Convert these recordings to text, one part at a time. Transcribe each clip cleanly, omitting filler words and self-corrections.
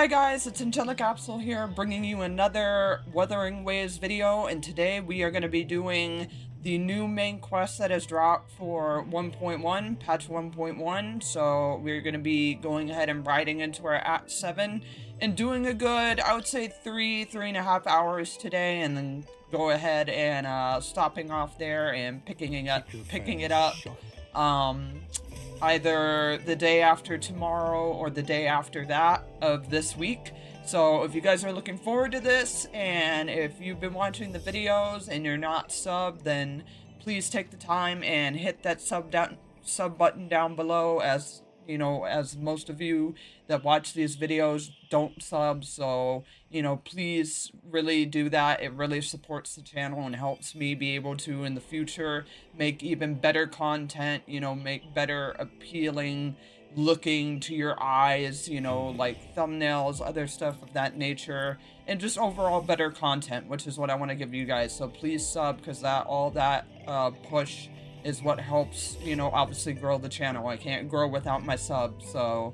Hi guys, it's Angelic Capsule here, bringing you another Wuthering Waves video, and today we are going to be doing the new main quest that has dropped for 1.1, patch 1.1, so we're going to be going ahead and riding into our Act 7, and doing a good, I would say 3.5 hours today, and then go ahead and stopping off there and picking it up, either the day after tomorrow or the day after that of this week. So if you guys are looking forward to this, and if you've been watching the videos and you're not subbed, then please take the time and hit that sub button down below, as you know, as most of you that watch these videos don't sub. So, you know, please really do that. It really supports the channel and helps me be able to, in the future, make even better content, you know, make better appealing looking to your eyes, you know, like thumbnails, other stuff of that nature, and just overall better content, which is what I want to give you guys. So please sub, because all that push is what helps, you know, obviously grow the channel. I can't grow without my subs, so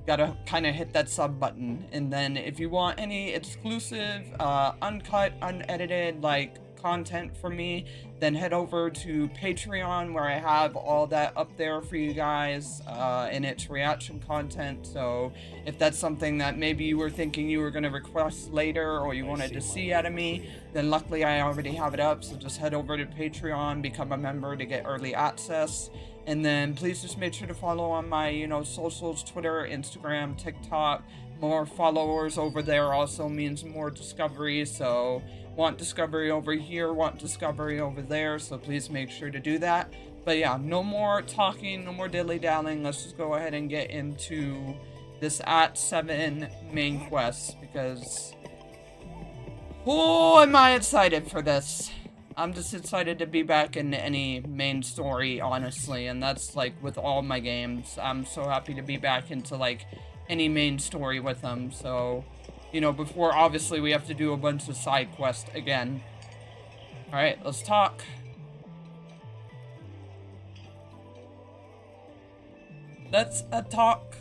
gotta kind of hit that sub button. And then if you want any exclusive, uncut, unedited, like, content from me, then head over to Patreon, where I have all that up there for you guys, and it's reaction content. So if that's something that maybe you were thinking you were going to request later, or you wanted to see out of me, then luckily I already have it up. So just head over to Patreon, become a member to get early access. And then please just make sure to follow on my, you know, socials, Twitter, Instagram, TikTok. More followers over there also means more discovery. So want discovery over here, want discovery over there. So please make sure to do that. But yeah, no more talking, no more dilly-dallying. Let's just go ahead and get into this Act 7 main quest, because oh, am I excited for this. I'm just excited to be back in any main story, honestly, and that's like with all my games. I'm so happy to be back into like any main story with them. So, you know, before obviously we have to do a bunch of side quests again. Alright, let's talk. Let's talk.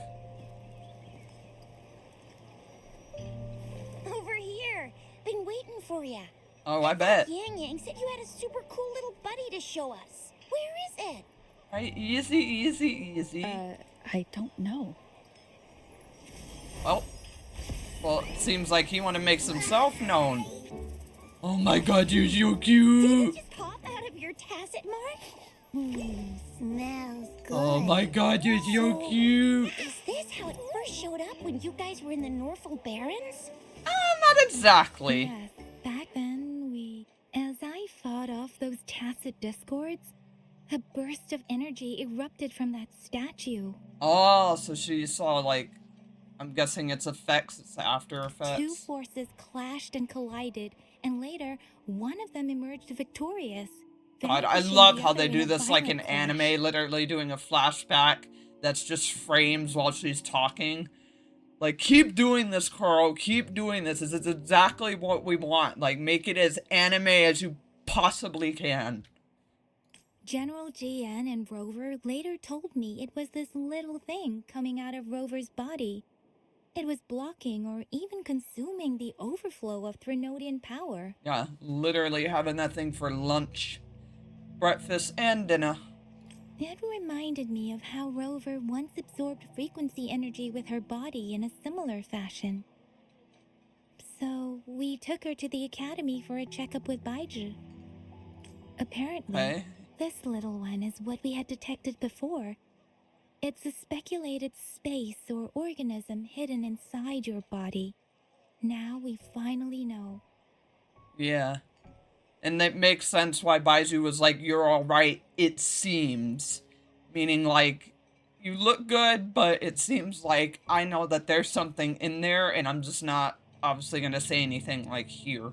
Over here. Been waiting for ya. Oh, I bet. Yang Yang said you had a super cool little buddy to show us. Where is it? Alright, easy. I don't know. Well, it seems like he want to make himself known. Oh my god, you're so cute. Did it just pop out of your tacit mark? Smells good. Oh my god, you're so cute. Is this how it first showed up when you guys were in the Norfolk Barrens? Not exactly. Yes, back then as I fought off those tacit discords, a burst of energy erupted from that statue. Oh, so she saw, like, I'm guessing it's effects, it's after effects. Two forces clashed and collided, and later, one of them emerged victorious. God, I love how they do this like an anime, literally doing a flashback that's just frames while she's talking. Like, keep doing this, Carl, keep doing this. This is exactly what we want. Like, make it as anime as you possibly can. General GN and Rover later told me it was this little thing coming out of Rover's body. It was blocking or even consuming the overflow of Threnodian power. Yeah, literally having that thing for lunch, breakfast, and dinner. It reminded me of how Rover once absorbed frequency energy with her body in a similar fashion. So we took her to the academy for a checkup with Baiju. Apparently, this little one is what we had detected before. It's a speculated space or organism hidden inside your body. Now we finally know. Yeah. And that makes sense why Baiju was like, you're alright, it seems. Meaning, like, you look good, but it seems like I know that there's something in there, and I'm just not obviously gonna say anything, like, here.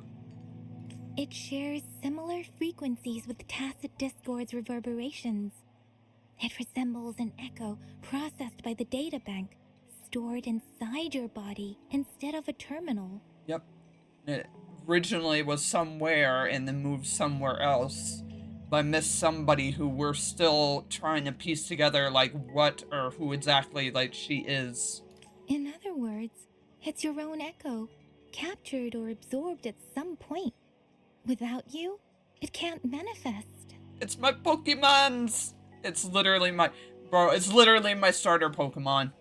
It shares similar frequencies with tacit discord's reverberations. It resembles an echo processed by the data bank, stored inside your body instead of a terminal. Yep. It originally was somewhere and then moved somewhere else. But I missed somebody who we're still trying to piece together, like, what or who exactly, like, she is. In other words, It's your own echo, captured or absorbed at some point. Without you, it can't manifest. It's my Pokemons! It's literally my... Bro, it's literally my starter Pokemon.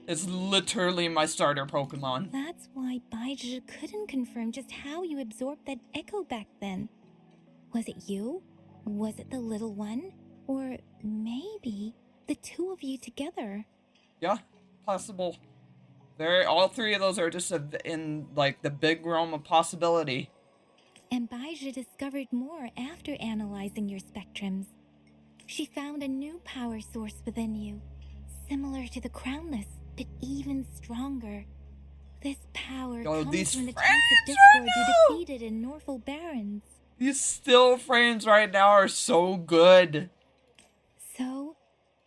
It's literally my starter Pokemon. That's why Baizhi couldn't confirm just how you absorbed that echo back then. Was it you? Was it the little one? Or maybe the two of you together? Yeah, possible. All three of those are just in, like, the big realm of possibility. And Baizhi discovered more after analyzing your spectrums. She found a new power source within you, similar to the Crownless, but even stronger. This power comes from the Tacit Discord you defeated in Norfolk Barrens. These still frames right now are so good. So,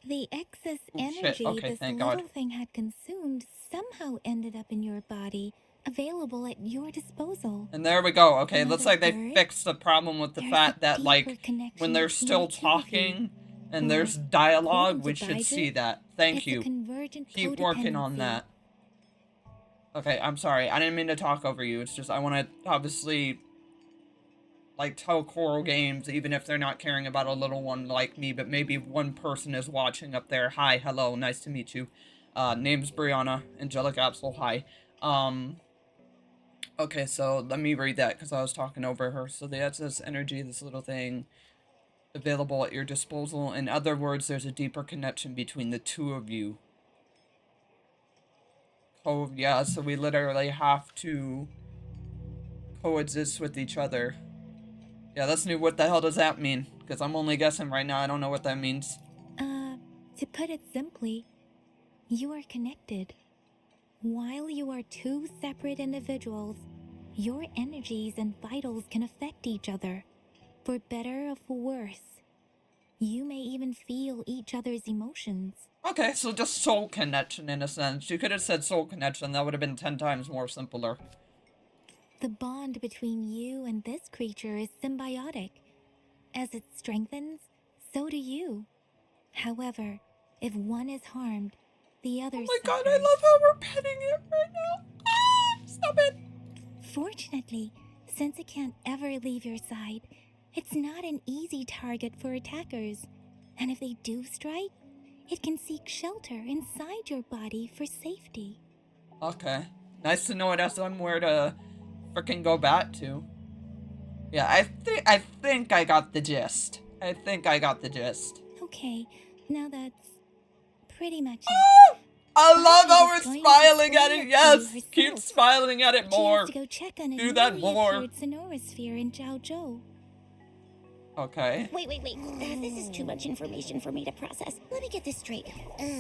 the excess energy this little thing had consumed somehow ended up in your body, available at your disposal. And there we go. Okay, looks like they fixed the problem with the fact that, like, when they're still talking and there's dialogue, we should see that. Thank you. Keep working on that. Okay, I'm sorry. I didn't mean to talk over you. It's just I want to obviously, like, tell Coral Games, even if they're not caring about a little one like me, but maybe one person is watching up there. Hi, hello, nice to meet you. Name's Brianna, Angelic Absol, hi. Okay, so let me read that because I was talking over her. So the excess energy, this little thing, available at your disposal. In other words, there's a deeper connection between the two of you. Oh, yeah, so we literally have to coexist with each other. Yeah, that's new. What the hell does that mean? Because I'm only guessing right now. I don't know what that means. To put it simply, you are connected. While you are two separate individuals, your energies and vitals can affect each other, for better or for worse. You may even feel each other's emotions. Okay, so just soul connection in a sense. You could have said soul connection. That would have been 10 times more simpler. The bond between you and this creature is symbiotic. As it strengthens, so do you. However, if one is harmed, the other suffers. Oh my god, I love how we're petting it right now. Ah, stop it. Fortunately, since it can't ever leave your side, it's not an easy target for attackers. And if they do strike, it can seek shelter inside your body for safety. Okay. Nice to know it has somewhere to frickin' go back to. Yeah, I think I got the gist. Okay, now that's pretty much it. Oh, I love how we're smiling at it. Yes, keep smiling at it more. To go check on do that more. Sonorosphere in Jiaozhou. Okay. Wait. This is too much information for me to process. Let me get this straight.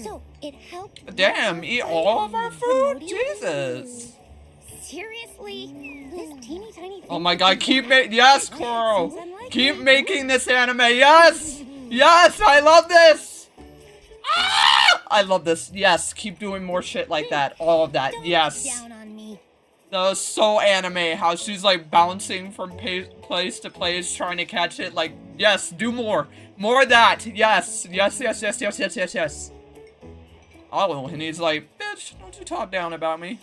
So, it helped... Damn, eat all of our food? Jesus. Seriously? This teeny tiny thing... Oh my god, yes, Coral! Keep making this anime, yes! Yes, I love this! Ah! I love this, yes, keep doing more shit like that, all of that, yes. Down on me. That was so anime, how she's like bouncing from place to place trying to catch it, like, yes, do more. More of that, yes. Oh, and he's like, bitch, don't you talk down about me.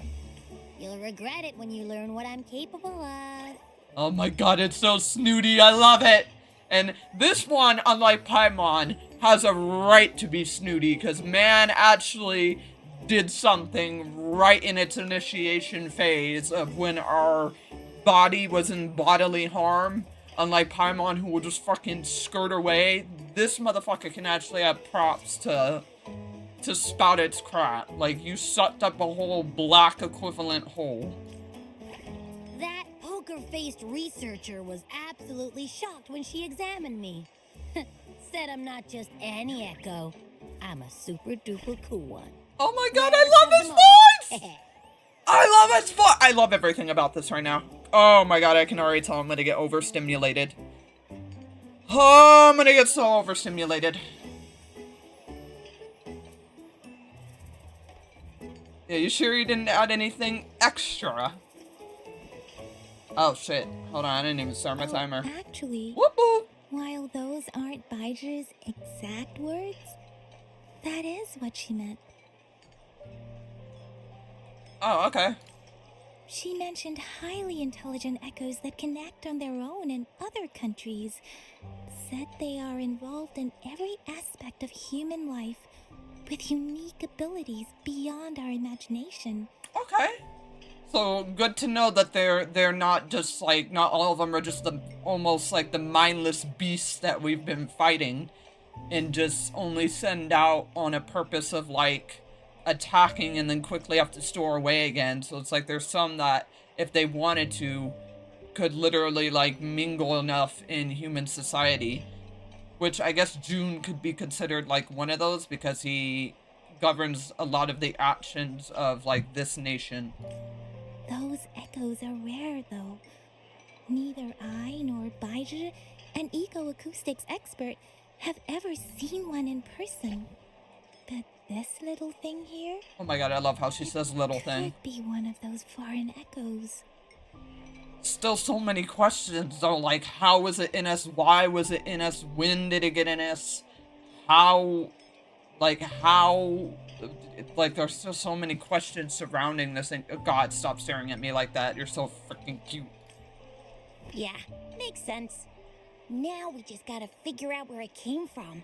You'll regret it when you learn what I'm capable of. Oh my god, it's so snooty, I love it! And this one, unlike Paimon, has a right to be snooty, because man actually did something right in its initiation phase of when our body was in bodily harm. Unlike Paimon, who will just fucking skirt away, this motherfucker can actually have props to spout its crap. Like, you sucked up a whole black equivalent hole. That poker-faced researcher was absolutely shocked when she examined me. Said I'm not just any echo. I'm a super-duper cool one. Oh my god, I love his voice! I love his voice! I love everything about this right now. Oh my god, I can already tell I'm gonna get overstimulated. Oh, I'm gonna get so overstimulated. Yeah, you sure you didn't add anything extra? Oh shit, hold on, I didn't even start my timer. Actually, Whoop-whoop. While those aren't Baizhi's exact words, that is what she meant. Oh, okay. She mentioned highly intelligent echoes that can act on their own in other countries. Said they are involved in every aspect of human life with unique abilities beyond our imagination. Okay. So good to know that they're not just like, not all of them are just the almost like the mindless beasts that we've been fighting and just only send out on a purpose of like attacking and then quickly have to store away again. So it's like there's some that if they wanted to could literally like mingle enough in human society, which I guess June could be considered like one of those because he governs a lot of the actions of like this nation. Those echoes are rare, though. Neither I nor Baiju, an ecoacoustics expert, have ever seen one in person. But this little thing here? Oh my god, I love how she says little thing. Could be one of those foreign echoes. Still so many questions though, like how was it in us? Why was it in us? When did it get in us? How, like there's still so many questions surrounding this thing. Oh god, stop staring at me like that. You're so freaking cute. Yeah, makes sense. Now we just gotta figure out where it came from.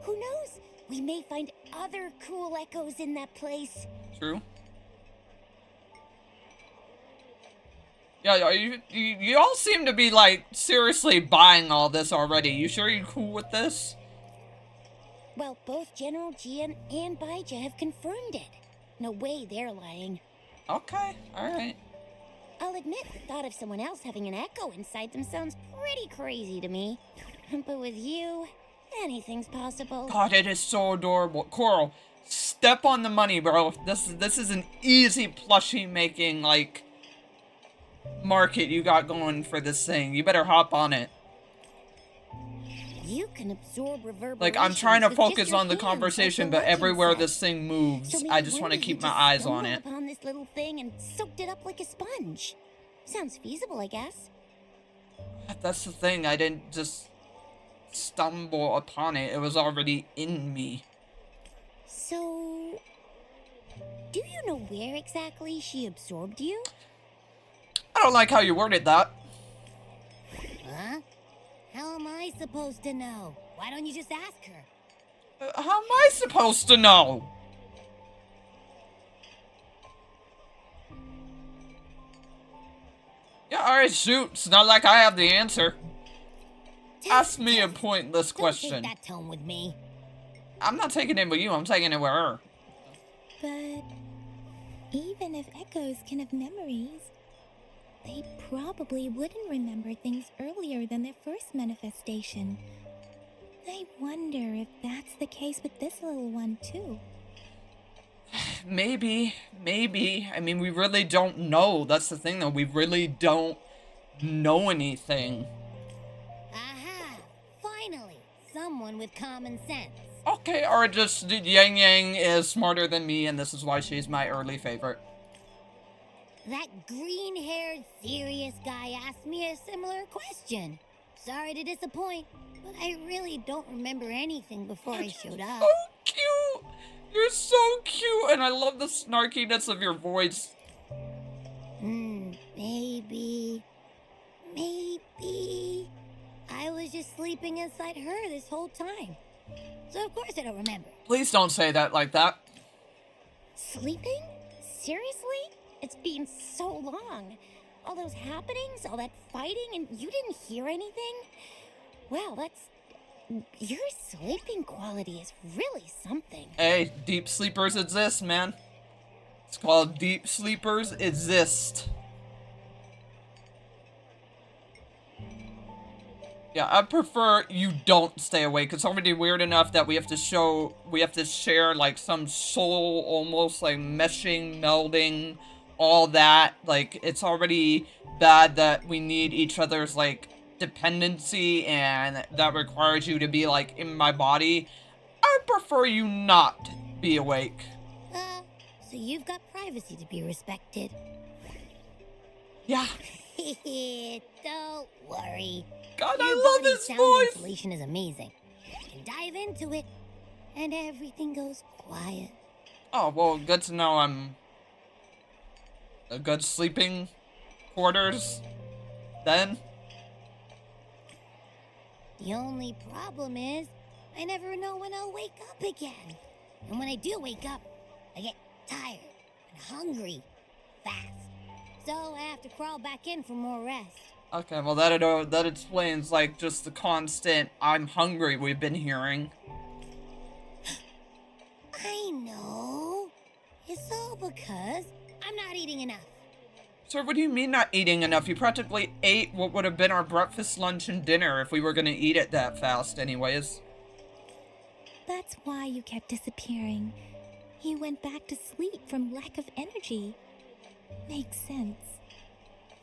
Who knows? We may find other cool echoes in that place. True. Yeah, you all seem to be like seriously buying all this already. You sure you're cool with this? Well, both General Jian and Baija have confirmed it. No way they're lying. Okay, alright. I'll admit the thought of someone else having an echo inside them sounds pretty crazy to me. But with you, anything's possible. God, it is so adorable. Coral, step on the money, bro. This is an easy plushie making, like, market you got going for this thing. You better hop on it. You can absorb reverberations. Like, I'm trying to with focus just your on the hands, conversation, like but the legend everywhere said. this thing moves, So I maybe just one want to day keep you my just eyes on stumbled it. upon this little thing and soaked it up like a sponge. Sounds feasible, I guess. That's the thing, I didn't just stumble upon it. It was already in me. So, do you know where exactly she absorbed you? I don't like how you worded that. Huh? How am I supposed to know? Why don't you just ask her? How am I supposed to know? Yeah, alright, shoot. It's not like I have the answer. Ask me a pointless question. Don't take that tone with me. I'm not taking it with you, I'm taking it with her. But even if echoes can have memories, they probably wouldn't remember things earlier than their first manifestation. I wonder if that's the case with this little one, too. Maybe. I mean, we really don't know. That's the thing, though. We really don't know anything. Aha! Finally, someone with common sense. Okay, or just Yang Yang is smarter than me, and this is why she's my early favorite. That green-haired, serious guy asked me a similar question. Sorry to disappoint, but I really don't remember anything before I showed up. So cute! You're so cute, and I love the snarkiness of your voice. Maybe I was just sleeping inside her this whole time. So of course I don't remember. Please don't say that like that. Sleeping? Seriously? It's been so long. All those happenings, all that fighting, and you didn't hear anything? Wow, your sleeping quality is really something. Hey, deep sleepers exist, man. It's called deep sleepers exist. Yeah, I prefer you don't stay awake. It's already weird enough that we have to share like some soul, almost like meshing, melding, all that. Like, it's already bad that we need each other's like dependency, and that requires you to be like in my body. I prefer you not be awake. So you've got privacy to be respected. Yeah. Don't worry. God, Your I love body's this sound voice. insulation is amazing. You can dive into it, and everything goes quiet. Oh, well, good to know I'm a good sleeping quarters then. The only problem is, I never know when I'll wake up again. And when I do wake up, I get tired and hungry fast. So I have to crawl back in for more rest. Okay, well that explains like just the constant "I'm hungry" we've been hearing. I know. It's all because I'm not eating enough. Sir, what do you mean not eating enough? You practically ate what would have been our breakfast, lunch, and dinner if we were gonna eat it that fast anyways. That's why you kept disappearing. You went back to sleep from lack of energy. Makes sense.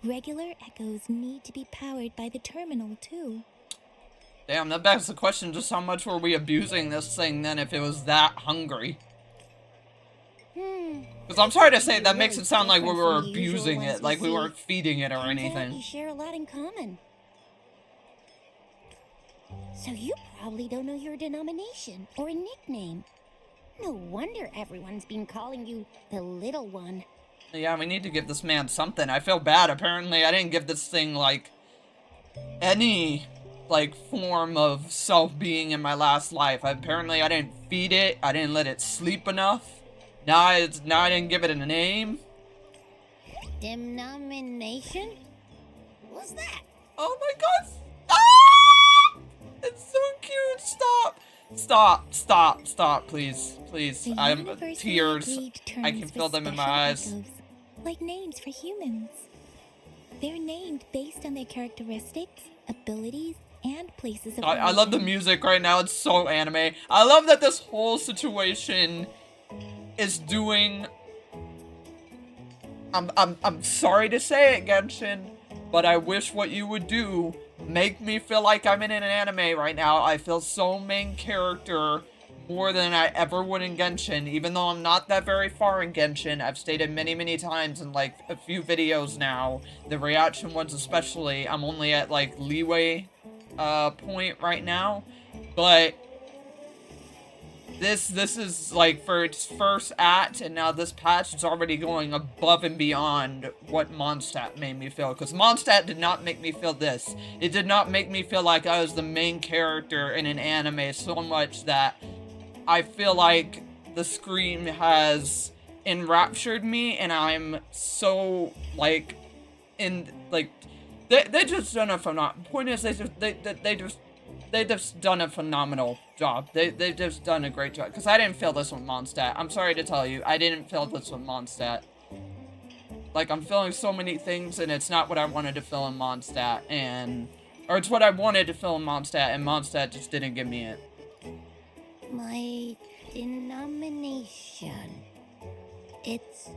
Regular echoes need to be powered by the terminal, too. Damn, that begs the question, just how much were we abusing this thing then if it was that hungry? Because I'm sorry to say, that makes it sound like we were abusing it, like we weren't feeding it or anything. You share a lot in common. So you probably don't know your denomination or a nickname. No wonder everyone's been calling you the little one. Yeah, we need to give this man something. I feel bad. Apparently, I didn't give this thing, like, any, like, form of self-being in my last life. Apparently, I didn't feed it. I didn't let it sleep enough. Now I didn't give it a name. Denomination? What's that? Oh my god! Ah! It's so cute! Stop! Stop! Stop! Stop! Please! Please! The I'm universally tears. agreed I terms can for feel them in my special eyes. echoes, like names for humans. They're named based on their characteristics, abilities, and places of I love the origin. music right now. It's so anime. I love that this whole situation is doing. I'm sorry to say it, Genshin, but I wish what you would do make me feel like I'm in an anime right now. I feel so main character more than I ever would in Genshin, even though I'm not that very far in Genshin. I've stated many times in like a few videos now, the reaction ones especially. I'm only at like leeway point right now, but this is like for its first act, and now this patch is already going above and beyond what Mondstadt made me feel, because Mondstadt did not make me feel this. It did not make me feel like I was the main character in an anime so much that I feel like the scream has enraptured me, and I'm so like they just done a phenomenal. Point is, they just done a phenomenal job. They just done a great job. Because I didn't feel this with Mondstadt. I'm sorry to tell you, I didn't feel this with Mondstadt. Like, I'm feeling so many things, and it's not what I wanted to feel in Mondstadt, or it's what I wanted to feel in Mondstadt, and Mondstadt just didn't give me it. My denomination. It's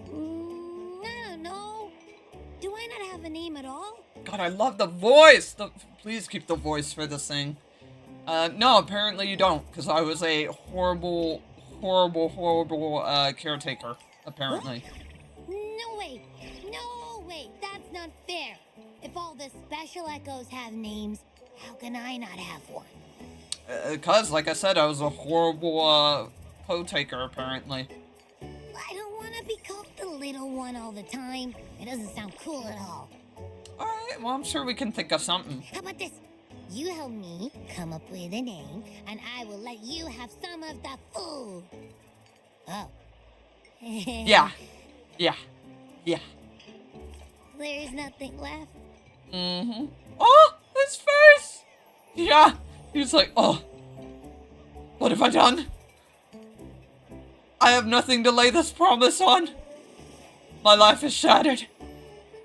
I don't know. Do I not have a name at all? God, I love the voice! Please keep the voice for this thing. No, apparently you don't, because I was a horrible caretaker, apparently. No way! No way! That's not fair! If all the special echoes have names, how can I not have one? Because, like I said, I was a horrible, co-taker, apparently. I don't want to be called the little one all the time. It doesn't sound cool at all. Alright, well, I'm sure we can think of something. How about this? You help me come up with a name, and I will let you have some of the food. Oh. Yeah. There's nothing left. Mm-hmm. Oh, his face! Yeah. He's like, oh. What have I done? I have nothing to lay this promise on. My life is shattered.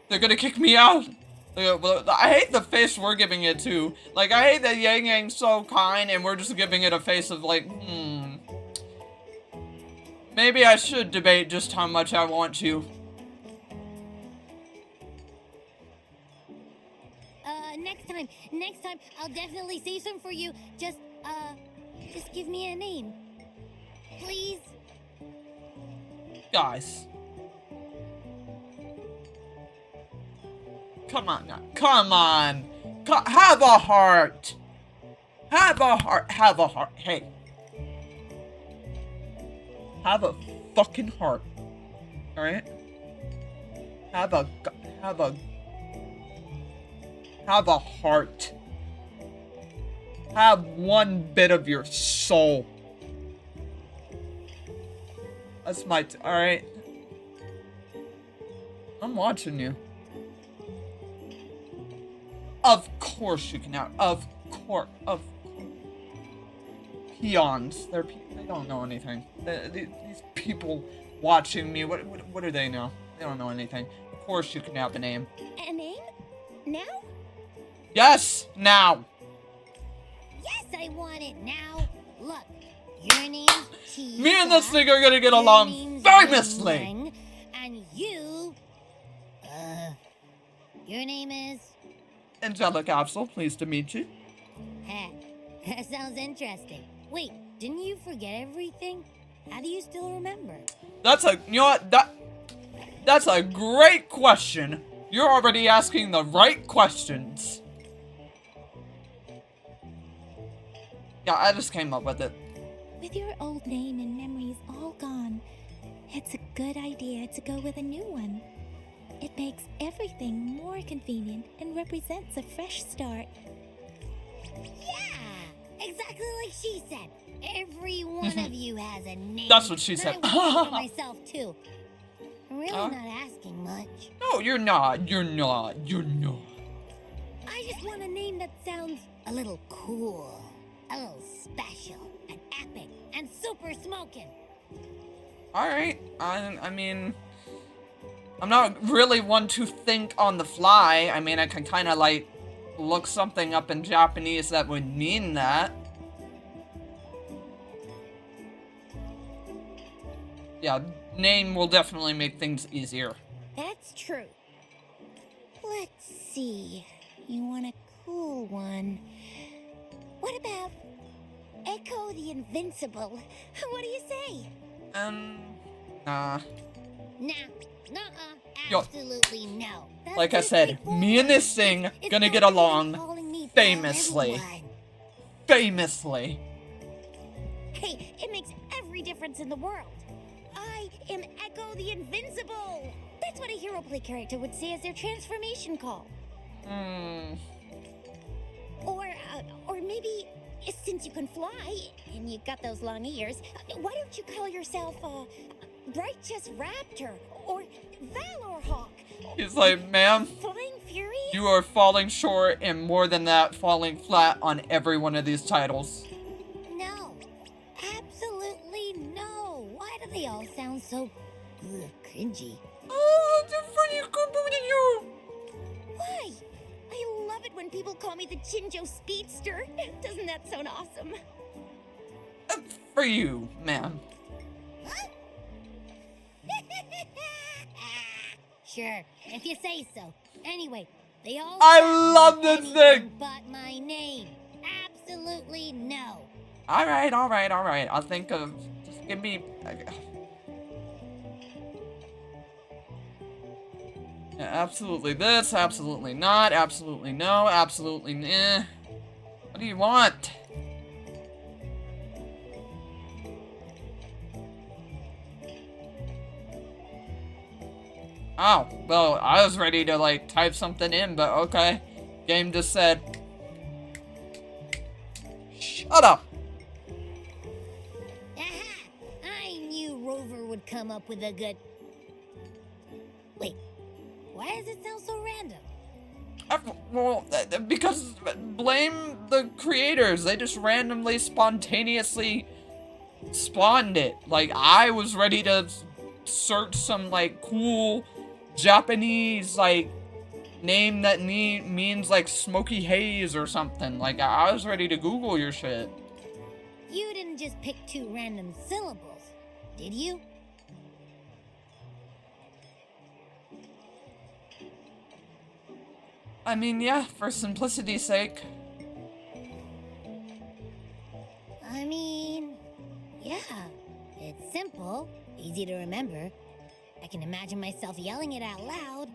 They're gonna kick me out. I hate the face we're giving it to. Like, I hate that Yang Yang's so kind and we're just giving it a face of like, maybe I should debate just how much I want to. Next time, I'll definitely say some for you. Just give me a name. Please? Guys. Come on now. Come on. Have a heart. Have a heart. Have a heart. Hey. Have a fucking heart. Alright? Have a heart. Have one bit of your soul. That's my alright? I'm watching you. Of course you can have. Of course. Peons. They don't know anything. These people watching me, what do they know? They don't know anything. Of course you can have a name. A name? Now? Yes, now. Yes, I want it now. Look, your name's Cheetah. Me and this thing are gonna get Your along name's famously. Boomerang, and you... your name is... Angelic Capsule, pleased to meet you. Heh, that sounds interesting. Wait, didn't you forget everything? How do you still remember? You know what, that's a great question. You're already asking the right questions. Yeah, I just came up with it. With your old name and memories all gone, it's a good idea to go with a new one. It makes everything more convenient and represents a fresh start. Yeah, exactly like she said. Every one of you has a name. That's what she said. I want it for myself too. I'm really not asking much. No, you're not. You're not. I just want a name that sounds a little cool, a little special, and epic, and super smoking. Alright, I mean, I'm not really one to think on the fly. I mean, I can kind of like look something up in Japanese that would mean that. Yeah, name will definitely make things easier. That's true. Let's see. You want a cool one. What about Echo the Invincible? What do you say? Nah. Nah. Yo, Absolutely no. That's like I too said, straightforward. me and this thing It's gonna no get point in along calling me famously. everyone. Famously. Hey, it makes every difference in the world. I am Echo the Invincible. That's what a hero play character would say as their transformation call. Or maybe since you can fly and you got those long ears, why don't you call yourself Bright Chest Raptor or Valor Hawk? He's like, ma'am, Flying Fury? you are falling short and more than that, falling flat on every one of these titles. No. Absolutely no. Why do they all sound so cringy? Oh, they're funny, good you. Why? I love it when people call me the Chinjo Speedster. Doesn't that sound awesome? For you, ma'am. Huh? Sure, if you say so. Anyway, they all I sound love like this anything thing. but my name. Absolutely no. Alright. I'll think of, just give me, yeah, absolutely this, absolutely not, absolutely no, absolutely eh. What do you want? Oh, well, I was ready to, like, type something in, but okay. Game just said, shut up! Aha! I knew Rover would come up with a good... Wait, why does it sound so random? Well, because blame the creators. They just randomly, spontaneously spawned it. Like, I was ready to search some, like, cool Japanese, like, name that means, like, smoky haze or something. Like, I was ready to Google your shit. You didn't just pick two random syllables, did you? I mean, yeah, for simplicity's sake. I mean, yeah, it's simple, easy to remember. I can imagine myself yelling it out loud,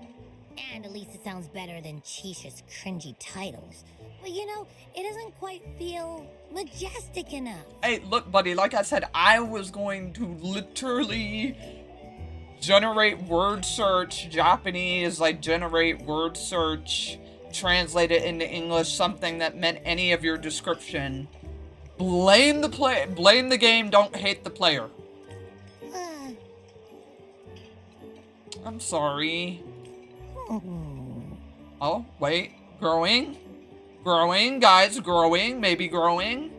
and at least it sounds better than Chisha's cringy titles. But you know, it doesn't quite feel majestic enough. Hey, look, buddy, like I said, I was going to literally generate word search, Japanese, like generate word search, translate it into English, something that meant any of your description. Blame the game, don't hate the player. I'm sorry. Oh, wait. Growing? Growing, guys, growing. Maybe growing.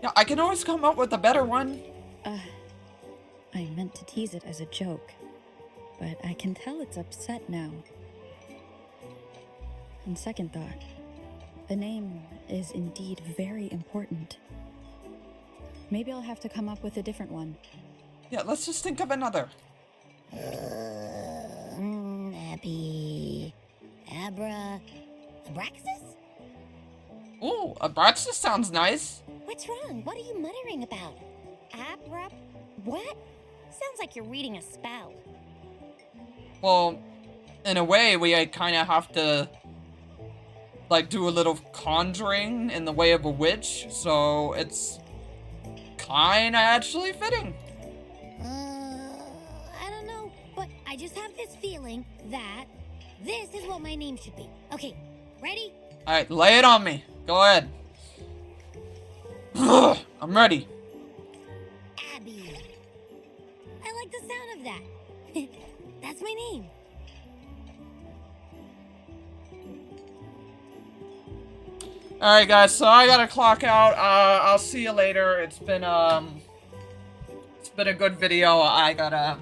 Yeah, I can always come up with a better one. I meant to tease it as a joke, but I can tell it's upset now. On second thought, the name is indeed very important. Maybe I'll have to come up with a different one. Yeah, let's just think of another. Abby... Abraxas? Ooh, Abraxas sounds nice. What's wrong? What are you muttering about? What? Sounds like you're reading a spell. Well, in a way, we kind of have to, like, do a little conjuring in the way of a witch, so it's kind of actually fitting. I don't know, but I just have this feeling that this is what my name should be. Okay, ready? Alright, lay it on me. Go ahead. I'm ready. Abby. I like the sound of that. That's my name. Alright, guys, so I gotta clock out. I'll see you later. It's been a good video. I gotta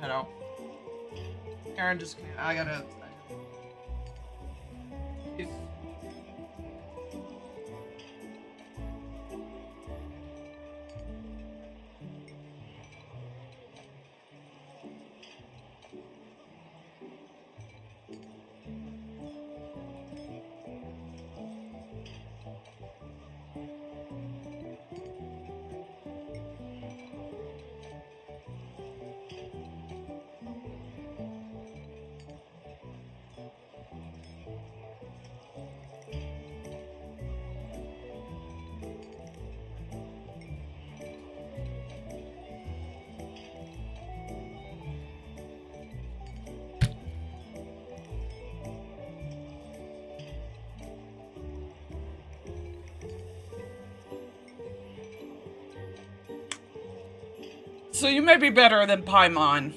head out. Aaron, I gotta... So you may be better than Paimon.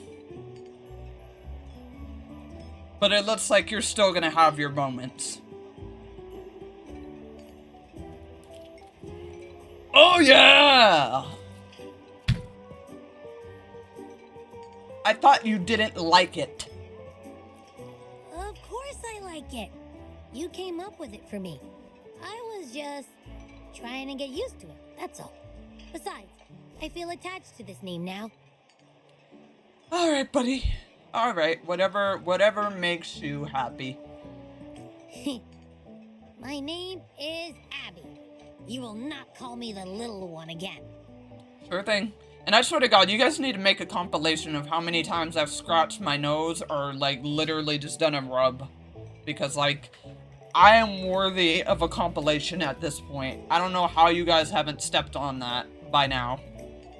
But it looks like you're still gonna have your moments. Oh yeah! I thought you didn't like it. Of course I like it. You came up with it for me. I was just trying to get used to it, that's all. Besides, I feel attached to this name now. Alright, buddy. Alright, whatever makes you happy. My name is Abby. You will not call me the little one again. Sure thing. And I swear to God, you guys need to make a compilation of how many times I've scratched my nose or, like, literally just done a rub. Because, like, I am worthy of a compilation at this point. I don't know how you guys haven't stepped on that by now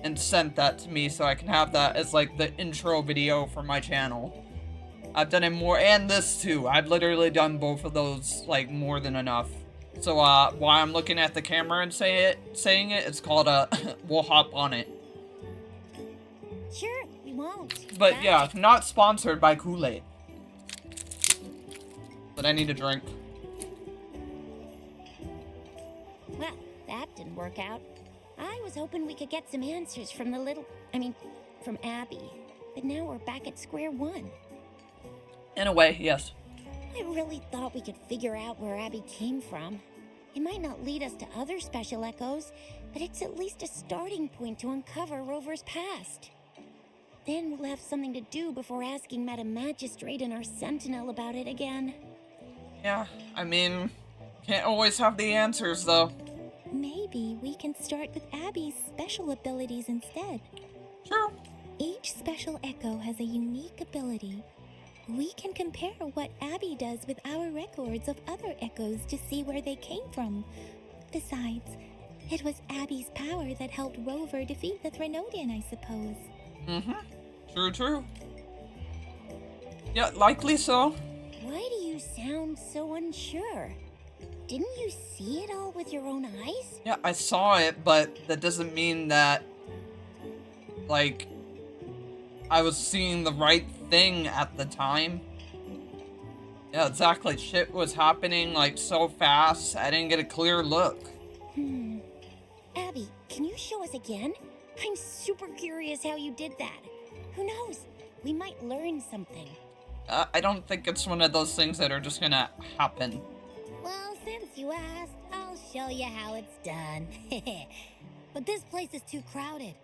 and sent that to me so I can have that as, like, the intro video for my channel. I've done it more, and this too. I've literally done both of those, like, more than enough. So, while I'm looking at the camera and saying it, it's called, We'll Hop On It. Sure, we won't. But yeah, not sponsored by Kool-Aid. But I need a drink. Well, that didn't work out. I was hoping we could get some answers from from Abby. But now we're back at square one. In a way, yes. I really thought we could figure out where Abby came from. It might not lead us to other special echoes, but it's at least a starting point to uncover Rover's past. Then we'll have something to do before asking Madam Magistrate and our Sentinel about it again. Yeah, I mean, can't always have the answers, though. Maybe we can start with Abby's special abilities instead. True. Each special echo has a unique ability, We can compare what Abby does with our records of other echoes to see where they came from. Besides, it was Abby's power that helped Rover defeat the Threnodian, I suppose. True, true. Yeah, likely so. Why do you sound so unsure? Didn't you see it all with your own eyes? Yeah, I saw it, but that doesn't mean that, like, I was seeing the right thing at the time. Yeah, exactly. Shit was happening, like, so fast, I didn't get a clear look. Abby, can you show us again? I'm super curious how you did that. Who knows? We might learn something. I don't think it's one of those things that are just gonna happen. Well, since you asked, I'll show you how it's done. But this place is too crowded.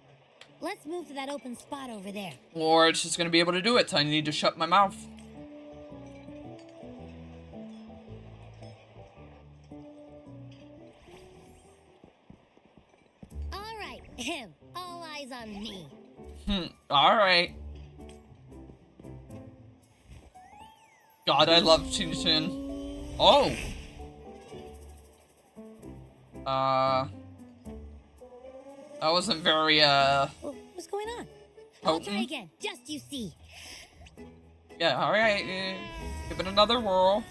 Let's move to that open spot over there. Or it's just gonna be able to do it, so I need to shut my mouth. All right, all eyes on me. Alright. God, I love Chin Chin. Oh! That wasn't very, What's going on? I'll try potent. again, just you see. Yeah, alright. Give it another whirl.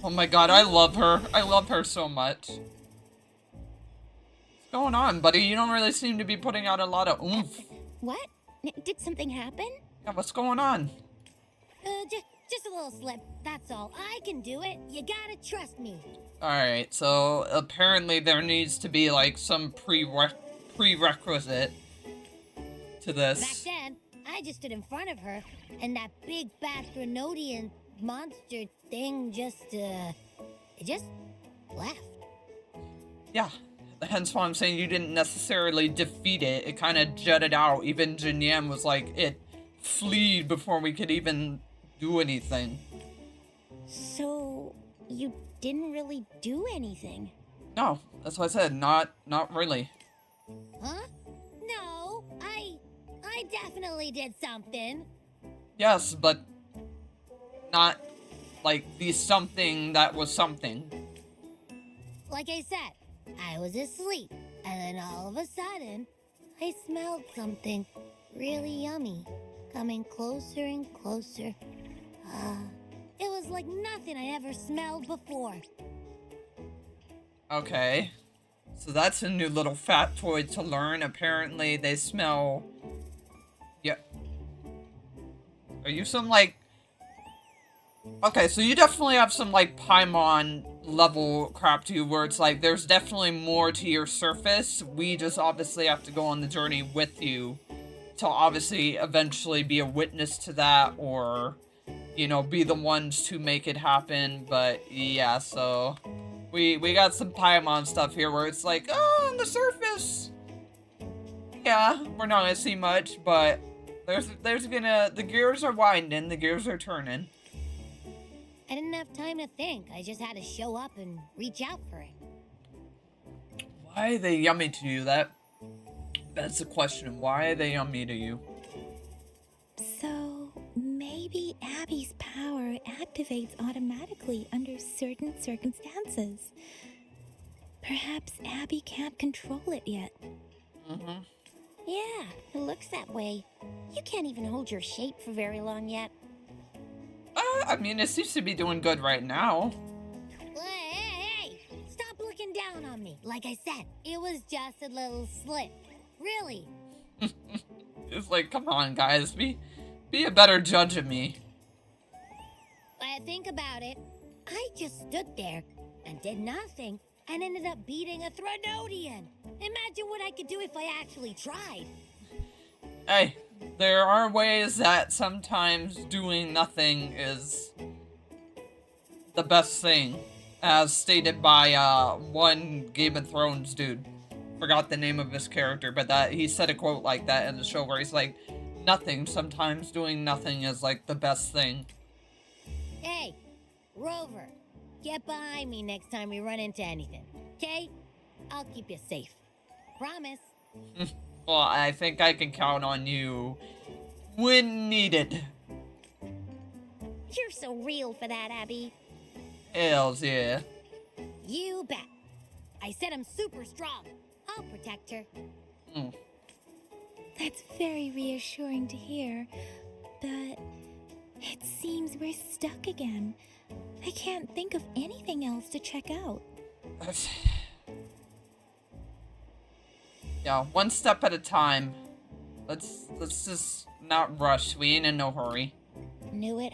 Oh my god, I love her. I love her so much. What's going on, buddy? You don't really seem to be putting out a lot of oomph. What? Did something happen? Yeah, what's going on? Just a little slip, that's all. I can do it. You gotta trust me. Alright, so apparently there needs to be, like, some prerequisite to Back this. then, I just stood in front of her, and that big bad Threnodian monster thing it just left. Yeah, hence why I'm saying you didn't necessarily defeat it. It kind of jutted out. Even Jinyan was like, it fleed before we could even do anything. So, you didn't really do anything? No, that's what I said. Not really. Huh? No, I definitely did something. Yes, but not like the something that was something. Like I said, I was asleep, and then all of a sudden, I smelled something really yummy, coming closer and closer. It was like nothing I ever smelled before. Okay. So that's a new little factoid to learn. Apparently they smell... Yeah. Are you some, like... Okay, so you definitely have some, like, Paimon level crap to you, where it's like, there's definitely more to your surface. We just obviously have to go on the journey with you to obviously eventually be a witness to that, or, you know, be the ones to make it happen. But yeah, so we got some Paimon stuff here where it's like, oh, on the surface, yeah, we're not gonna see much, but the gears are winding, the gears are turning. I didn't have time to think. I just had to show up and reach out for it. Why are they yummy to you? That's the question. Why are they yummy to you? So, maybe Abby's power activates automatically under certain circumstances. Perhaps Abby can't control it yet. Mm-hmm. Yeah, it looks that way. You can't even hold your shape for very long yet. I mean, it seems to be doing good right now. Hey! Stop looking down on me. Like I said, it was just a little slip. Really. It's like, come on, guys, be a better judge of me. But think about it. I just stood there and did nothing and ended up beating a Threnodian. Imagine what I could do if I actually tried. Hey, there are ways that sometimes doing nothing is the best thing, as stated by one Game of Thrones dude. Forgot the name of his character, but that he said a quote like that in the show where he's like, sometimes doing nothing is like the best thing. Hey, Rover, get behind me next time we run into anything, okay? I'll keep you safe. Promise. Well, I think I can count on you when needed. You're so real for that, Abby. Hells yeah. You bet. I said I'm super strong. I'll protect her. That's very reassuring to hear, but it seems we're stuck again. I can't think of anything else to check out. Yeah, one step at a time. Let's just not rush. We ain't in no hurry. Knew it.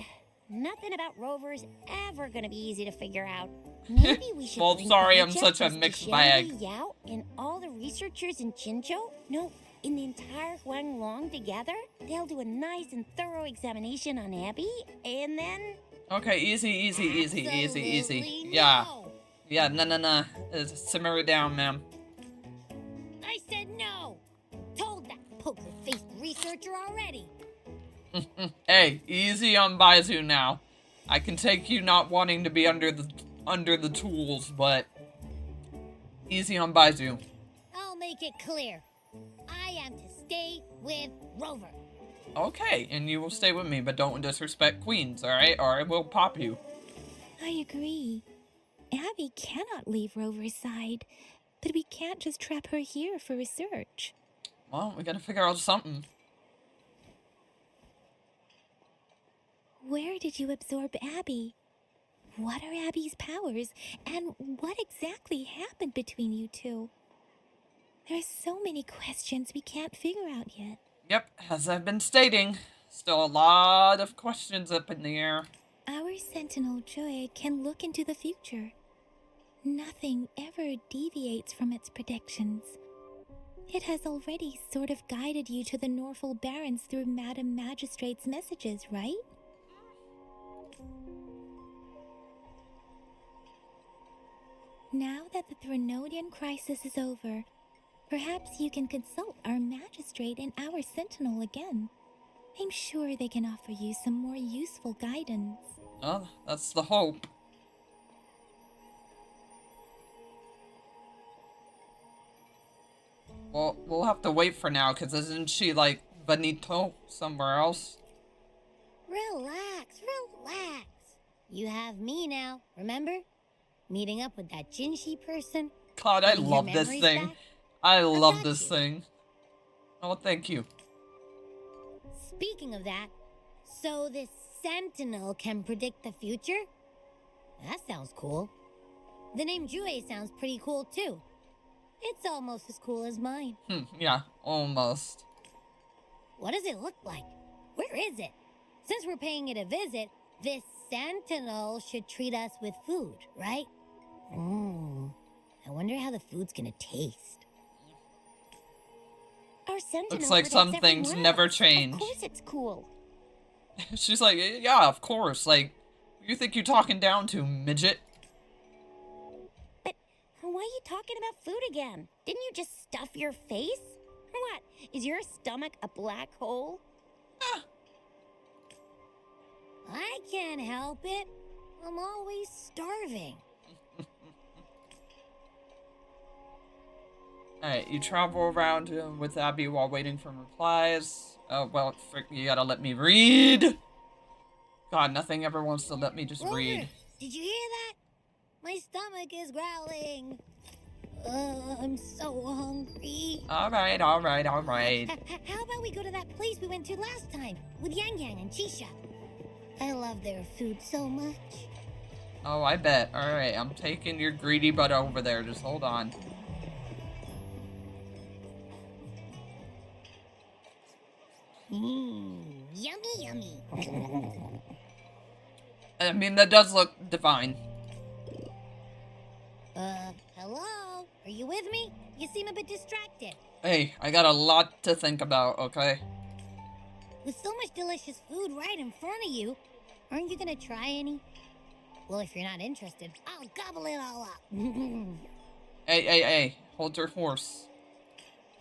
Nothing about Rover's ever gonna be easy to figure out. Maybe we should Well, bring sorry, I'm Project such a to mixed Sherry, bag. Yao, and all the researchers in Jinzhou? No, in the entire Huanglong together? They'll do a nice and thorough examination on Abby, and then... Okay, easy. Absolutely Yeah. no. Yeah, no. Simmer it down, ma'am. I said no! Told that poker-faced researcher already. Hey, easy on Baizu now. I can take you not wanting to be under the tools, but easy on Baizu. I'll make it clear. I am to stay with Rover. Okay, and you will stay with me, but don't disrespect queens, alright? Or I will pop you. I agree. Abby cannot leave Rover's side, but we can't just trap her here for research. Well, we gotta figure out something. Where did you absorb Abby? What are Abby's powers, and what exactly happened between you two? There are so many questions we can't figure out yet. Yep, as I've been stating, still a lot of questions up in the air. Our Sentinel Joy can look into the future. Nothing ever deviates from its predictions. It has already sort of guided you to the Norfolk Barrens through Madam Magistrate's messages, right? Now that the Threnodian crisis is over, perhaps you can consult our Magistrate and our Sentinel again. I'm sure they can offer you some more useful guidance. Well, that's the hope. Well, we'll have to wait for now, because isn't she, like, Benito somewhere else? Relax. You have me now, remember? Meeting up with that Jinshi person. God, I Getting your love this memories thing. back? I love got this you. thing. Oh, thank you. Speaking of that, so this Sentinel can predict the future? That sounds cool. The name Jue sounds pretty cool too. It's almost as cool as mine. Yeah, almost. What does it look like? Where is it? Since we're paying it a visit, this Sentinel should treat us with food, right? I wonder how the food's gonna taste. Our Sentinel Looks like some predicts things every never word. change. Of course it's cool. She's like, yeah, of course. Like, you think you're talking down to, midget? But why are you talking about food again? Didn't you just stuff your face? Or what? Is your stomach a black hole? Ah. I can't help it. I'm always starving. Alright, you travel around with Abby while waiting for replies. Oh, well, frick, you gotta let me read! God, nothing ever wants to let me just Rover, read. did you hear that? My stomach is growling. I'm so hungry. Alright. How about we go to that place we went to last time with Yang Yang and Chisha? I love their food so much. Oh, I bet. Alright, I'm taking your greedy butt over there. Just hold on. Yummy. I mean, that does look divine. Hello? Are you with me? You seem a bit distracted. Hey, I got a lot to think about, okay? With so much delicious food right in front of you, aren't you gonna try any? Well, if you're not interested, I'll gobble it all up. Hey, hold your horse.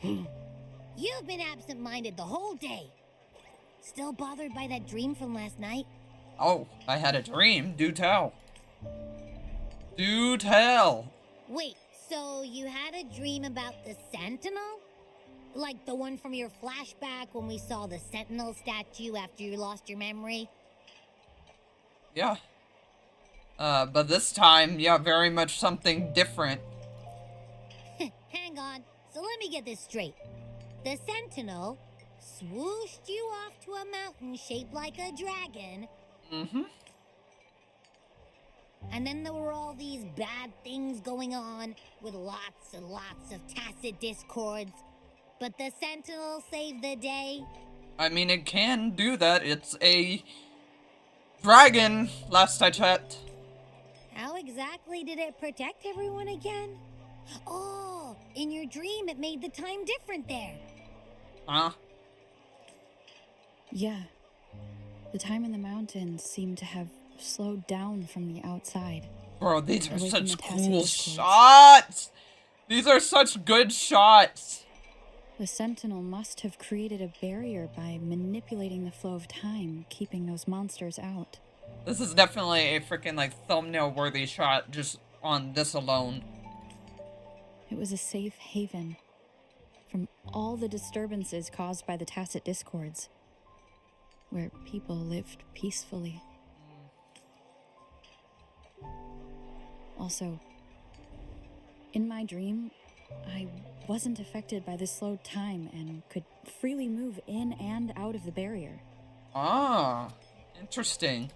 You've been absent-minded the whole day. Still bothered by that dream from last night? Oh, I had a dream. Do tell. Do tell. Wait, So you had a dream about the Sentinel? Like the one from your flashback when we saw the Sentinel statue after you lost your memory? Yeah. But this time, yeah, very much something different. Hang on. So let me get this straight. The Sentinel swooshed you off to a mountain shaped like a dragon. Mm-hmm. And then there were all these bad things going on with lots and lots of tacit discords. But the Sentinel saved the day. I mean, it can do that. It's a dragon, last I checked. How exactly did it protect everyone again? Oh, in your dream it made the time different there. Huh? Yeah. The time in the mountains seemed to have slowed down from the outside. Bro, these are Away from such the tacit cool discords. shots! These are such good shots! The Sentinel must have created a barrier by manipulating the flow of time, keeping those monsters out. This is definitely a freaking, like, thumbnail-worthy shot just on this alone. It was a safe haven from all the disturbances caused by the tacit discords, where people lived peacefully. Also, in my dream, I wasn't affected by the slowed time and could freely move in and out of the barrier. Ah, interesting.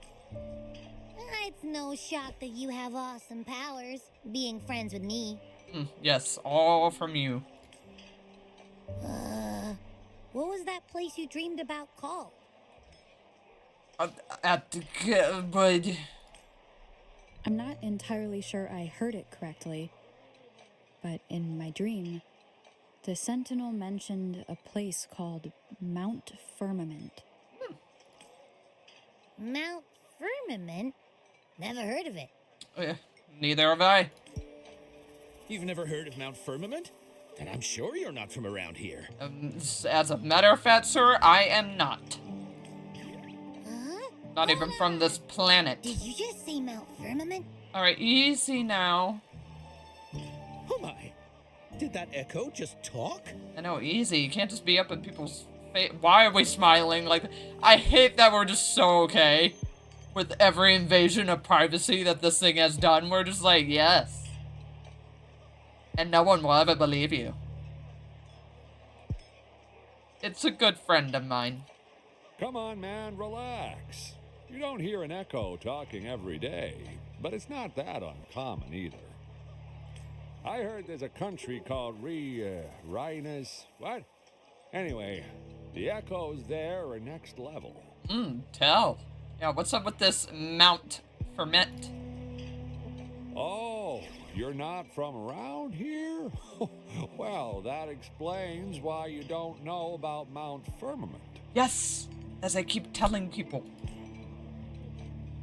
It's no shock that you have awesome powers, being friends with me. Yes, all from you. What was that place you dreamed about called? But I'm not entirely sure I heard it correctly, but in my dream, the Sentinel mentioned a place called Mount Firmament. Mount Firmament? Never heard of it. neither have I. You've never heard of Mount Firmament? Then I'm sure you're not from around here. As a matter of fact, sir, I am not. Huh? Not even from this planet. Did you just say Mount Firmament? Alright, easy now. Oh my! Did that echo just talk? I know, easy. You can't just be up in people's face. Why are we smiling? Like, I hate that we're just so okay with every invasion of privacy that this thing has done. We're just like, yes. And no one will ever believe you. It's a good friend of mine. Come on, man, relax. You don't hear an echo talking every day, but it's not that uncommon either. I heard there's a country called Rhinus. What? Anyway, the echoes there are next level. Tell. Yeah, what's up with this Mount Ferment? Oh, you're not from around here? Well, that explains why you don't know about Mount Firmament. Yes, as I keep telling people.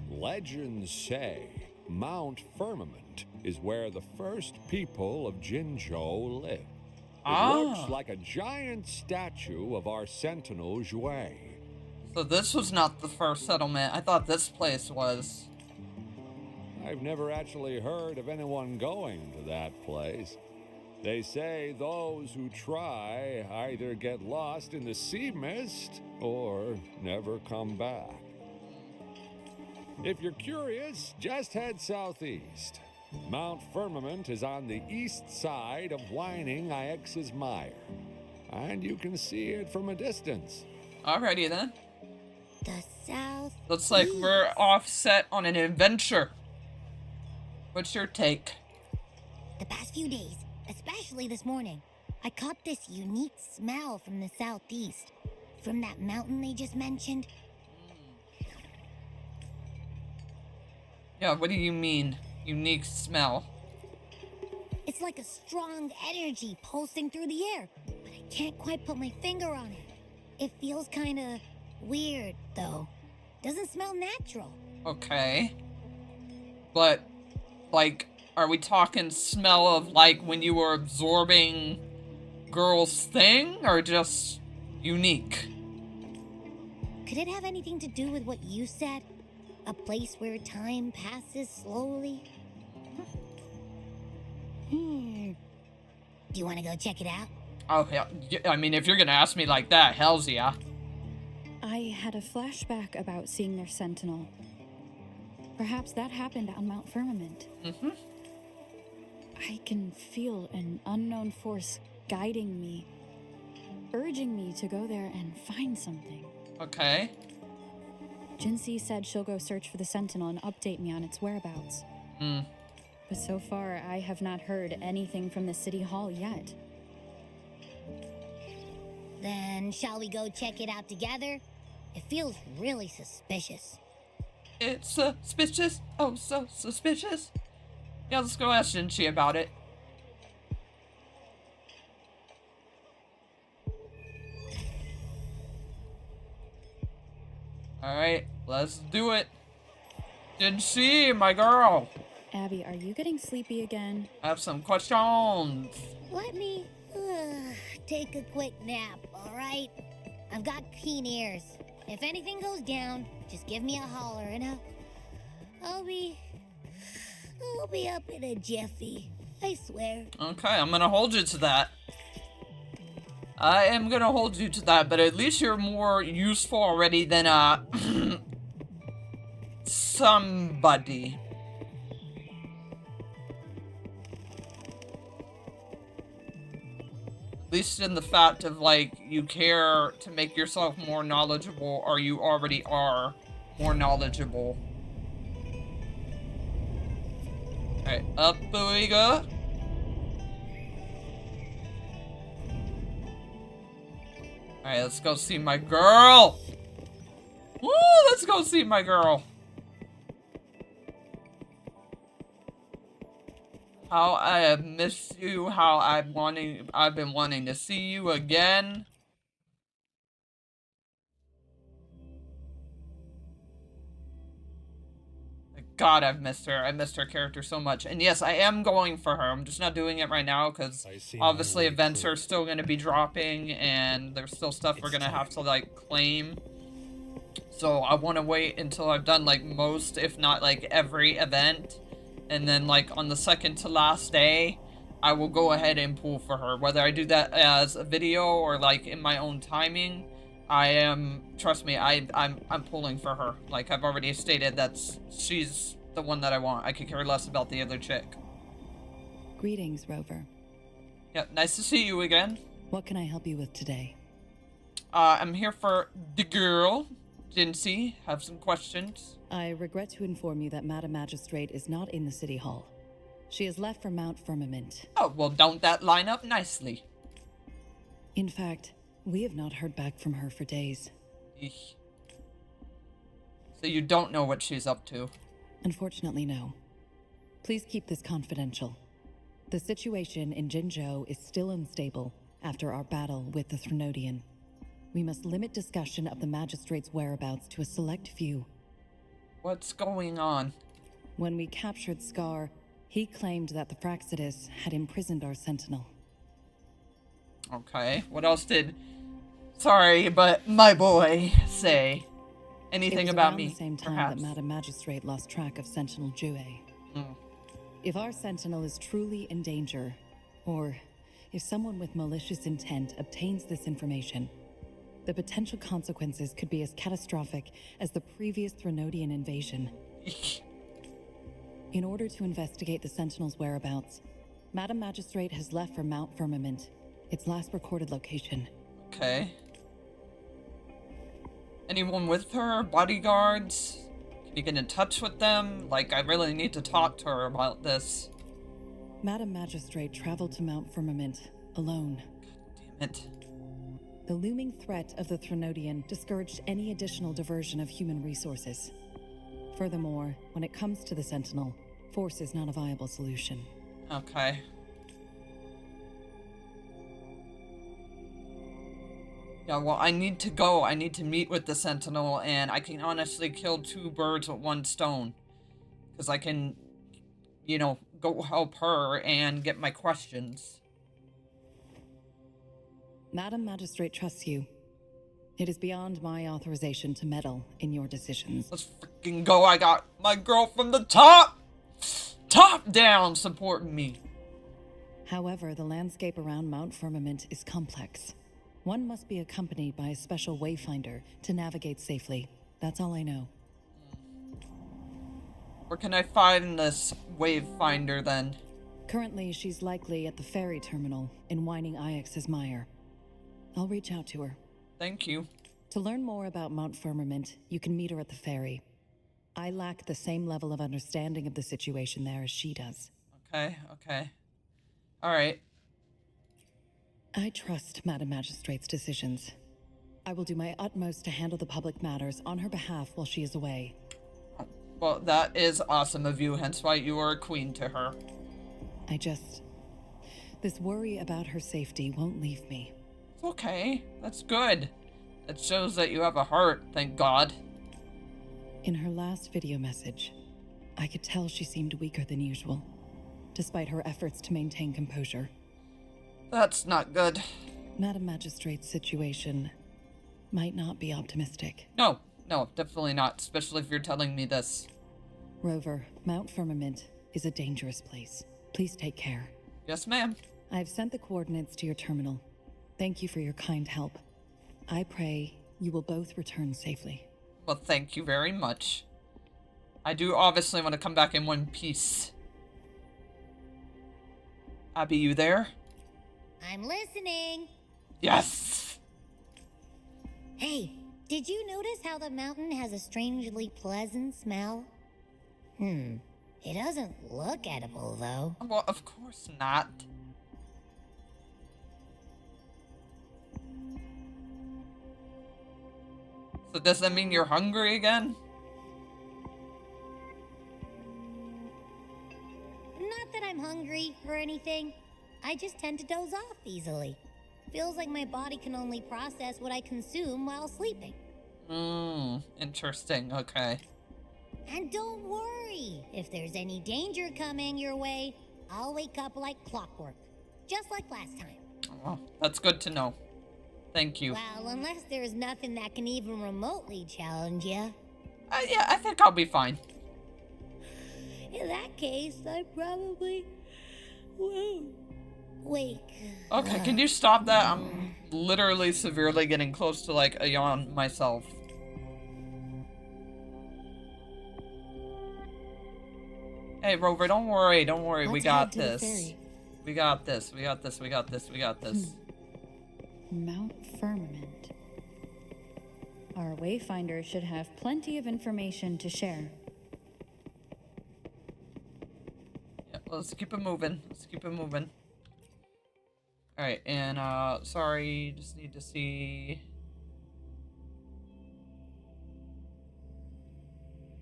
Legends say Mount Firmament is where the first people of Jinzhou lived. It looks like a giant statue of our Sentinel Zhui. So this was not the first settlement. I thought this place was. I've never actually heard of anyone going to that place. They say those who try either get lost in the sea mist or never come back. If you're curious, just head southeast. Mount Firmament is on the east side of Whining Ix's Mire, and you can see it from a distance. Alrighty then. The South. Looks like we're off set on an adventure. What's your take? The past few days, especially this morning, I caught this unique smell from the southeast. From that mountain they just mentioned. Yeah, what do you mean? Unique smell? It's like a strong energy pulsing through the air, but I can't quite put my finger on it. It feels kinda weird, though. Doesn't smell natural. Okay. But, like, are we talking smell of, like, when you were absorbing girl's thing, or just unique? Could it have anything to do with what you said? A place where time passes slowly? Do you want to go check it out? Oh, yeah. I mean, if you're gonna ask me like that, hell's yeah. I had a flashback about seeing their sentinel. Perhaps that happened on Mount Firmament. Mm-hmm. I can feel an unknown force guiding me, urging me to go there and find something. Okay. Jinxie said she'll go search for the sentinel and update me on its whereabouts. But so far, I have not heard anything from the city hall yet. Then shall we go check it out together? It feels really suspicious. It's suspicious. Oh, so suspicious. Yeah, let's go ask Jinxie about it. Alright, let's do it. Jinxie, my girl. Abby, are you getting sleepy again? I have some questions. Let me take a quick nap, alright? I've got keen ears. If anything goes down, just give me a holler and I'll be up in a jiffy. I swear. Okay, I'm gonna hold you to that. I am gonna hold you to that, but at least you're more useful already than, somebody. At least in the fact of, like, you care to make yourself more knowledgeable, or you already are more knowledgeable. Alright, up we go. Alright, let's go see my girl. Woo, let's go see my girl. How I have missed you, how I've been wanting to see you again. God, I've missed her. I missed her character so much. And yes, I am going for her. I'm just not doing it right now because obviously events are still going to be dropping and there's still stuff we're going to have to, like, claim. So I want to wait until I've done, like, most, if not, like, every event. And then, like, on the second to last day, I will go ahead and pull for her. Whether I do that as a video or, like, in my own timing, I am, trust me, I'm pulling for her. Like, I've already stated she's the one that I want. I could care less about the other chick. Greetings, Rover. Yeah, nice to see you again. What can I help you with today? I'm here for the girl. Jinxie, have some questions. I regret to inform you that Madam Magistrate is not in the City Hall. She has left for Mount Firmament. Oh, well, don't that line up nicely? In fact, we have not heard back from her for days. Eesh. So you don't know what she's up to? Unfortunately, no. Please keep this confidential. The situation in Jinzhou is still unstable after our battle with the Threnodian. We must limit discussion of the Magistrate's whereabouts to a select few. What's going on? When we captured Scar, he claimed that the Fraxidus had imprisoned our sentinel. Okay, what else did... Sorry, but my boy say anything about me, It was around the same time perhaps? that Madam Magistrate lost track of Sentinel Jue. If our sentinel is truly in danger, or if someone with malicious intent obtains this information, the potential consequences could be as catastrophic as the previous Threnodian invasion. In order to investigate the Sentinel's whereabouts, Madam Magistrate has left for Mount Firmament, its last recorded location. Okay. Anyone with her? Bodyguards? Can you get in touch with them? Like, I really need to talk to her about this. Madam Magistrate traveled to Mount Firmament alone. Damn it. The looming threat of the Threnodian discouraged any additional diversion of human resources. Furthermore, when it comes to the Sentinel, force is not a viable solution. Okay. Yeah, well, I need to go. I need to meet with the Sentinel, and I can honestly kill two birds with one stone. Because I can, you know, go help her and get my questions. Madam Magistrate trusts you. It is beyond my authorization to meddle in your decisions. Let's freaking go. I got my girl from the top down supporting me. However, the landscape around Mount Firmament is complex. One must be accompanied by a special wayfinder to navigate safely. That's all I know. Where can I find this wave finder then? Currently, she's likely at the ferry terminal in Whining Ix's Mire. I'll reach out to her. Thank you. To learn more about Mount Firmament, you can meet her at the ferry. I lack the same level of understanding of the situation there as she does. Okay, okay. Alright. I trust Madam Magistrate's decisions. I will do my utmost to handle the public matters on her behalf while she is away. Well, that is awesome of you, hence why you are a queen to her. This worry about her safety won't leave me. It's okay. That's good. It shows that you have a heart, thank God. In her last video message, I could tell she seemed weaker than usual, despite her efforts to maintain composure. That's not good. Madam Magistrate's situation might not be optimistic. No, definitely not, especially if you're telling me this. Rover, Mount Firmament is a dangerous place. Please take care. Yes, ma'am. I've sent the coordinates to your terminal. Thank you for your kind help. I pray you will both return safely. Well, thank you very much. I do obviously want to come back in one piece. Abby, you there? I'm listening. Yes! Hey, did you notice how the mountain has a strangely pleasant smell? It doesn't look edible, though. Well, of course not. So does that mean you're hungry again? Not that I'm hungry or anything. I just tend to doze off easily. Feels like my body can only process what I consume while sleeping. Interesting. Okay. And don't worry, if there's any danger coming your way, I'll wake up like clockwork. Just like last time. Well, that's good to know. Thank you. Well, unless there's nothing that can even remotely challenge you. Yeah, I think I'll be fine. In that case, I probably won't wake. Okay, can you stop that? I'm literally severely getting close to, like, a yawn myself. Hey, Rover, don't worry, we got this. We got this. Mount Firmament. Our wayfinder should have plenty of information to share. Yeah, let's keep it moving. Alright, and, sorry, just need to see...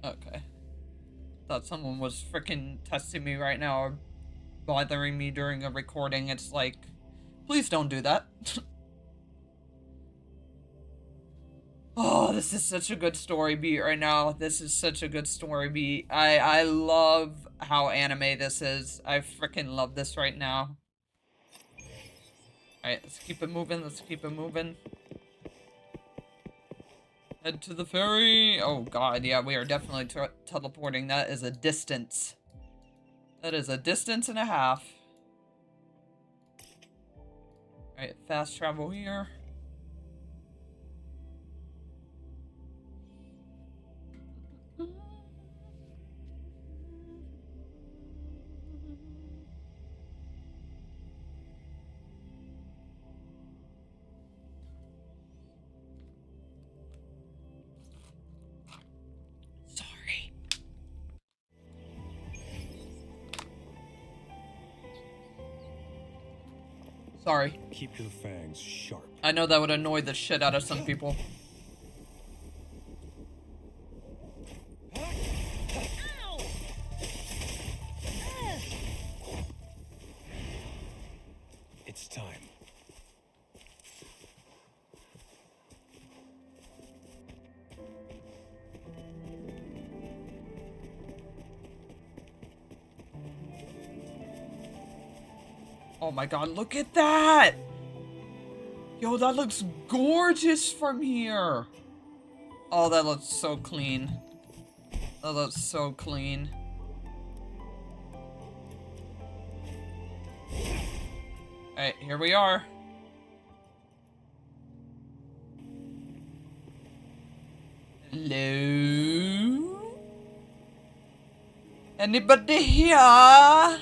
Okay. Thought someone was freaking testing me right now, or bothering me during a recording. It's like, please don't do that. Oh, this is such a good story beat right now. I love how anime this is. I freaking love this right now. Alright, let's keep it moving. Head to the ferry. Oh god, yeah, we are definitely teleporting. That is a distance. That is a distance and a half. Alright, fast travel here. Sorry. Keep your fangs sharp. I know that would annoy the shit out of some people. It's time. Oh my god, look at that! Yo, that looks gorgeous from here! Oh, that looks so clean. That looks so clean. Alright, here we are. Hello? Anybody here?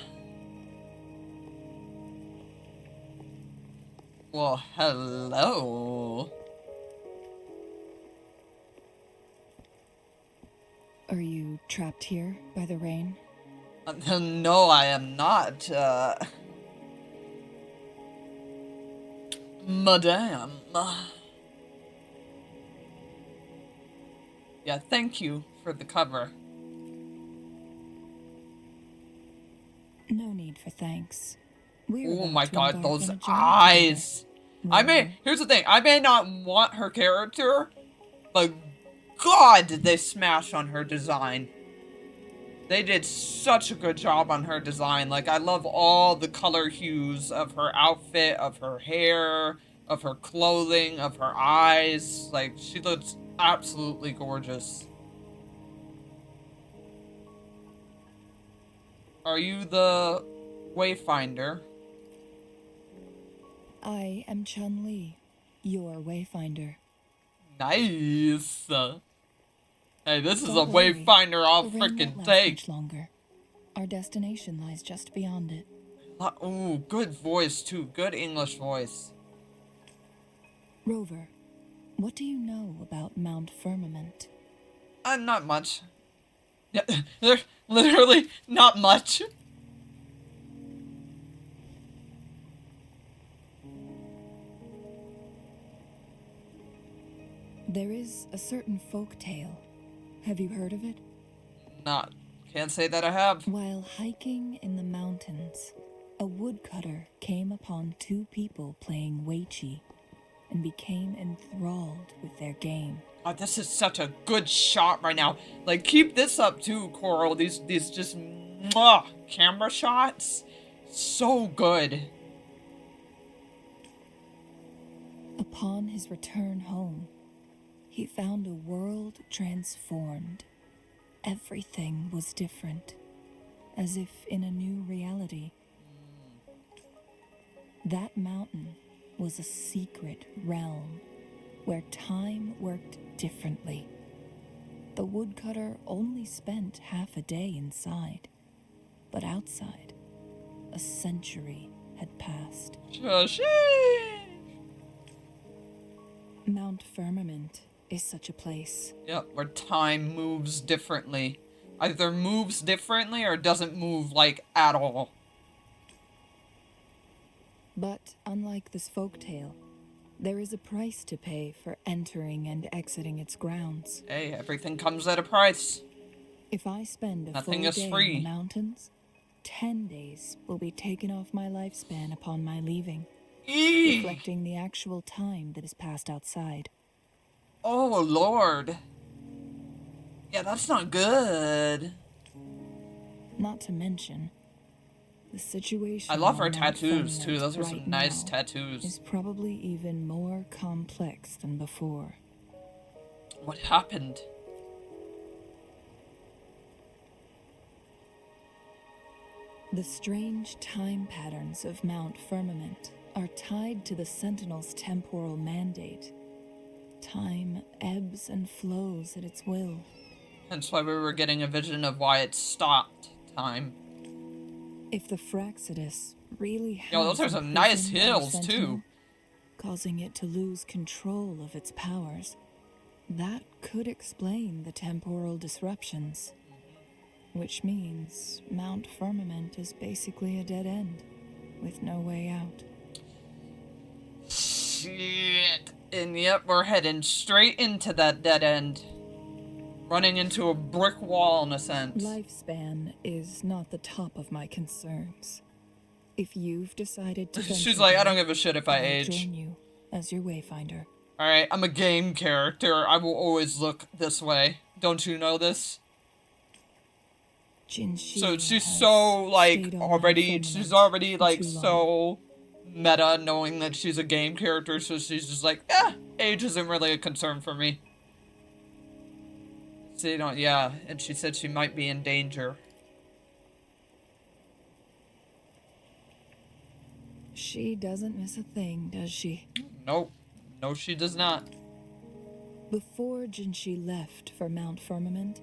Well, hello. Are you trapped here by the rain? No, I am not, Madame. Yeah, thank you for the cover. No need for thanks. We're Oh about my to god, embark those on a journey eyes! together. Here's the thing, I may not want her character, but god did they smash on her design. They did such a good job on her design. Like, I love all the color hues of her outfit, of her hair, of her clothing, of her eyes. Like, she looks absolutely gorgeous. Are you the Wayfinder? I am Chun-Li, your wayfinder. Nice. Hey, this is a Don't worry, Wayfinder I'll the rain won't freaking last take. much longer. Our destination lies just beyond it. Ooh, good voice too. Good English voice. Rover, what do you know about Mount Firmament? Not much. Yeah, there's literally not much. There is a certain folk tale. Have you heard of it? Can't say that I have. While hiking in the mountains, a woodcutter came upon two people playing Weiqi and became enthralled with their game. Oh, this is such a good shot right now. Like, keep this up too, Coral. These just camera shots. So good. Upon his return home, he found a world transformed. Everything was different, as if in a new reality. That mountain was a secret realm where time worked differently. The woodcutter only spent half a day inside, but outside, a century had passed. Mount Firmament is such a place. Yep, where time moves differently. Either moves differently or doesn't move, like, at all. But unlike this folktale, there is a price to pay for entering and exiting its grounds. Hey, everything comes at a price. If I spend a Nothing full is day free. in the mountains, 10 days will be taken off my lifespan upon my leaving, Eee! reflecting the actual time that is passed outside. Oh, Lord. Yeah, that's not good. Not to mention, the situation I love her on Mount tattoos, too. Firmament Those are some right nice now tattoos. is probably even more complex than before. What happened? The strange time patterns of Mount Firmament are tied to the Sentinel's temporal mandate. Time ebbs and flows at its will. That's why we were getting a vision of why it stopped time. If the Fraxidus really has Yo, those are some nice imprisoned our hills, too. Sentinel, causing it to lose control of its powers, that could explain the temporal disruptions. Which means Mount Firmament is basically a dead end, with no way out. Shit. And yep, we're heading straight into that dead end. Running into a brick wall, in a sense. Lifespan is not the top of my concerns. If you've decided to She's venture like, I there, don't give a shit if I I'll age. join you as your wayfinder. Alright, I'm a game character. I will always look this way. Don't you know this? Jinshi So she's has so, like, stayed on already, Mount she's Firmament already, for like, too long. so meta, knowing that she's a game character, so she's just like, age isn't really a concern for me. So you don't, yeah, and she said she might be in danger. She She doesn't miss a thing, does she? Nope. No, she does not. Before Jinshi left for Mount Firmament,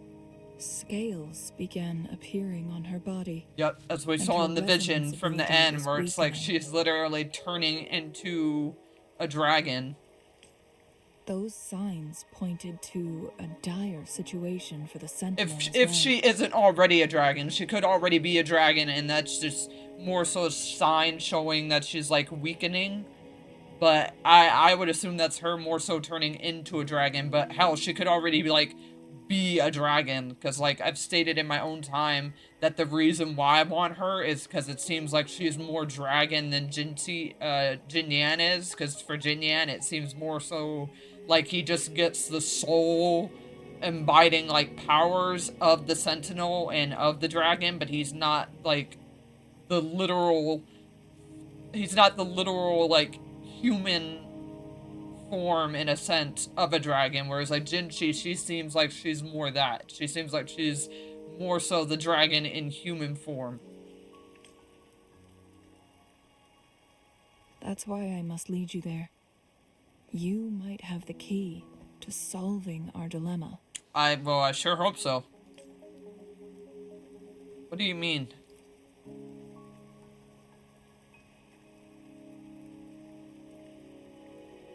scales began appearing on her body. Yep, as we And saw her in the vision resonance from the ability end, was where it's like weakening. she's literally turning into a dragon. Those signs pointed to a dire situation for the Sentinel as If well. she isn't already a dragon, she could already be a dragon, and that's just more so a sign showing that she's like weakening. But I would assume that's her more so turning into a dragon. But hell, she could already be a dragon, because like I've stated in my own time that the reason why I want her is because it seems like she's more dragon than Jinyan is. Because for Jinyan, it seems more so like he just gets the soul imbibing like powers of the Sentinel and of the dragon, but he's not like the literal like human form in a sense of a dragon, whereas like Jinshi, she seems like she's more that. She seems like she's more so the dragon in human form. That's why I must lead you there. You might have the key to solving our dilemma. I sure hope so. What do you mean?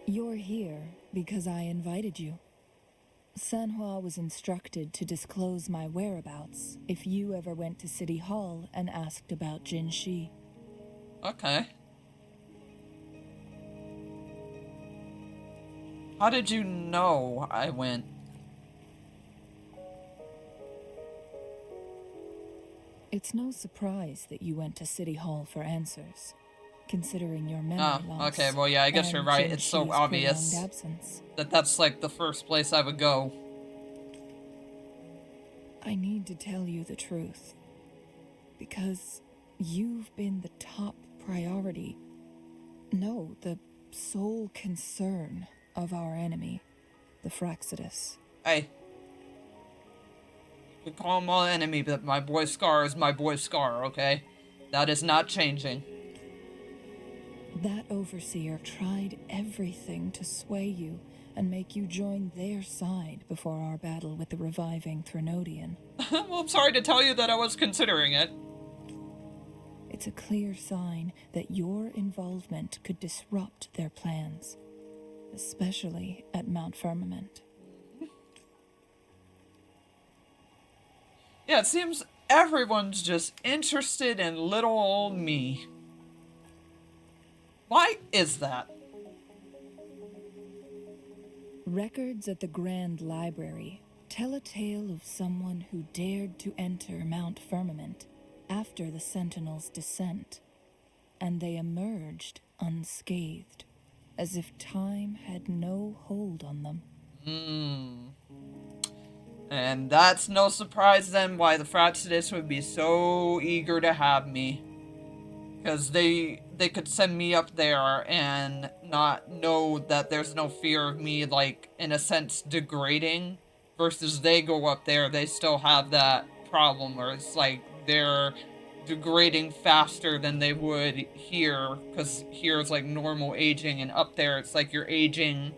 You're here because I invited you. Sanhua was instructed to disclose my whereabouts if you ever went to City Hall and asked about Jinshi. Okay. How did you know I went? It's no surprise that you went to City Hall for answers, considering your memory loss. Okay, well yeah, I guess you're right. It's so Jinshi's obvious prolonged absence. that that's like the first place I would go. I need to tell you the truth, because you've been the top priority. No, the sole concern of our enemy, the Fraxidus. Hey. You can call him my enemy, but my boy Scar is my boy Scar, okay? That is not changing. That overseer tried everything to sway you and make you join their side before our battle with the reviving Threnodian. Well, I'm sorry to tell you that I was considering it. It's a clear sign that your involvement could disrupt their plans, especially at Mount Firmament. Yeah, it seems everyone's just interested in little old me. Why is that? Records at the Grand Library tell a tale of someone who dared to enter Mount Firmament after the Sentinel's descent, and they emerged unscathed, as if time had no hold on them. And that's no surprise then why the Fraxidus would be so eager to have me. Because they could send me up there and not know that there's no fear of me, like, in a sense, degrading. Versus they go up there, they still have that problem where it's like they're degrading faster than they would here. Because here is like normal aging, and up there it's like you're aging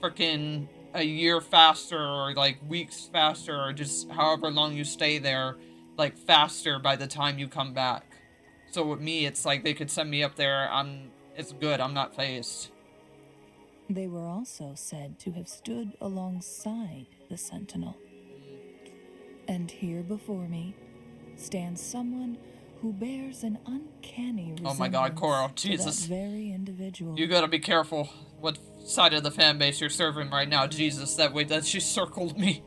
freaking a year faster, or like weeks faster, or just however long you stay there, like faster by the time you come back. So with me, it's like they could send me up there, it's good, I'm not phased. They were also said to have stood alongside the Sentinel. And here before me stands someone who bears an uncanny resemblance Oh my god, Coral, to Jesus. that very individual. You gotta be careful what side of the fan base you're serving right now, Jesus, that way that she circled me.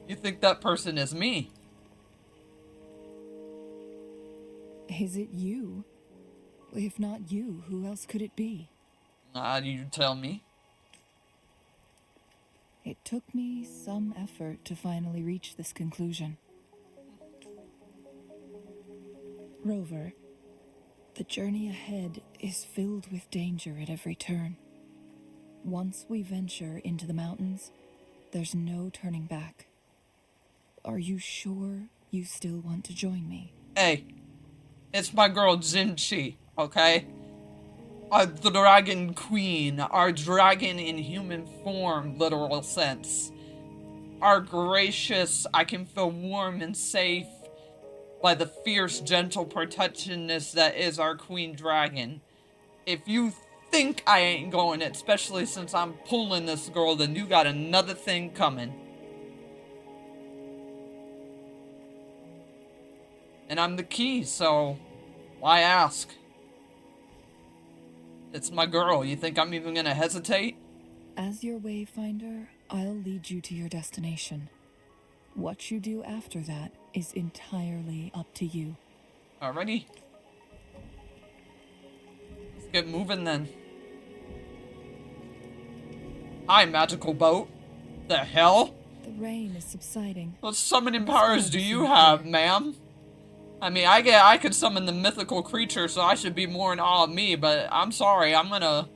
You think that person is me? Is it you? If not you, who else could it be? You tell me. It took me some effort to finally reach this conclusion. Rover, the journey ahead is filled with danger at every turn. Once we venture into the mountains, there's no turning back. Are you sure you still want to join me? Hey, it's my girl Jinshi. okay? Our dragon queen, our dragon in human form, literal sense. Our gracious, I can feel warm and safe by the fierce, gentle protectiveness that is our queen dragon. If you think I ain't going it, especially since I'm pulling this girl, then you got another thing coming. And I'm the key, so why ask? It's my girl. You think I'm even gonna hesitate? As your wayfinder, I'll lead you to your destination. What you do after that is entirely up to you. Alrighty. Let's get moving then. Hi, magical boat. The hell? The rain is subsiding. What summoning powers do you have, ma'am? I mean, I could summon the mythical creature, so I should be more in awe of me, but I'm sorry, I'm kind of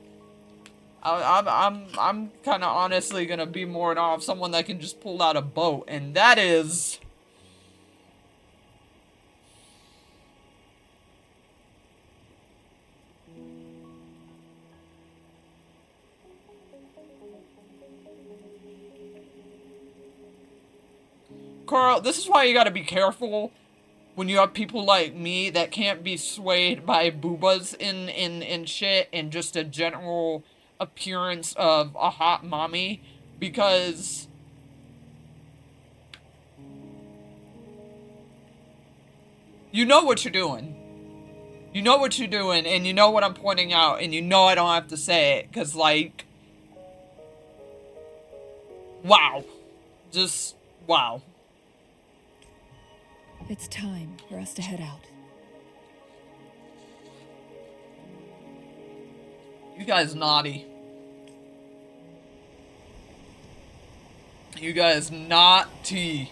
honestly gonna be more in awe of someone that can just pull out a boat, and that is... Carl, this is why you gotta be careful when you have people like me that can't be swayed by boobas in shit and just a general appearance of a hot mommy, because you know what you're doing. You know what you're doing, and you know what I'm pointing out, and you know I don't have to say it, because, like, wow. Just, wow. It's time for us to head out. You guys naughty. You guys naughty.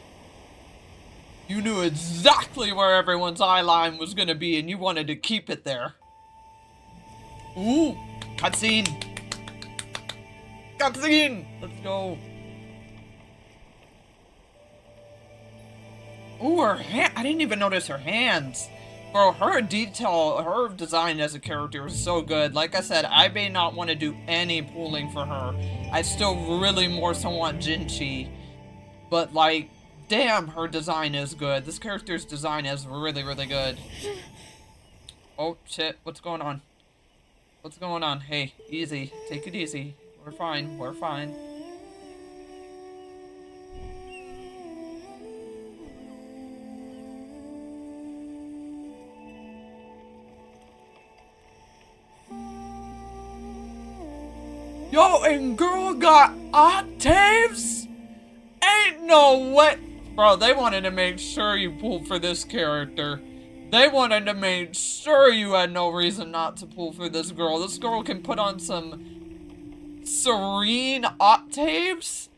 You knew exactly where everyone's eye line was gonna be, and you wanted to keep it there. Ooh, cutscene. Cutscene. Let's go. Ooh, her hand. I didn't even notice her hands. Bro, her design as a character is so good. Like I said, I may not want to do any pooling for her. I still really more so want Jinchi. But, like, damn, her design is good. This character's design is really, really good. Oh, shit. What's going on? What's going on? Hey, easy. Take it easy. We're fine. We're fine. Yo, and girl got octaves? Ain't no way. Bro, they wanted to make sure you pulled for this character. They wanted to make sure you had no reason not to pull for this girl. This girl can put on some serene octaves?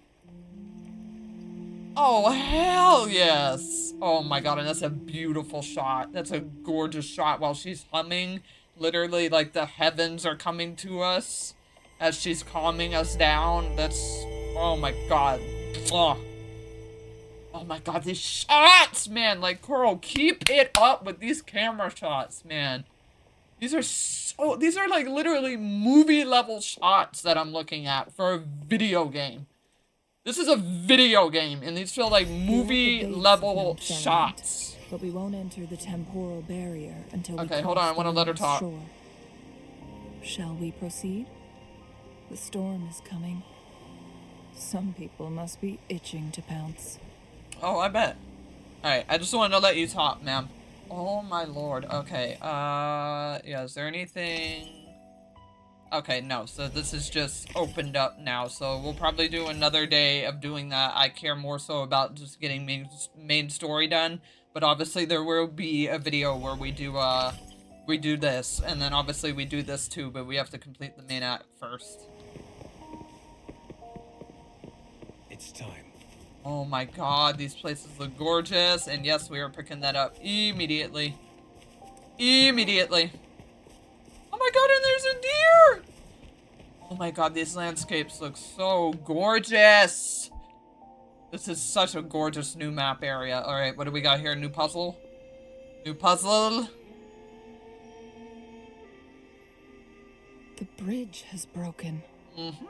Oh, hell yes. Oh my god, and that's a beautiful shot. That's a gorgeous shot while she's humming. Literally, like, the heavens are coming to us as she's calming us down. That's, oh my god. Oh my god, these shots, man. Like, Coral, keep it up with these camera shots, man. These are like literally movie level shots that I'm looking at for a video game. This is a video game, and these feel like movie level shots. But we won't enter the temporal barrier until okay, hold on, I want to let her talk. Shore. Shall we proceed? The storm is coming. Some people must be itching to pounce. Oh, I bet. Alright, I just wanted to let you talk, ma'am. Oh my lord. Okay, yeah, is there anything... Okay, no, so this is just opened up now, so we'll probably do another day of doing that. I care more so about just getting main story done, but obviously there will be a video where we do this, and then obviously we do this too, but we have to complete the main act first. It's time. Oh my god, these places look gorgeous, and yes, we are picking that up immediately. Immediately. Oh my god, and there's a deer! Oh my god, these landscapes look so gorgeous! This is such a gorgeous new map area. Alright, what do we got here? New puzzle? New puzzle? The bridge has broken. Mm-hmm.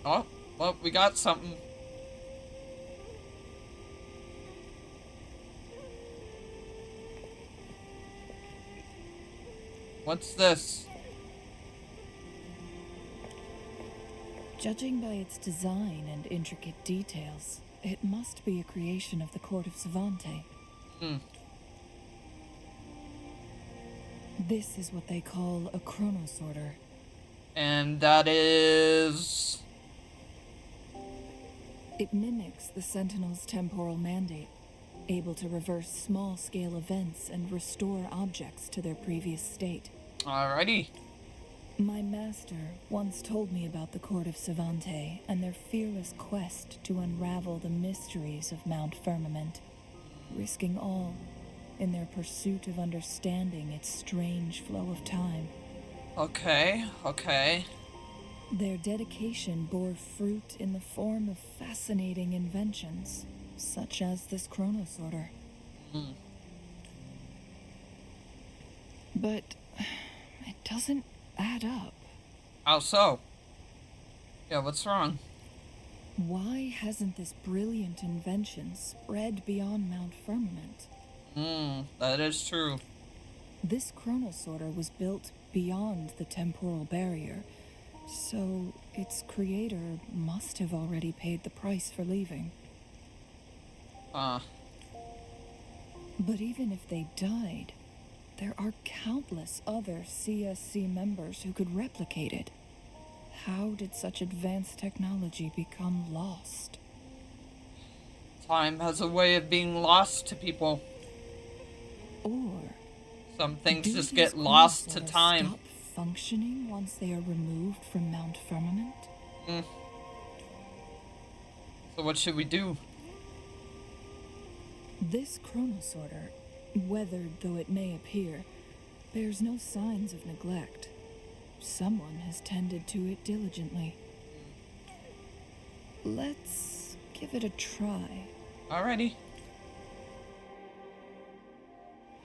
Oh, well, we got something. What's this? Judging by its design and intricate details, it must be a creation of the court of Savante. This is what they call a chronosorter. And that is... It mimics the Sentinel's temporal mandate, able to reverse small-scale events and restore objects to their previous state. Alrighty. My master once told me about the court of Savante and their fearless quest to unravel the mysteries of Mount Firmament, risking all in their pursuit of understanding its strange flow of time. Okay, okay. Their dedication bore fruit in the form of fascinating inventions, such as this chronosorter. But it doesn't add up. How so? Yeah, what's wrong? Why hasn't this brilliant invention spread beyond Mount Firmament? That is true. This chronosorter was built beyond the temporal barrier, so its creator must have already paid the price for leaving. But even if they died, there are countless other CSC members who could replicate it. How did such advanced technology become lost? Time has a way of being lost to people. Or Some things do just these get lost to chronosorters time. stop functioning once they are removed from Mount Firmament? So what should we do? This chronosorter, weathered though it may appear, bears no signs of neglect. Someone has tended to it diligently. Let's give it a try. Alrighty.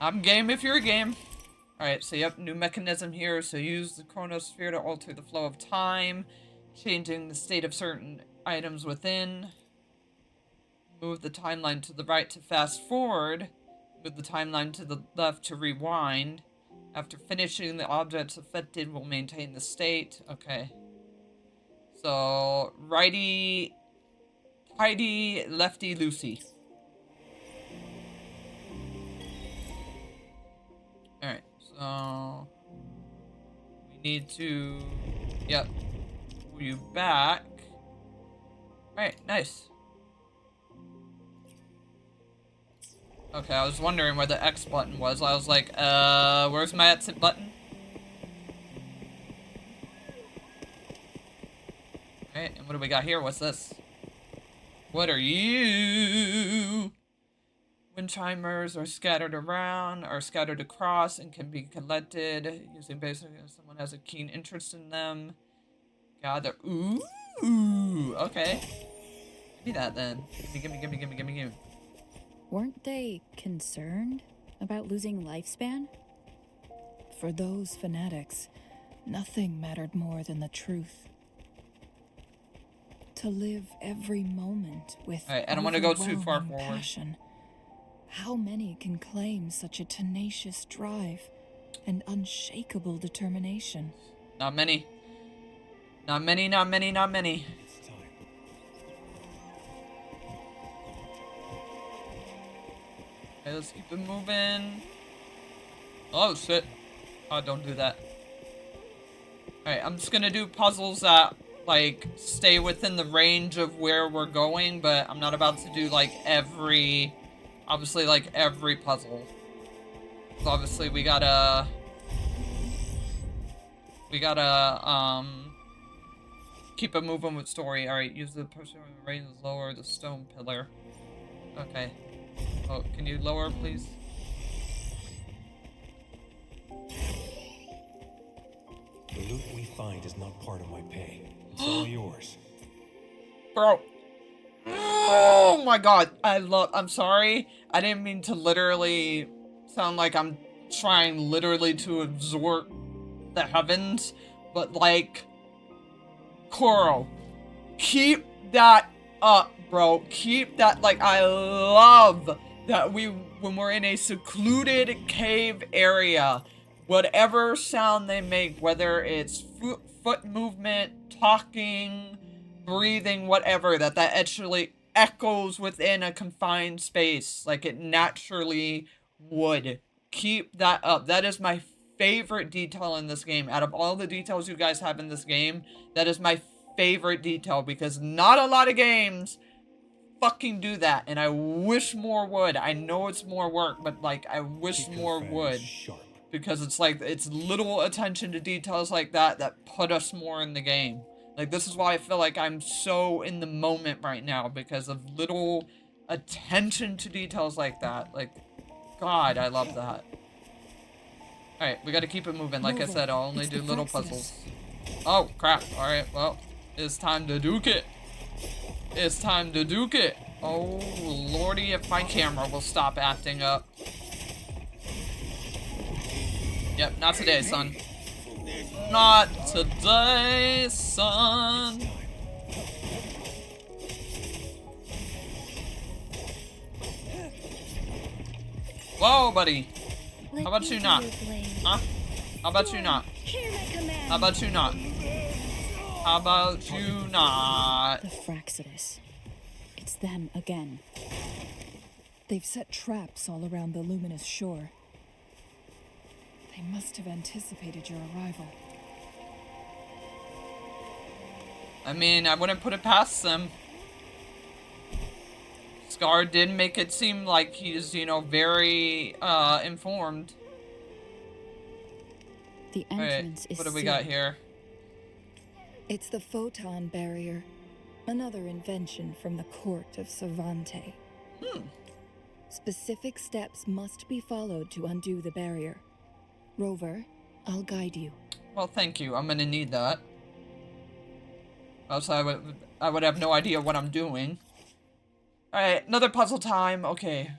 I'm game if you're game. Alright, so yep, new mechanism here. So use the chronosphere to alter the flow of time, changing the state of certain items within. Move the timeline to the right to fast forward. Move the timeline to the left to rewind. After finishing, the objects affected will maintain the state. Okay. So, righty, tighty, lefty, loosey. Alright, so... we need to... yep. Pull you back. Alright, nice. Okay, I was wondering where the X button was. I was like, where's my exit button? Alright, and what do we got here? What's this? What are you? Wind chimers are scattered across, and can be collected using basically if someone has a keen interest in them. Gather. Ooh, okay. Give me that then. Gimme. Weren't they concerned about losing lifespan? For those fanatics, nothing mattered more than the truth. To live every moment with Alright, I don't want to go too far overwhelming forward. passion. How many can claim such a tenacious drive and unshakable determination? Not many. Not many. It's time. Okay, let's keep it moving. Oh, shit. Oh, don't do that. Alright, I'm just gonna do puzzles that, like, stay within the range of where we're going, but I'm not about to do, like, obviously, like, every puzzle. So, obviously, we gotta, keep it moving with story. Alright, use the pressure on the rain to lower the stone pillar. Okay. Oh, can you lower, please? The loot we find is not part of my pay. It's all yours. Bro. Oh my god. I'm sorry. I didn't mean to literally sound like I'm trying literally to absorb the heavens, but like, Coral, keep that up, bro. Keep that, like, I love that when we're in a secluded cave area, whatever sound they make, whether it's foot movement, talking, breathing, whatever, that actually echoes within a confined space like it naturally would. Keep that up. That is my favorite detail in this game. Out of all the details you guys have in this game, that is my favorite detail, because not a lot of games fucking do that, and I wish more would. I know it's more work, but like, I wish more would. Sharp. Because it's like, it's little attention to details like that that put us more in the game. Like, this is why I feel like I'm so in the moment right now, because of little attention to details like that. Like, God, I love that. Alright, we gotta keep it moving. Like I said, I'll only do little puzzles. Oh, crap. Alright, well, it's time to duke it. It's time to duke it. Oh, lordy, if my camera will stop acting up. Yep, not today, son. Not today, son. Whoa, buddy. How about you not? Huh? How about you not? How about you not? How about you not? The Fraxidus. It's them again. They've set traps all around the luminous shore. They must have anticipated your arrival. I mean, I wouldn't put it past them. Scar did make it seem like he's, you know, very informed. The entrance is what do we got here? It's the photon barrier, another invention from the court of Cervante. Specific steps must be followed to undo the barrier. Rover, I'll guide you. Well, thank you. I'm gonna need that. Else I would have no idea what I'm doing. Alright, another puzzle time. Okay.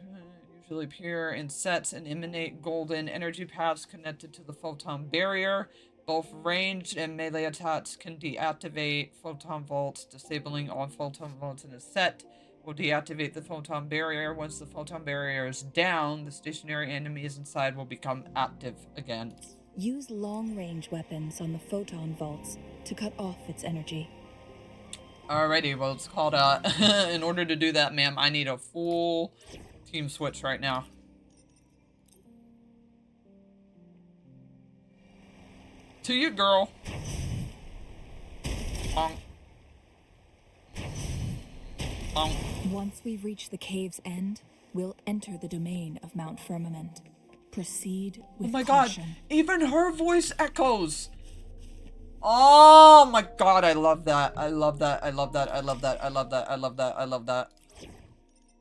Usually appear in sets and emanate golden energy paths connected to the photon barrier. Both ranged and melee attacks can deactivate photon vaults. Disabling all photon vaults in a set will deactivate the photon barrier. Once the photon barrier is down, the stationary enemies inside will become active again. Use long-range weapons on the photon vaults to cut off its energy. Alrighty, well, it's called, in order to do that, ma'am, I need a full team switch right now. To you, girl. Bonk. Bonk. Once we've reached the cave's end, we'll enter the domain of Mount Firmament. Proceed with Oh my caution. God, even her voice echoes. Oh my God, I love that. I love that. I love that. I love that. I love that. I love that. I love that.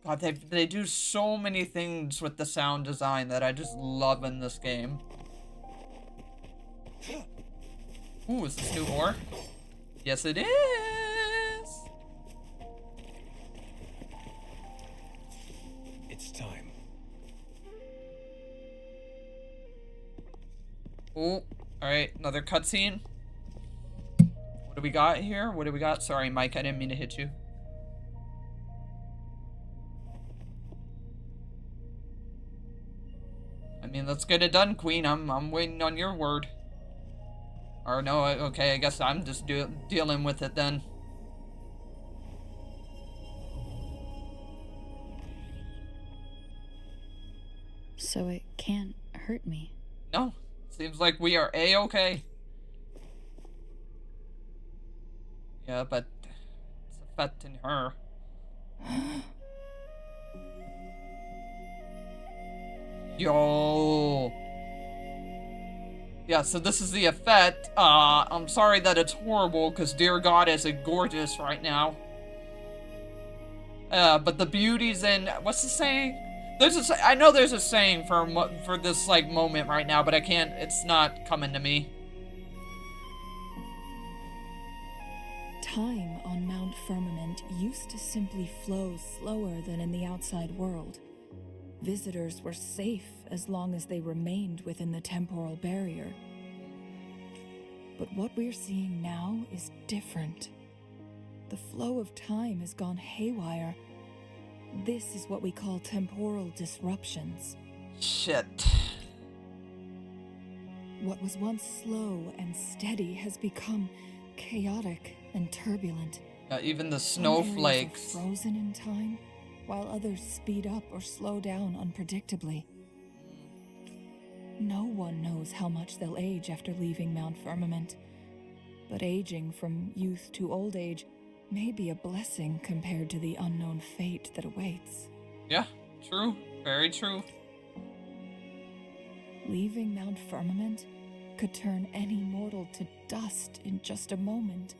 God, they do so many things with the sound design that I just love in this game. Ooh, is this new ore? Yes, it is. It's time. Ooh, alright, another cutscene. What do we got here? What do we got? Sorry, Mike, I didn't mean to hit you. I mean, let's get it done, Queen. I'm waiting on your word. Or no, okay, I guess I'm just dealing with it then. So it can't hurt me. No, seems like we are A-okay. Yeah, but it's affecting her. Yo. Yeah, so this is the effect. I'm sorry that it's horrible, because dear God, is it gorgeous right now. But the beauty's in, what's the saying? I know there's a saying for this, like, moment right now, but I can't, it's not coming to me. Time on Mount Firmament used to simply flow slower than in the outside world. visitors were safe as long as they remained within the temporal barrier. But what we're seeing now is different. The flow of time has gone haywire. This is what we call temporal disruptions. Shit. What was once slow and steady has become chaotic and turbulent. Even the Some areas are snowflakes. frozen in time, while others speed up or slow down unpredictably. No one knows how much they'll age after leaving Mount Firmament, but aging from youth to old age may be a blessing compared to the unknown fate that awaits. Yeah, true. Very true. Leaving Mount Firmament could turn any mortal to dust in just a moment.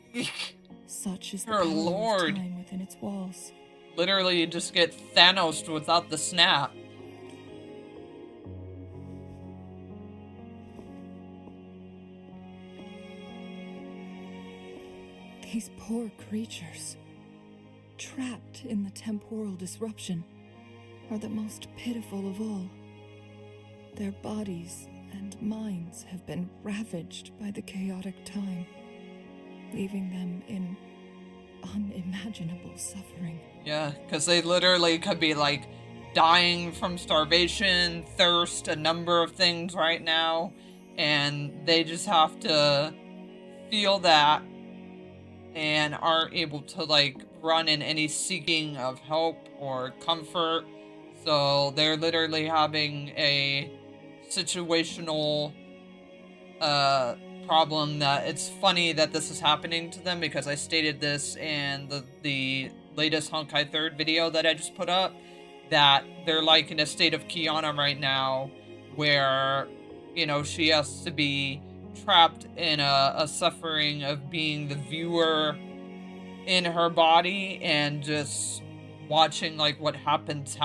Such is the Dear power Lord. of time within its walls. Literally, you just get Thanos without the snap. These poor creatures, trapped in the temporal disruption, are the most pitiful of all. Their bodies and minds have been ravaged by the chaotic time, leaving them in unimaginable suffering. Yeah, because they literally could be, like, dying from starvation, thirst, a number of things right now, and they just have to feel that and aren't able to, like, run in any seeking of help or comfort. So they're literally having a situational problem that it's funny that this is happening to them, because I stated this in the latest Honkai 3rd video that I just put up, that they're like in a state of Kiana right now where, you know, she has to be trapped in a suffering of being the viewer in her body and just watching, like, what happens.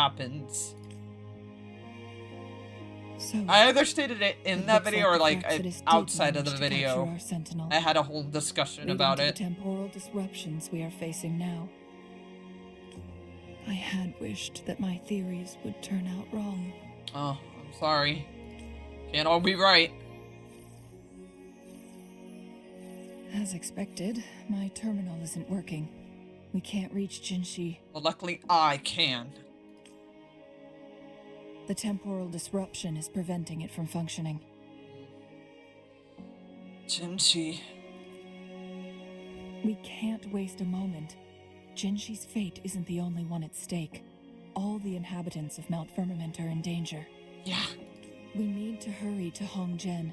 So, I either stated it in it that looks video or, the like, Fractsidus did outside of the manage to capture video. our sentinel, I had a whole discussion leading about to it. the temporal disruptions we are facing now. I had wished that my theories would turn out wrong. Oh, I'm sorry. Can't all be right. As expected, my terminal isn't working. We can't reach Jinshi. Well, luckily I can. The temporal disruption is preventing it from functioning. Jinshi. We can't waste a moment. Jinshi's fate isn't the only one at stake. All the inhabitants of Mount Firmament are in danger. Yeah. We need to hurry to Hongjian,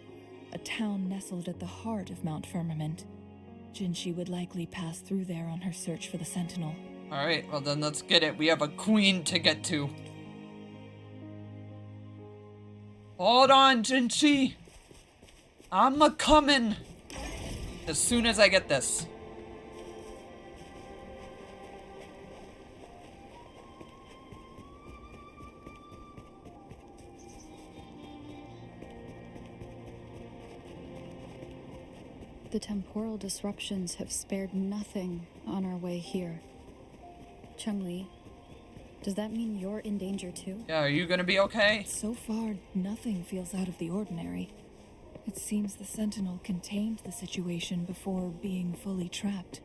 a town nestled at the heart of Mount Firmament. Jinshi would likely pass through there on her search for the Sentinel. Alright, well then let's get it. We have a queen to get to. Hold on, Jinshi. I'm a-comin' as soon as I get this. The temporal disruptions have spared nothing on our way here. Chun-Li, does that mean you're in danger too? Yeah, are you gonna be okay? So far, nothing feels out of the ordinary. It seems the Sentinel contained the situation before being fully trapped.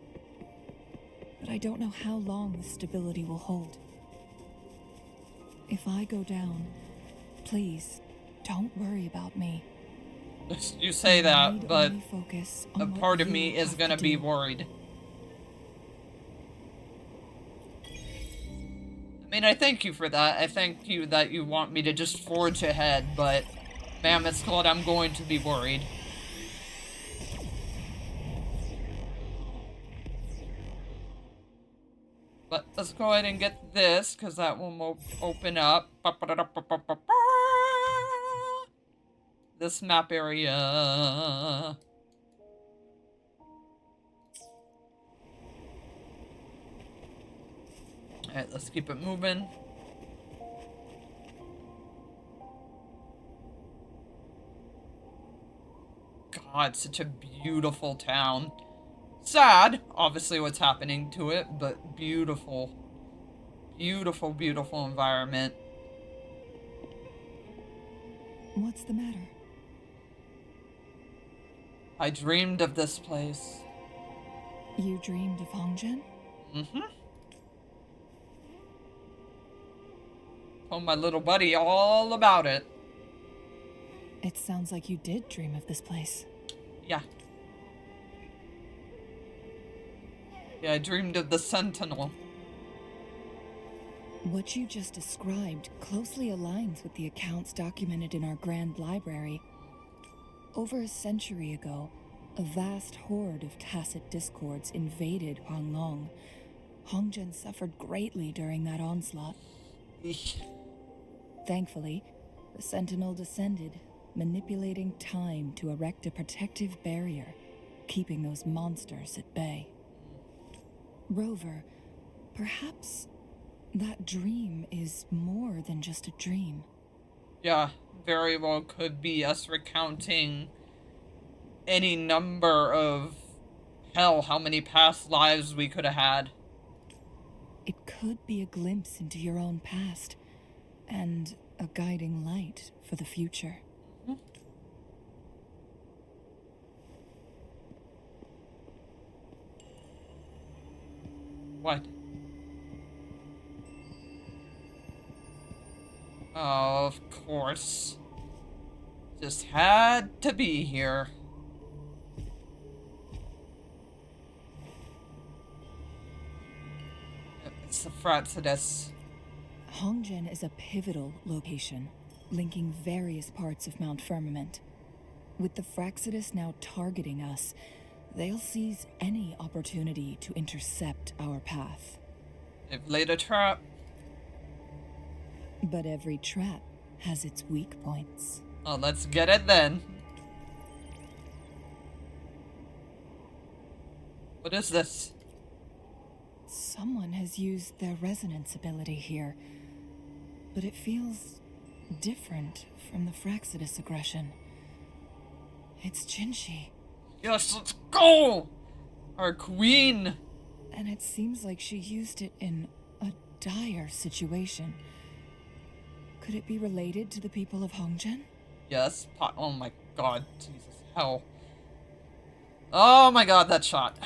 But I don't know how long the stability will hold. If I go down, please, don't worry about me. You say I that, need but only focus on a what part of you me is have gonna to be do. worried. I mean, I thank you for that. I thank you that you want me to just forge ahead, but ma'am, it's called I'm going to be worried. But let's go ahead and get this, because that will open up this map area. Alright, let's keep it moving. God, such a beautiful town. Sad, obviously, what's happening to it, but beautiful. Beautiful, beautiful environment. What's the matter? I dreamed of this place. You dreamed of Hongzhen? Mm-hmm. Told my little buddy all about it. It sounds like you did dream of this place. Yeah. Yeah, I dreamed of the Sentinel. What you just described closely aligns with the accounts documented in our Grand Library. Over a century ago, a vast horde of tacit discords invaded Huanglong. Hongzhen suffered greatly during that onslaught. Eesh. Thankfully, the Sentinel descended, manipulating time to erect a protective barrier, keeping those monsters at bay. Rover, perhaps that dream is more than just a dream. Yeah, very well could be us recounting any number of, hell, how many past lives we could have had. It could be a glimpse into your own past, and a guiding light for the future. What? Oh, of course. Just had to be here. It's the Fraxidus. Hongzhen is a pivotal location, linking various parts of Mount Firmament. With the Fraxidus now targeting us, they'll seize any opportunity to intercept our path. They've laid a trap. But every trap has its weak points. Oh, let's get it then. What is this? Someone has used their resonance ability here, but it feels different from the Fraxidus aggression. It's Jinshi. Yes, let's go! Our queen! And it seems like she used it in a dire situation. Could it be related to the people of Hongzhen? Yes, oh my god, Jesus, hell. Oh my god, that shot.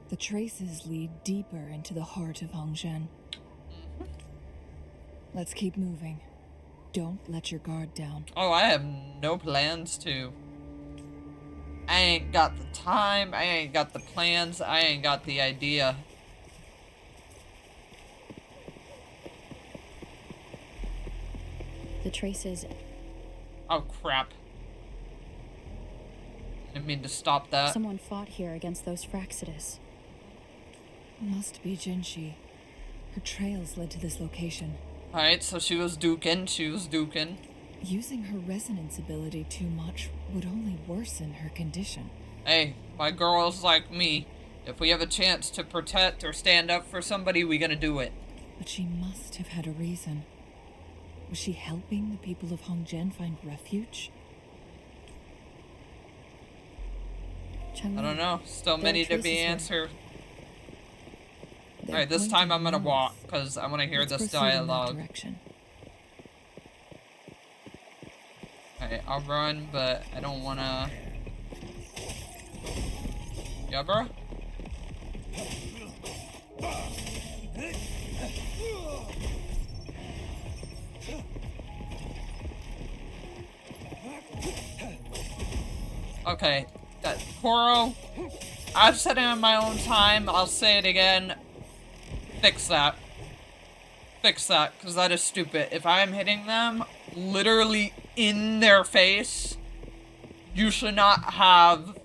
The traces lead deeper into the heart of Hongzhen. Let's keep moving. Don't let your guard down. Oh, I have no plans to. I ain't got the time, I ain't got the plans, I ain't got the idea. The traces. Oh crap. Didn't mean to stop that. Someone fought here against those Fraxidus. Must be Jinshi. Her trails led to this location. Alright, so she was duking. Using her resonance ability too much would only worsen her condition. Hey, my girls like me. If we have a chance to protect or stand up for somebody, we gonna do it. But she must have had a reason. Was she helping the people of Hongzhen find refuge? I don't know. Still many to be answered. They're Alright, this time I'm gonna pointing walk, north. because I want to hear Let's this proceed in that dialogue. direction. Alright, I'll run, but I don't wanna... Yeah, bro? Okay, Koro, I've said it in my own time, I'll say it again. Fix that. Fix that, because that is stupid. If I am hitting them literally in their face, you should not have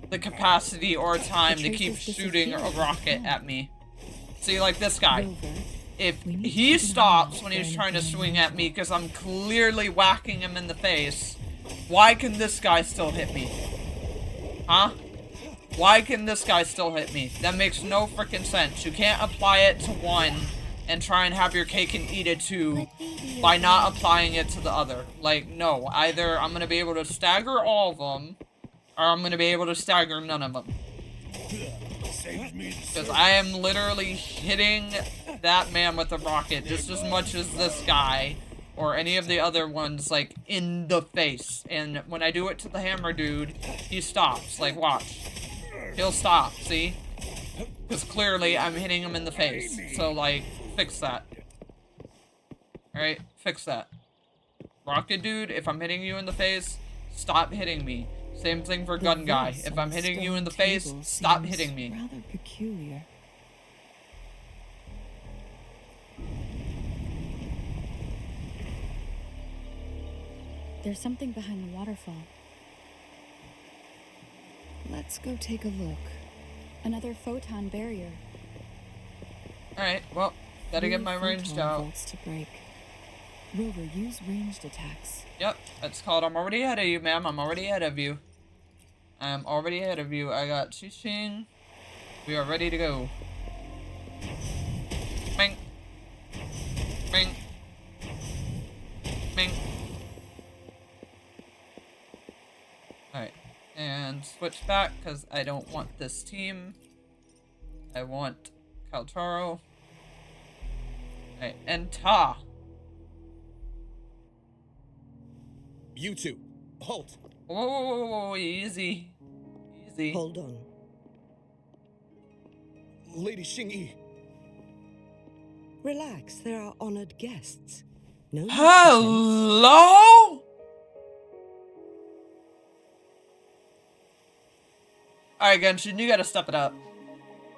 the capacity or time to keep shooting a rocket at me. See, like this guy. If he stops when he's trying to swing at me because I'm clearly whacking him in the face, why can this guy still hit me? Huh? Why can this guy still hit me? That makes no freaking sense. You can't apply it to one and try and have your cake and eat it too by not applying it to the other. Like, no. Either I'm gonna be able to stagger all of them, or I'm gonna be able to stagger none of them. Because I am literally hitting that man with a rocket just as much as this guy, or any of the other ones, like, in the face. And when I do it to the hammer dude, he stops. Like, watch. He'll stop, see? Because clearly I'm hitting him in the face. So, like, fix that. Alright, fix that. Rocket dude, if I'm hitting you in the face, stop hitting me. Same thing for gun guy. If I'm hitting you in the face, stop hitting me. Rather peculiar. There's something behind the waterfall. Let's go take a look. Another photon barrier. Alright, well, gotta get my ranged out. Vaults to break. Rover, use ranged attacks. Yep, that's called I'm already ahead of you, ma'am. I'm already ahead of you. I'm already ahead of you. I got Ching. We are ready to go. Bing. Bing. Bing. Alright, and switch back, because I don't want this team. I want Kaltaro. Alright, and Ta. You two, halt. Whoa, easy. Easy. Hold on. Lady Xingyi. Relax, there are honored guests. No need for Hello? Alright, Genshin, you gotta step it up.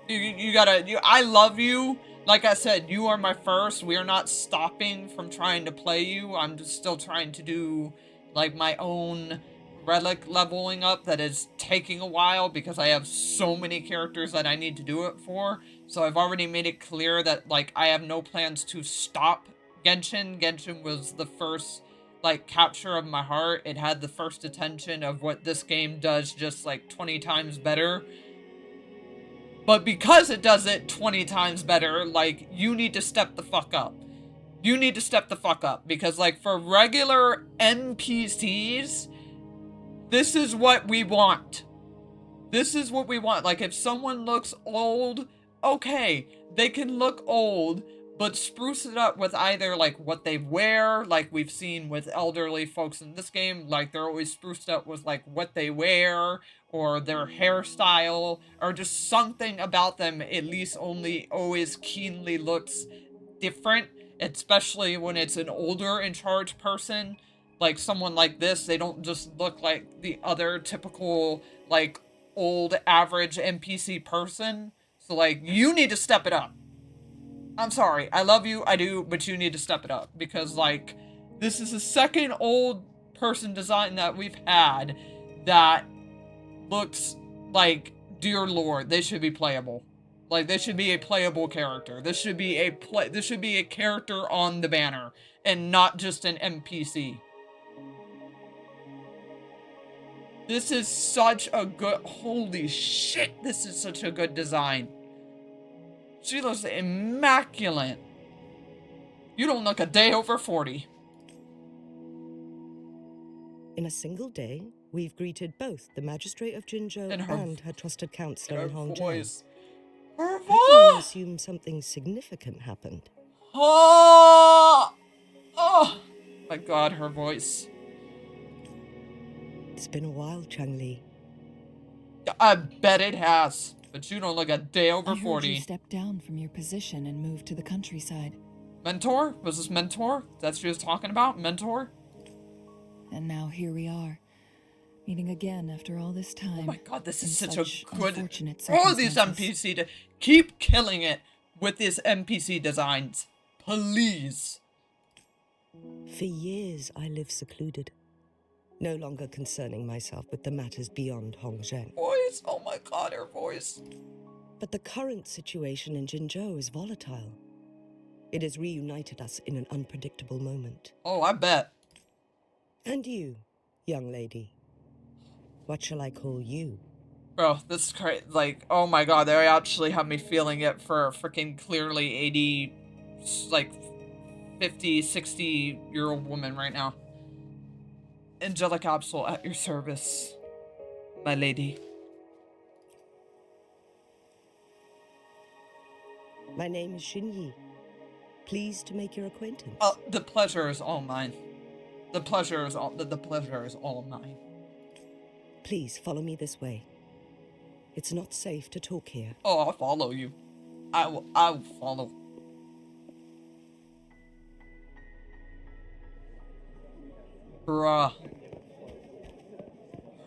You gotta, I love you. Like I said, you are my first. We are not stopping from trying to play you. I'm just still trying to do, like, my own relic leveling up that is taking a while because I have so many characters that I need to do it for. So I've already made it clear that, like, I have no plans to stop Genshin. Genshin was the first, like, capture of my heart. It had the first attention of what this game does just, like, 20 times better. But because it does it 20 times better, like, you need to step the fuck up. You need to step the fuck up. Because, like, for regular NPCs, this is what we want. This is what we want. Like, if someone looks old, okay, they can look old, but spruce it up with either, like, what they wear, like we've seen with elderly folks in this game, like, they're always spruced up with, like, what they wear, or their hairstyle, or just something about them at least only always keenly looks different, especially when it's an older in charge person. Like, someone like this, they don't just look like the other typical, like, old average NPC person. So, like, you need to step it up. I'm sorry, I love you, I do, but you need to step it up. Because, like, this is the second old person design that we've had that looks like, dear lord, they should be playable. Like, they should be a playable character. This should be a character on the banner, and not just an NPC. This is such a good, holy shit, this is such a good design. She looks immaculate. You don't look a day over 40. In a single day, we've greeted both the magistrate of Jinzhou And and her trusted counselor in Hongzhou. voice. Her I can only voice! assume something significant happened. Oh! Oh! My god, her voice. It's been a while, Changli. I bet it has. But you don't look a day over I heard 40. you stepped down from your position and moved to the countryside. Mentor? Was this Mentor? That's what she was talking about? Mentor? And now here we are, meeting again after all this time. Oh my god, this is in such a good... unfortunate All these circumstances. NPC... Keep killing it with these NPC designs. Please. For years, I lived secluded, no longer concerning myself with the matters beyond Hongzheng. Voice. Oh my god, her voice. But the current situation in Jinzhou is volatile. It has reunited us in an unpredictable moment. Oh, I bet. And you, young lady. What shall I call you? Bro, this is crazy. Like, oh my god, they actually have me feeling it for a freaking clearly 80, like, 50, 60-year-old woman right now. Angelic Absol at your service, my lady. My name is Xinyi. Pleased to make your acquaintance. The pleasure is all mine. The pleasure is all mine. Please follow me this way. It's not safe to talk here. Oh, I'll follow you. I will follow. Bruh.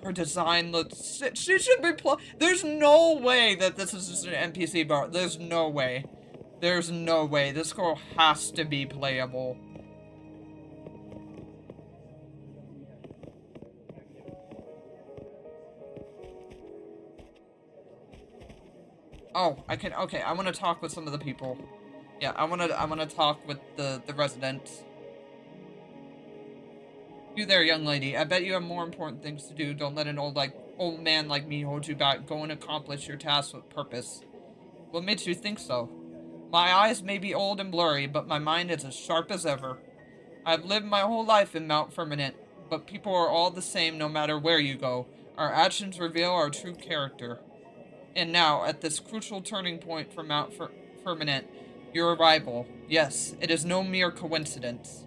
Her design looks... She should be there's no way that this is just an NPC bar. There's no way. There's no way. This girl has to be playable. Oh, I can... Okay, I want to talk with some of the people. Yeah, I want to talk with the residents. You there, young lady. I bet you have more important things to do. Don't let an old man like me hold you back. Go and accomplish your task with purpose. What makes you think so? My eyes may be old and blurry, but my mind is as sharp as ever. I've lived my whole life in Mount Firmament, but people are all the same no matter where you go. Our actions reveal our true character. And now, at this crucial turning point for Mount Firmament, your arrival, yes, it is no mere coincidence.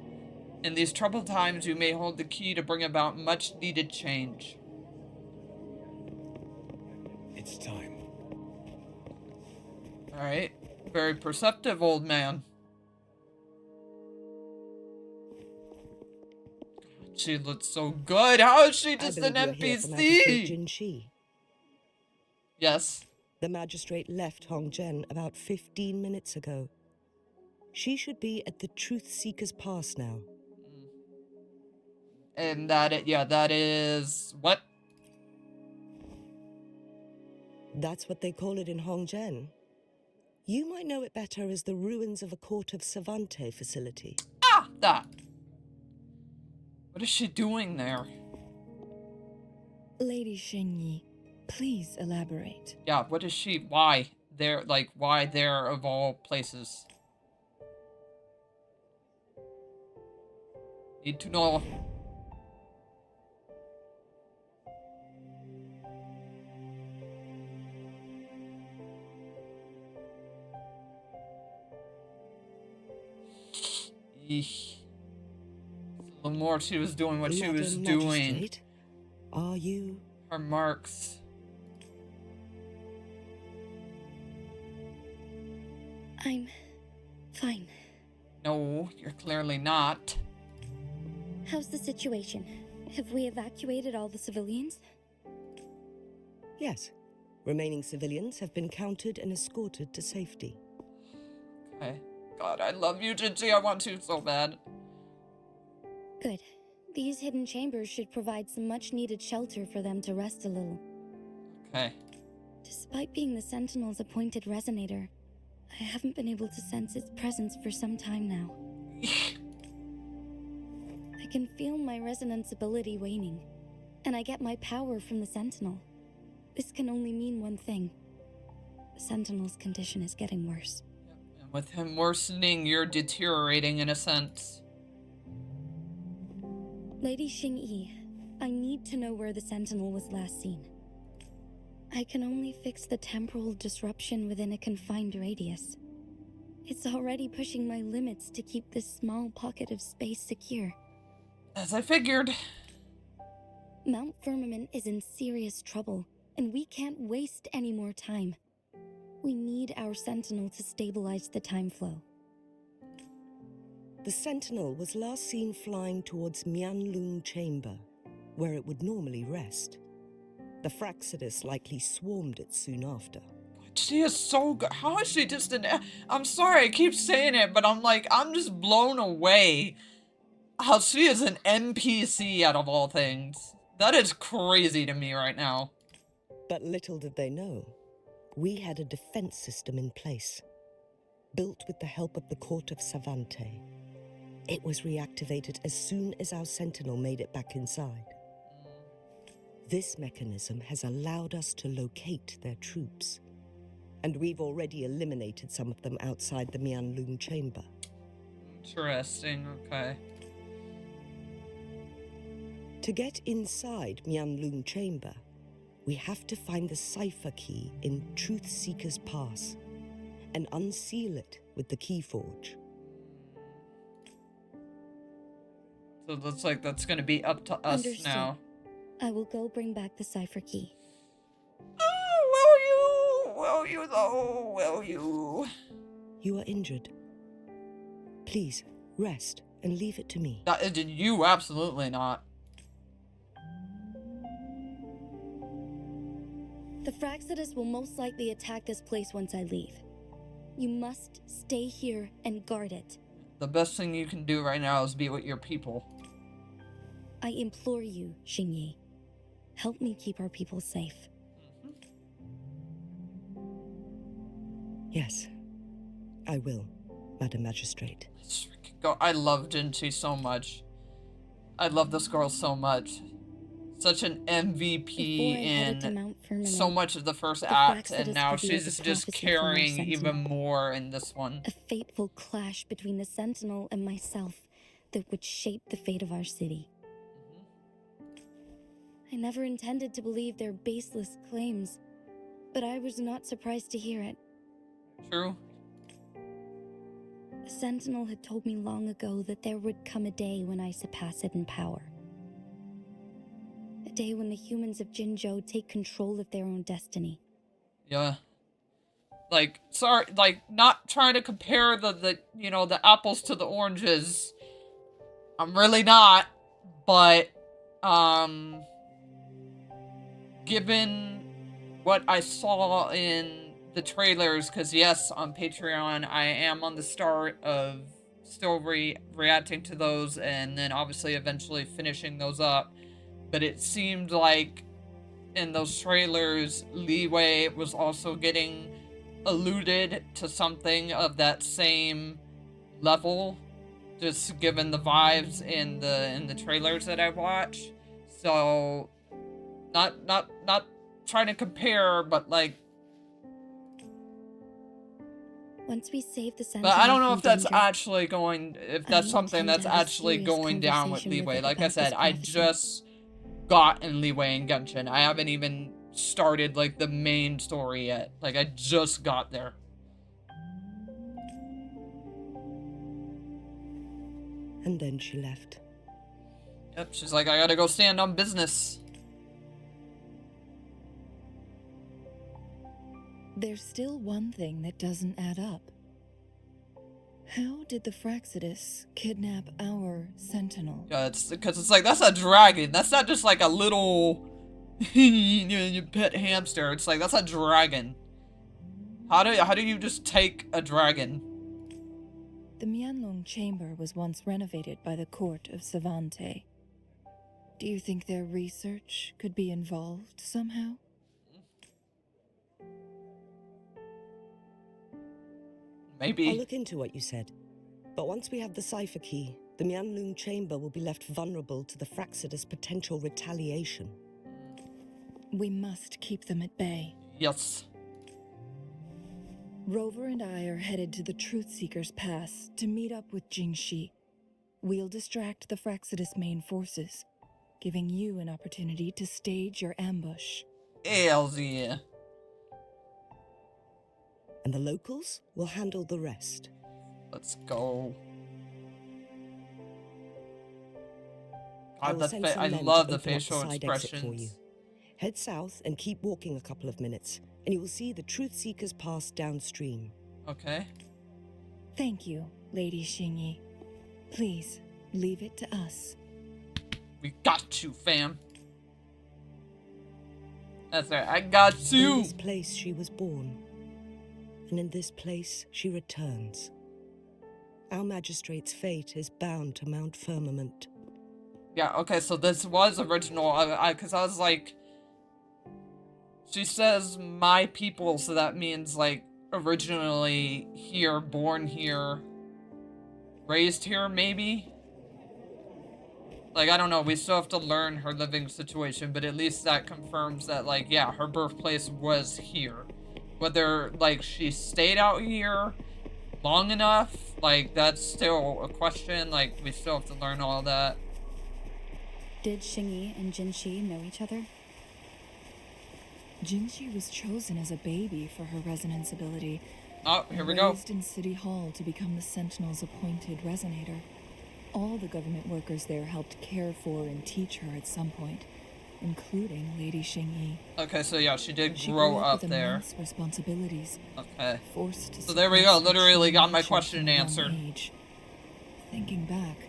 In these troubled times, you may hold the key to bring about much-needed change. It's time. Alright. Very perceptive, old man. She looks so good. How is she just an NPC? Yes. The magistrate left Hongzhen about 15 minutes ago. She should be at the Truth Seeker's Pass now. And that is what? That's what they call it in Hongzhen. You might know it better as the ruins of a Court of Savante facility. Ah, that. What is she doing there? Lady Xingyi, please elaborate. Yeah, what is she? Why? Why there of all places? Need to know. Eesh. A little more she was doing what she was doing. Are you? Her marks. I'm fine. No, you're clearly not. How's the situation? Have we evacuated all the civilians? Yes. Remaining civilians have been counted and escorted to safety. Okay. God, I love you, Gigi. I want to so bad. Good. These hidden chambers should provide some much-needed shelter for them to rest a little. Okay. Despite being the Sentinel's appointed resonator, I haven't been able to sense its presence for some time now. I can feel my resonance ability waning, and I get my power from the Sentinel. This can only mean one thing. The Sentinel's condition is getting worse. And with him worsening, you're deteriorating in a sense. Lady Xingyi, I need to know where the Sentinel was last seen. I can only fix the temporal disruption within a confined radius. It's already pushing my limits to keep this small pocket of space secure. As I figured. Mount Firmament is in serious trouble, and we can't waste any more time. We need our Sentinel to stabilize the time flow. The Sentinel was last seen flying towards Mianlung Chamber, where it would normally rest. The Fraxidus likely swarmed it soon after. She is so good. How is she just an... I'm sorry, I keep saying it, but I'm just blown away. How she is an NPC out of all things. That is crazy to me right now. But little did they know, we had a defense system in place, built with the help of the Court of Savante. It was reactivated as soon as our Sentinel made it back inside. This mechanism has allowed us to locate their troops, and we've already eliminated some of them outside the Mianlung Chamber. Interesting, okay. To get inside Mianlung Chamber, we have to find the cipher key in Truth Seeker's Pass and unseal it with the Keyforge. So it looks like that's gonna be up to us Understood. now. I will go bring back the cipher key. Oh, will you? Will you though? Will you? You are injured. Please, rest and leave it to me. You absolutely not. The Fraxidus will most likely attack this place once I leave. You must stay here and guard it. The best thing you can do right now is be with your people. I implore you, Xingyi. Help me keep our people safe. Yes, I will, Madam Magistrate. I love Jinchi so much. I love this girl so much. Such an MVP in so much of the first act, and now she's just carrying even more in this one. A fateful clash between the Sentinel and myself that would shape the fate of our city. I never intended to believe their baseless claims, but I was not surprised to hear it. True. The Sentinel had told me long ago that there would come a day when I surpass it in power. A day when the humans of Jinzhou take control of their own destiny. Yeah. Like, sorry, like, not trying to compare the apples to the oranges. I'm really not, but, given what I saw in the trailers, because yes, on Patreon, I am on the start of still reacting to those, and then obviously eventually finishing those up, but it seemed like in those trailers, Li Wei was also getting alluded to something of that same level, just given the vibes in the trailers that I watched. So, not trying to compare, but like, once we save the Sentinel, but I don't know from if that's danger, actually going, if that's something that's actually going down with Li Wei. Like I said, I just got in Li Wei and Genshin. I haven't even started like the main story yet. Like I just got there. And then she left. Yep, she's like, I gotta go stand on business. There's still one thing that doesn't add up. How did the Fraxidus kidnap our Sentinel? Yeah, it's because it's like, that's a dragon. That's not just like a little your pet hamster. It's like, that's a dragon. How do you just take a dragon? The Mianlong Chamber was once renovated by the court of Savante. Do you think their research could be involved somehow? Maybe. I'll look into what you said. But once we have the cipher key, the Mianlong Chamber will be left vulnerable to the Fraxidus' potential retaliation. We must keep them at bay. Yes. Rover and I are headed to the Truthseeker's Pass to meet up with Jingxi. We'll distract the Fraxidus' main forces, giving you an opportunity to stage your ambush. Hells yeah. And the locals will handle the rest. Let's go. I love the facial expressions. For you. Head south and keep walking a couple of minutes, and you will see the Truthseeker's Pass downstream. Okay. Thank you, Lady Xingyi. Please, leave it to us. We got you, fam. That's right, I got you! In this place she was born, and in this place she returns. Our magistrate's fate is bound to Mount Firmament. Yeah, okay, so this was original, because I was like... She says, my people, so that means, like, originally here, born here, raised here, maybe? Like, I don't know, we still have to learn her living situation, but at least that confirms that, like, yeah, her birthplace was here. Whether, like, she stayed out here long enough, like, that's still a question, like, we still have to learn all that. Did Xingyi and Jinxi know each other? Jinxi was chosen as a baby for her resonance ability. Oh, here we go. Raised in City Hall to become the Sentinel's appointed resonator. All the government workers there helped care for and teach her at some point, including Lady Xingyi. Okay, so yeah, she did She grow grew up with there. immense responsibilities. Okay. Forced to So there we go, suppress her literally true got my nature question from a young answered. age. Thinking back,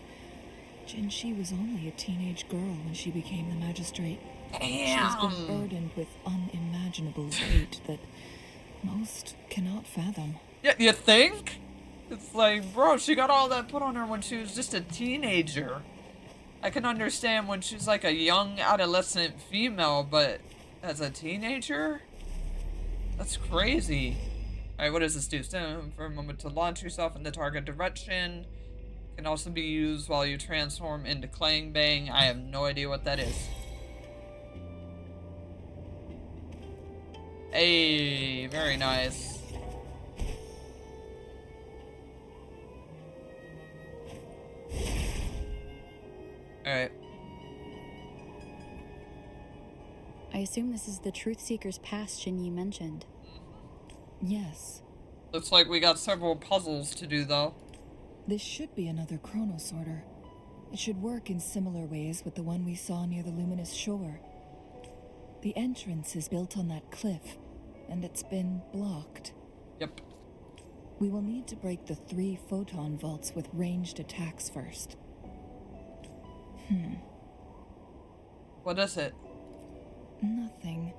Jinshi was only a teenage girl when she became the magistrate. She's been burdened with unimaginable fate that most cannot fathom. Yeah, you think? It's like, bro, she got all that put on her when she was just a teenager. I can understand when she's like a young adolescent female, but as a teenager? That's crazy. Alright, what does this do? Stand for a moment to launch yourself in the target direction. Can also be used while you transform into Clang Bang. I have no idea what that is. Hey, very nice. Alright. I assume this is the Truth Seeker's Pass Xinyi mentioned. Yes, Looks like we got several puzzles to do, though. this should be another chrono sorter. It should work in similar ways with the one we saw near the luminous shore. The entrance is built on that cliff, and it's been blocked. Yep. We will need to break the 3 photon vaults with ranged attacks first. What is it? Nothing.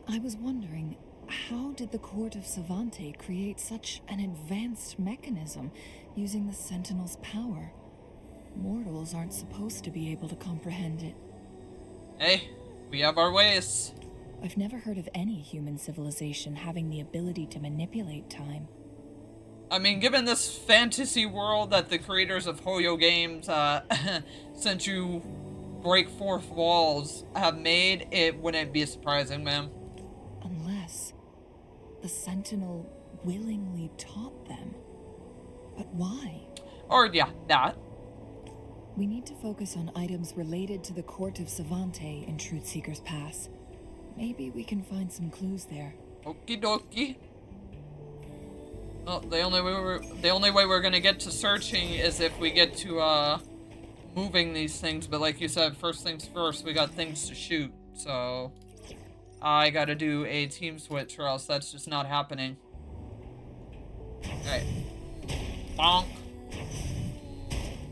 I was wondering, how did the court of Savante create such an advanced mechanism using the Sentinel's power? Mortals aren't supposed to be able to comprehend it. Hey, we have our ways. I've never heard of any human civilization having the ability to manipulate time. I mean, given this fantasy world that the creators of Hoyo Games, since you break fourth walls, have made, it wouldn't be surprising, ma'am. Unless the Sentinel willingly taught them. But why? Or, yeah, that. We need to focus on items related to the court of Savante in Truth Seeker's Pass. Maybe we can find some clues there. Okie dokie. Well, the only way we're gonna get to searching is if we get to, moving these things, but like you said, first things first, we got things to shoot, so I gotta do a team switch or else that's just not happening. Alright. Bonk.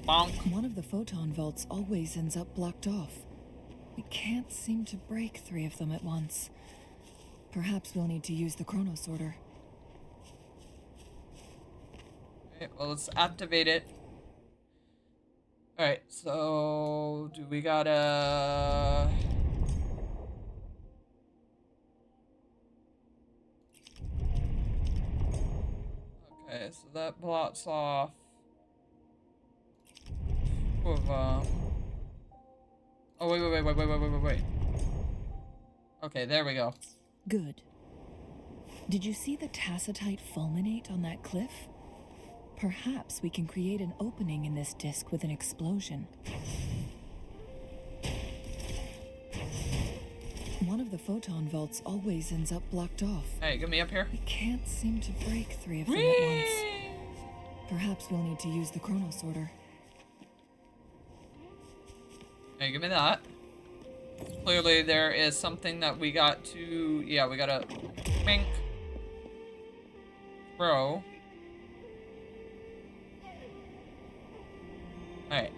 Bonk. One of the photon vaults always ends up blocked off. We can't seem to break 3 of them at once. Perhaps we'll need to use the chrono sorter. Alright, well, let's activate it. Alright, so do we gotta... Okay, so that blocks off 2 of them. Oh, wait. Okay, there we go. Good. Did you see the tacitite fulminate on that cliff? Perhaps we can create an opening in this disk with an explosion. One of the photon vaults always ends up blocked off. Hey, get me up here. We can't seem to break 3 of them at once. Perhaps we'll need to use the chrono sorter. Hey, give me that. Clearly there is something that we got to... Yeah, we gotta... Mink. Throw. Alright.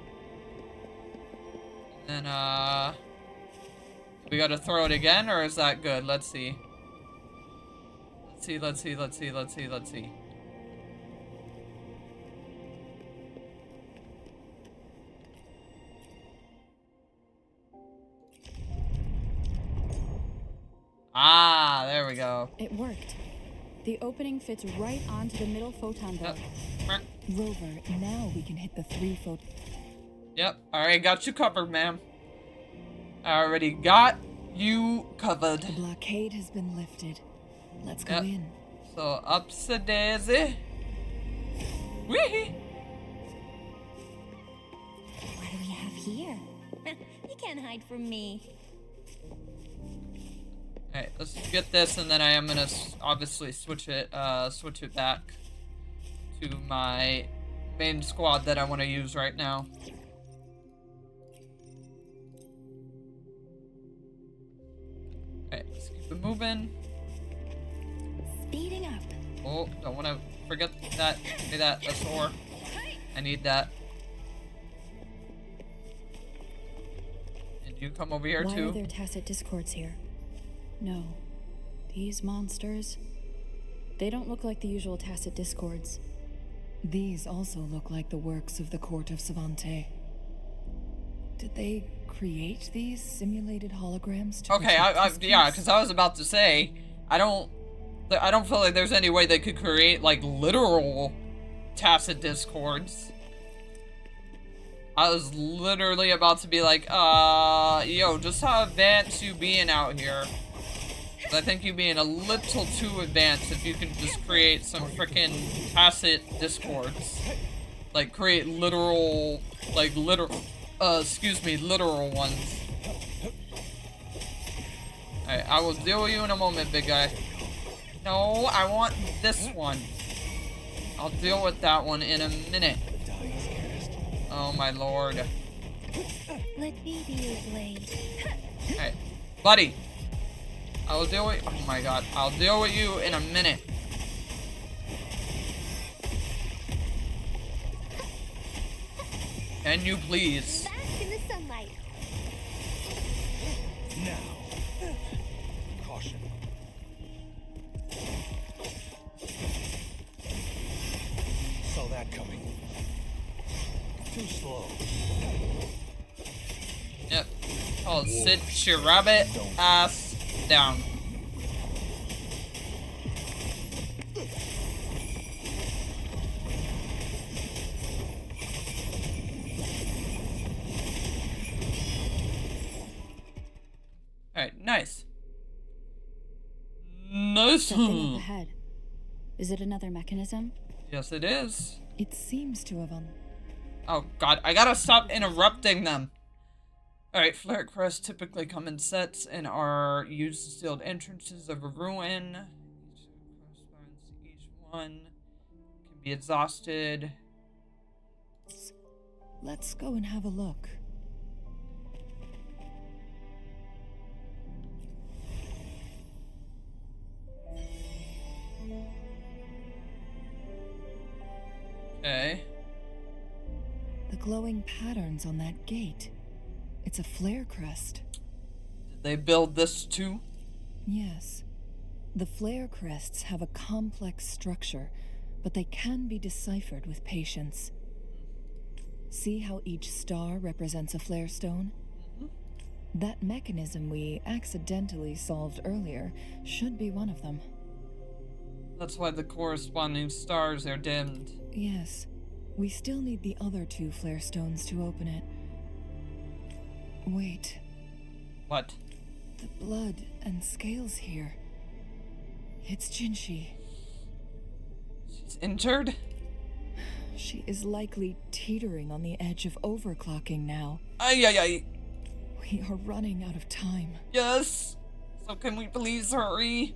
And then, we gotta throw it again, or is that good? Let's see. Let's see. Ah, there we go. It worked. The opening fits right onto the middle photon vault. Rover, now we can hit the 3 photon... Yep, already got you covered, ma'am. I already got you covered. The blockade has been lifted. Let's go Yep. in. So, ups a daisy. Whee! What do we have here? You can't hide from me. Alright, let's get this, and then I am gonna obviously switch it back to my main squad that I want to use right now. Alright, let's keep it moving. Speeding up. Oh, don't want to forget that. Give me that. That's ore. I need that. And you come over here Why too. are there tacit discords here? No. These monsters, they don't look like the usual tacit discords. These also look like the works of the court of Savante. Did they create these simulated holograms to Okay, yeah, because I was about to say, I don't feel like there's any way they could create like literal tacit discords. I was literally about to be like, yo, just how advanced you being out here? I think you being a little too advanced if you can just create some freaking tacit discords. Like, create literal, like, literal ones. Alright, I will deal with you in a moment, big guy. No, I want this one. I'll deal with that one in a minute. Oh my lord. Let me be your blade. Alright, buddy. I will deal with— oh my god. I'll deal with you in a minute. Can you please? Bask in the sunlight. Now. Caution. Saw that coming. Too slow. Yep. Oh, sit your rabbit ass down. Alright, nice. Nice. That thing up ahead. Is it another mechanism? Yes, it is. It seems to have Oh god, I gotta stop interrupting them. Alright, flare crests typically come in sets and are used to sealed entrances of a ruin. Each one can be exhausted. Let's go and have a look. Okay. The glowing patterns on that gate. It's a flare crest. Did they build this too? Yes. The flare crests have a complex structure, but they can be deciphered with patience. See how each star represents a flare stone? That mechanism we accidentally solved earlier should be one of them. That's why the corresponding stars are dimmed. Yes. We still need the other two flare stones to open it. Wait. What? The blood and scales here. It's Jinshi. She's injured? She is likely teetering on the edge of overclocking now. Ay, ay, ay. We are running out of time. Yes. So can we please hurry?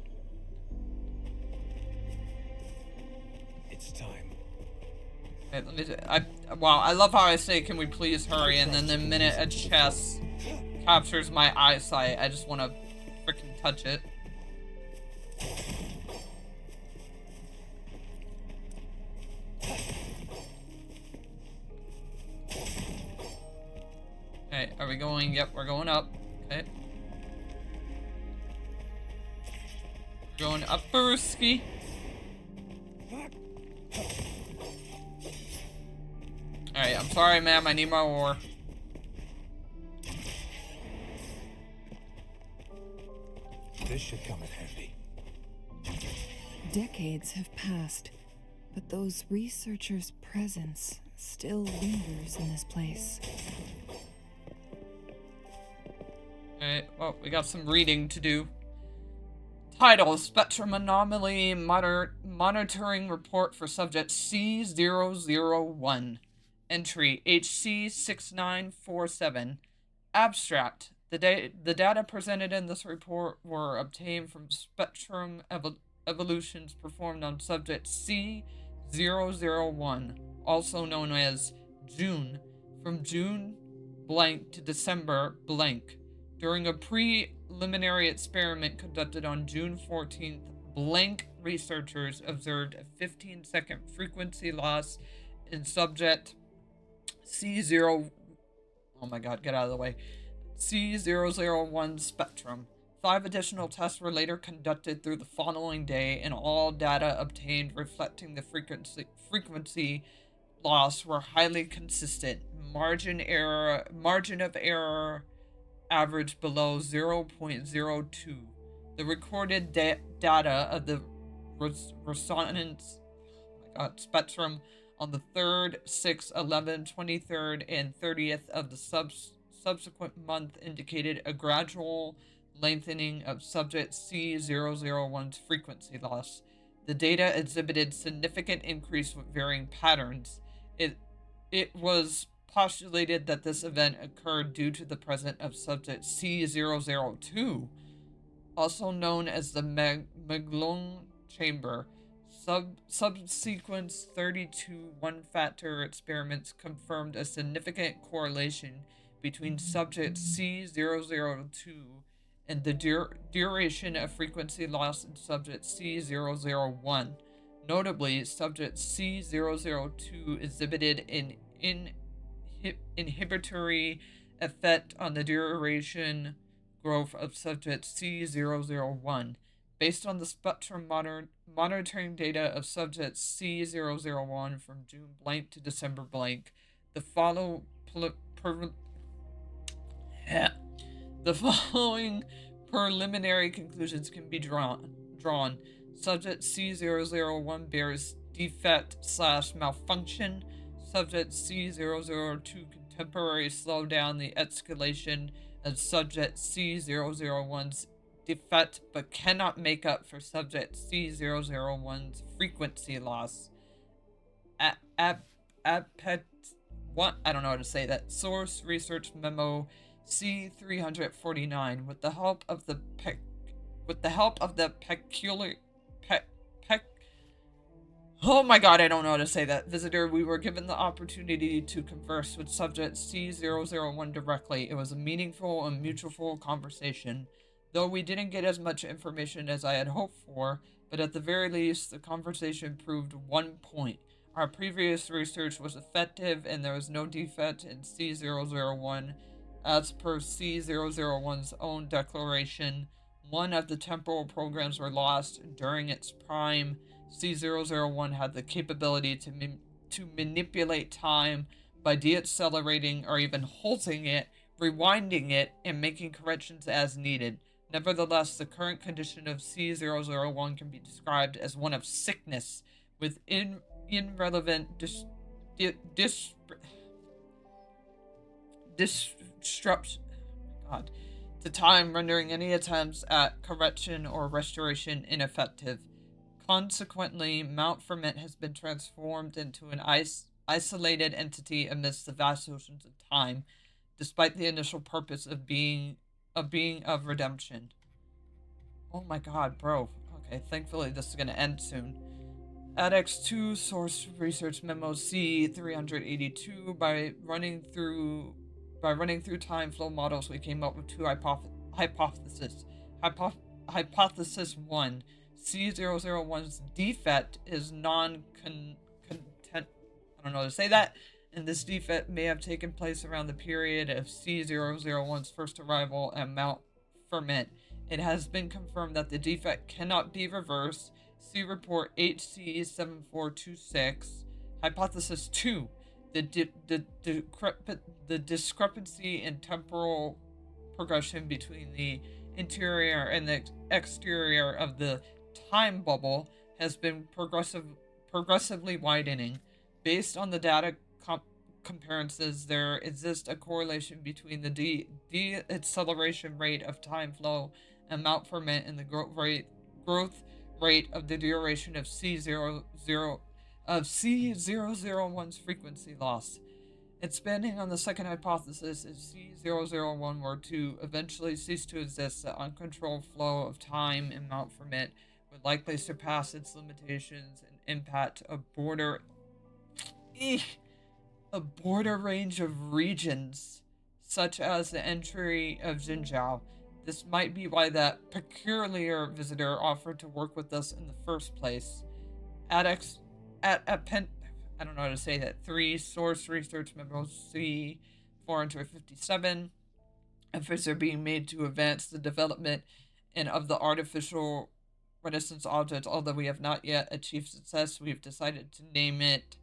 It's time. Wait, let me wow, I love how I say, can we please hurry, and then the minute a chest captures my eyesight, I just want to freaking touch it. Okay, are we going? Yep, we're going up. Okay. We're going up Baruski. Alright, I'm sorry, ma'am. I need my ore. This should come in handy. Decades have passed, but those researchers' presence still lingers in this place. Alright, well, we got some reading to do. Title: Spectrum Anomaly Monitoring Report for Subject C001. Entry: HC6947. Abstract: the data presented in this report were obtained from spectrum evolutions performed on subject C001, also known as June, from June blank to December blank. During a preliminary experiment conducted on June 14th, blank researchers observed a 15-second frequency loss in subject C0. Oh my god, get out of the way. C001 spectrum. 5 additional tests were later conducted through the following day, and all data obtained reflecting the frequency loss were highly consistent. Margin of error averaged below 0.02. The recorded data of the resonance spectrum on the 3rd, 6th, 11th, 23rd, and 30th of the subsequent month indicated a gradual lengthening of subject C001's frequency loss. The data exhibited significant increase with varying patterns. It was postulated that this event occurred due to the presence of subject C002, also known as the Magellan chamber. Subsequent 32 one-factor experiments confirmed a significant correlation between subject C002 and the duration of frequency loss in subject C001. Notably, subject C002 exhibited an inhibitory effect on the duration growth of subject C001. Based on the spectrum monitoring data of subject C001 from June blank to December blank, the following preliminary conclusions can be drawn. Subject C001 bears defect/malfunction. Subject C002 can temporarily slow down the escalation of subject C001's defect, but cannot make up for subject C001's frequency loss. What? I don't know how to say that. Source Research Memo C349. With the help of the oh my god, I don't know how to say that. Visitor, we were given the opportunity to converse with subject C001 directly. It was a meaningful and mutual conversation. Though we didn't get as much information as I had hoped for, but at the very least, the conversation proved one point. Our previous research was effective and there was no defect in C001. As per C001's own declaration, one of the temporal programs were lost during its prime. C001 had the capability to manipulate time by deaccelerating or even halting it, rewinding it, and making corrections as needed. Nevertheless, the current condition of C001 can be described as one of sickness, with irrelevant disruption to time, rendering any attempts at correction or restoration ineffective. Consequently, Mount Ferment has been transformed into an isolated entity amidst the vast oceans of time, despite the initial purpose of being of redemption. Oh my god, bro. Okay, thankfully this is gonna end soon. ADX 2 Source Research Memo C382. By running through time flow models, we came up with two hypotheses. Hypothesis 1. C001's defect is non-content. I don't know how to say that. And this defect may have taken place around the period of C001's first arrival at Mount Ferment. It has been confirmed that the defect cannot be reversed. See report HC7426. Hypothesis 2. The discrepancy in temporal progression between the interior and the exterior of the time bubble has been progressively widening. Based on the data comparisons, there exists a correlation between the de-acceleration rate of time flow and Mount Ferment and the growth rate of the duration of C001's frequency loss. Expanding on the second hypothesis, if C001 were to eventually cease to exist, the uncontrolled flow of time in Mount Ferment would likely surpass its limitations and impact a broader range of regions, such as the entry of Jinzhou. This might be why that peculiar visitor offered to work with us in the first place. I don't know how to say that. 3 Source Research Memo C 457. Efforts are being made to advance the development and of the artificial Renaissance object. Although we have not yet achieved success, we have decided to name it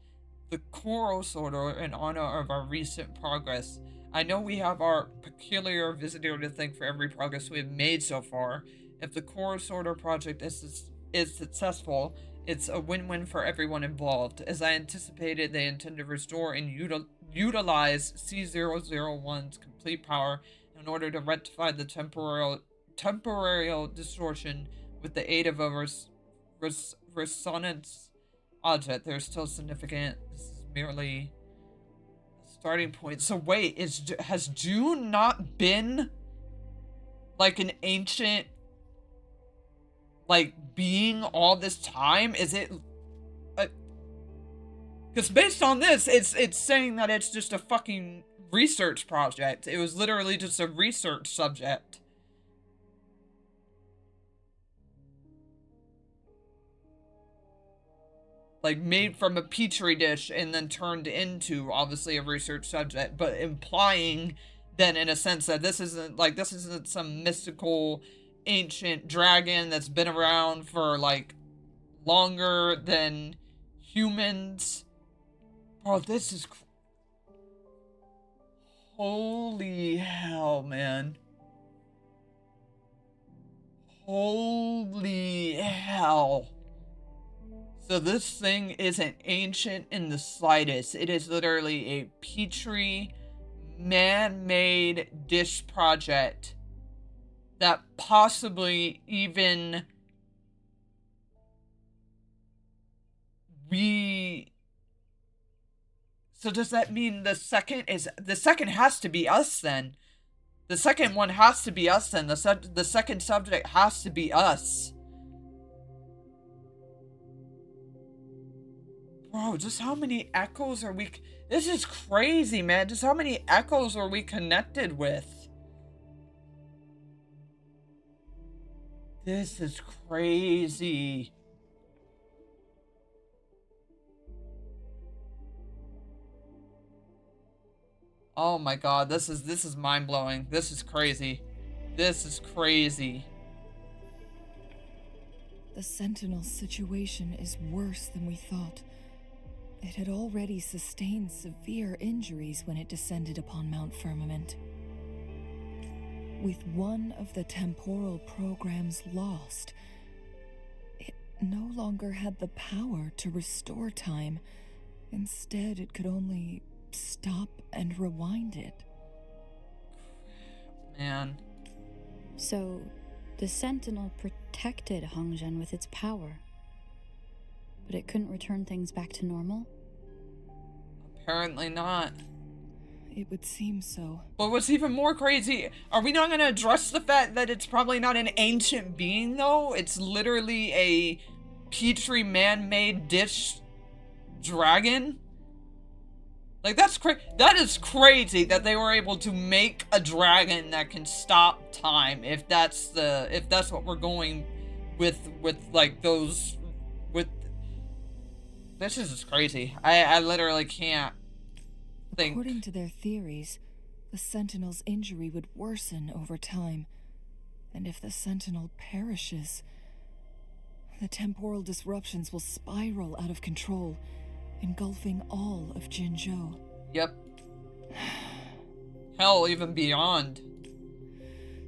the Coral Sorter in honor of our recent progress. I know we have our peculiar visitor to thank for every progress we have made so far. If the Coral Sorter project is successful, it's a win-win for everyone involved. As I anticipated, they intend to restore and utilize C001's complete power in order to rectify the temporal distortion with the aid of a resonance object. There's still significant. This is merely a starting point. So wait, has June not been like an ancient being all this time? Is it because based on this, it's saying that it's just a fucking research project. It was literally just a research subject. Like, made from a petri dish and then turned into, obviously, a research subject, but implying then, in a sense, that this isn't some mystical ancient dragon that's been around for, like, longer than humans. Bro, this is... Holy hell, man. Holy hell. So this thing isn't ancient in the slightest. It is literally a petri, man-made dish project that possibly even So does that mean the second has to be us then? The second one has to be us then. The second subject has to be us. Bro, just how many echoes are we... This is crazy, man. Just how many echoes are we connected with? This is crazy. Oh my god, this is mind-blowing. This is crazy. This is crazy. The Sentinel's situation is worse than we thought. It had already sustained severe injuries when it descended upon Mount Firmament. With one of the temporal programs lost, it no longer had the power to restore time. Instead, it could only stop and rewind it. Man. So, the Sentinel protected Hongzhen with its power, but it couldn't return things back to normal? Apparently not. It would seem so. But what's even more crazy, are we not going to address the fact that it's probably not an ancient being, though? It's literally a petri man-made dish dragon? Like, that is crazy that they were able to make a dragon that can stop time, if that's what we're going with like those, with... This is just crazy. I literally can't think. According to their theories, the Sentinel's injury would worsen over time. And if the Sentinel perishes, the temporal disruptions will spiral out of control, engulfing all of Jinzhou. Yep. Hell, even beyond.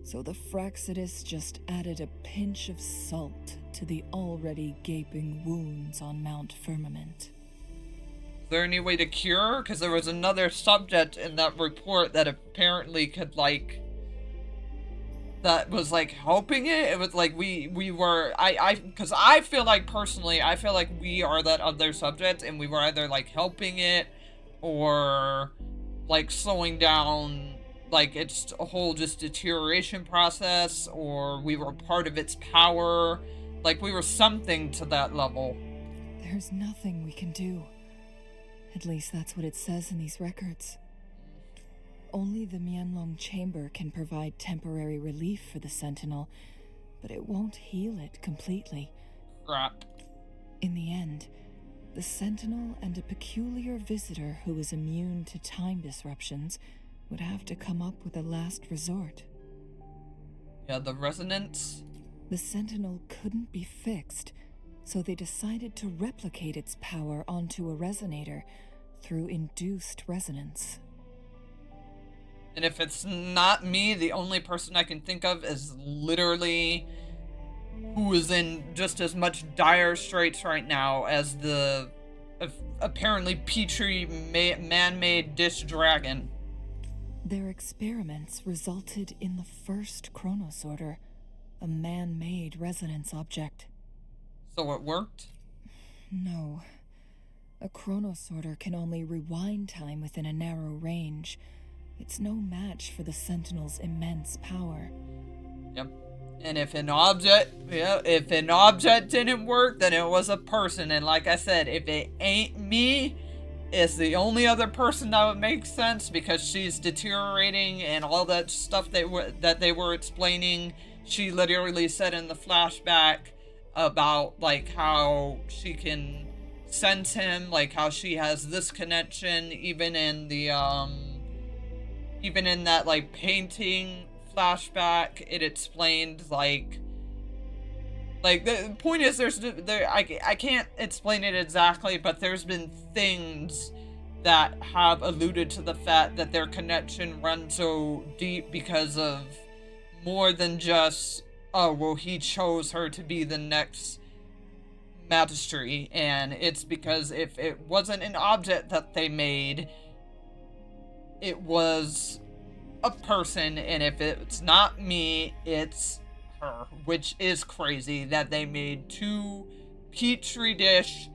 So the Fraxidus just added a pinch of salt to the already gaping wounds on Mount Firmament. Is there any way to cure? Because there was another subject in that report that apparently could, like... that was, like, helping it. It was like we were... because I feel like, personally, I feel like we are that other subject, and we were either, like, helping it, or, like, slowing down, like, its a whole just deterioration process, or we were part of its power. Like we were something to that level. There's nothing we can do. At least that's what it says in these records. Only the Mianlong Chamber can provide temporary relief for the Sentinel, but it won't heal it completely. Crap. In the end, the Sentinel and a peculiar visitor who is immune to time disruptions would have to come up with a last resort. Yeah, the resonance. The Sentinel couldn't be fixed, so they decided to replicate its power onto a resonator through induced resonance. And if it's not me, the only person I can think of is literally who is in just as much dire straits right now as the apparently Petri man-made dish dragon. Their experiments resulted in the first chronosorter, a man-made resonance object. So it worked? No. A chronosorter can only rewind time within a narrow range. It's no match for the Sentinel's immense power. Yep. And if an object didn't work, then it was a person. And like I said, if it ain't me, it's the only other person that would make sense, because she's deteriorating and all that stuff that they were explaining. She literally said in the flashback about like how she can sense him, like how she has this connection, even in that like painting flashback, it explained like the point is I can't explain it exactly, but there's been things that have alluded to the fact that their connection runs so deep because of more than just, oh well, he chose her to be the next magistrate, and it's because if it wasn't an object that they made, it was a person, and if it's not me, it's her, which is crazy that they made two petri dish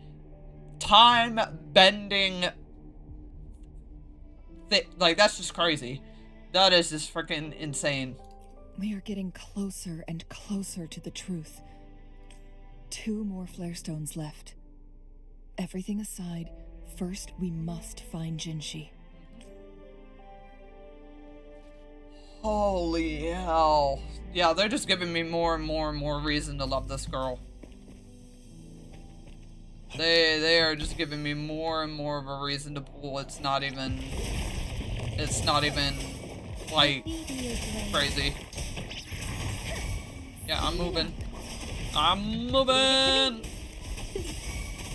time bending like that's just crazy. That is just freaking insane. We are getting closer and closer to the truth. 2 more flare stones left. Everything aside, first we must find Jinshi. Holy hell. Yeah, they're just giving me more and more and more reason to love this girl. They are just giving me more and more of a reason to pull. It's not even like crazy. Yeah, I'm moving. I'm moving.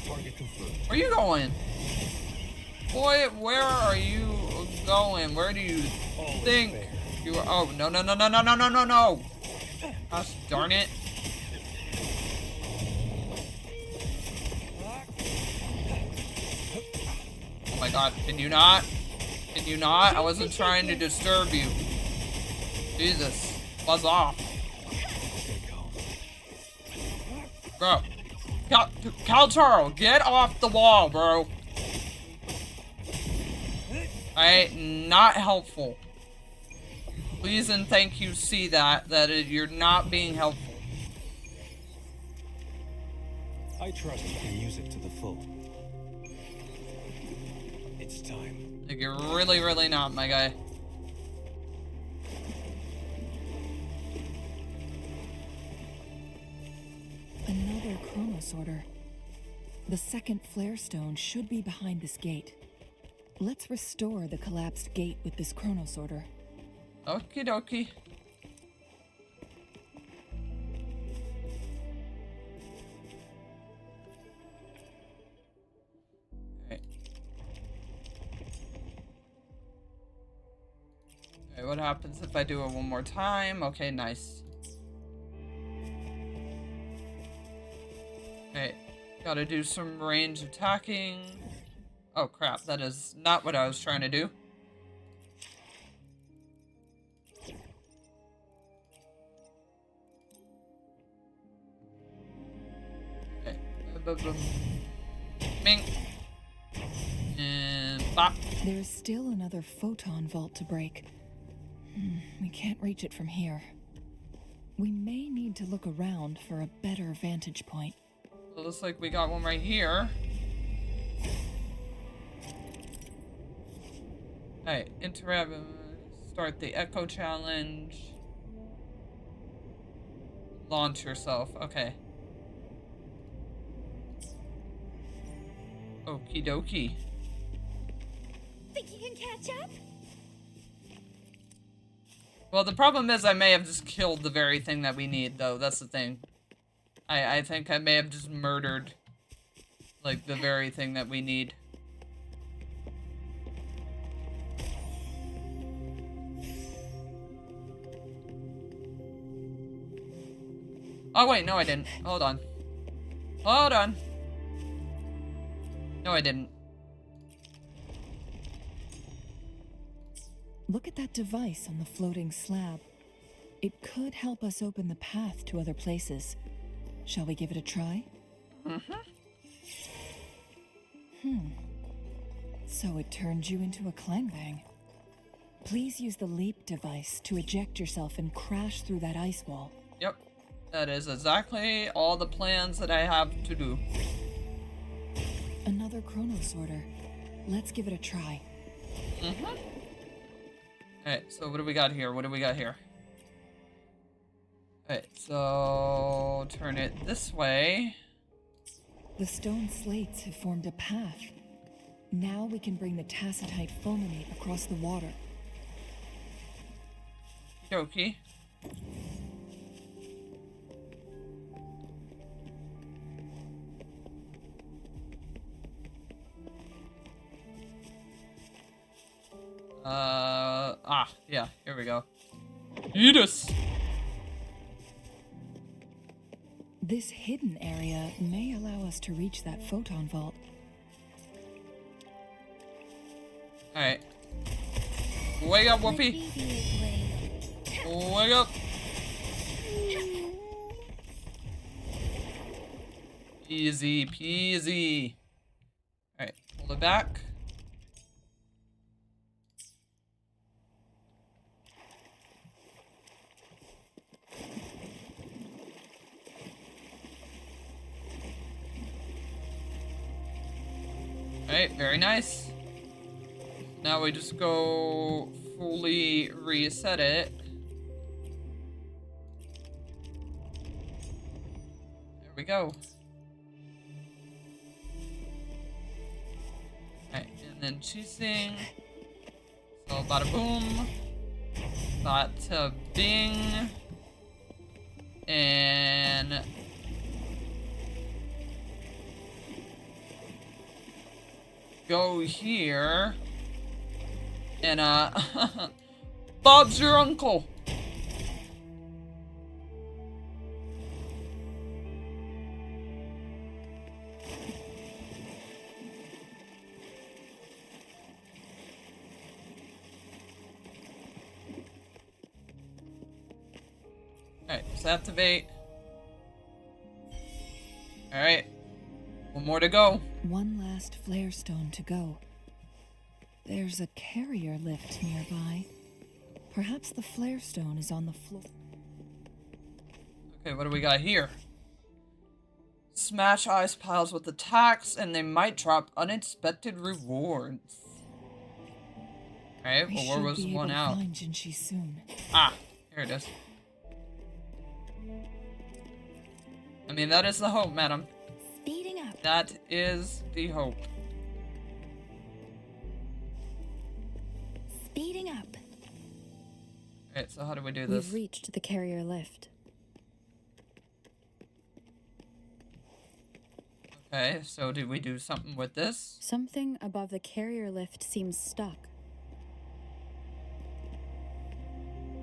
Where are you going? Boy, where are you going? Where do you think you are? Oh, no, no, no, no, no, no, no, no, no. Gosh darn it. Oh my god, can you not? Can you not? I wasn't trying to disturb you. Jesus. Buzz off. Bro. Calcharo, get off the wall, bro. Alright, not helpful. Please and thank you see that you're not being helpful. I trust you can use it to the full. It's time. Like, you're really, really not, my guy. Another chronosorter. The second flare stone should be behind this gate. Let's restore the collapsed gate with this chronosorter. Okie dokie. Alright. Alright, what happens if I do it one more time? Okay, nice. Alright, gotta do some range attacking. Oh crap, that is not what I was trying to do. Okay. Ming. And bop. There is still another photon vault to break. We can't reach it from here. We may need to look around for a better vantage point. It looks like we got one right here. Alright, start the Echo Challenge. Launch yourself. Okay. Okie dokie. Think you can catch up? Well, the problem is I may have just killed the very thing that we need, though. That's the thing. I think I may have just murdered, like, the very thing that we need. Oh, wait, no I didn't. Hold on. Hold on. No, I didn't. Look at that device on the floating slab. It could help us open the path to other places. Shall we give it a try? So it turned you into a clangbang. Please use the leap device to eject yourself and crash through that ice wall. Yep. That is exactly all the plans that I have to do. Another chrono sorter. Let's give it a try. Alright, so what do we got here? What do we got here? Alright, so turn it this way. The stone slates have formed a path. Now we can bring the tacitite fulminate across the water. Okie. Yeah, here we go. Eat us! This hidden area may allow us to reach that photon vault. Alright. Wake up, Whoopi! Wake up! Easy peasy. Alright, pull it back. Alright, very nice. Now we just go fully reset it. There we go. Alright, and then choosing. So bada boom. Bada bing. And go here. And Bob's your uncle. Alright, let's activate. Alright. One more to go. One last flare stone to go. There's a carrier lift nearby. Perhaps the flare stone is on the floor. Okay, what do we got here? Smash ice piles with attacks, and they might drop unexpected rewards. Alright, well, where was one out? Find Jinshi soon. Ah, here it is. I mean, that is the hope, madam. Speeding up. That is the hope. Speeding up. Alright, so how do we do this? We've reached the carrier lift. Okay, so did we do something with this? Something above the carrier lift seems stuck.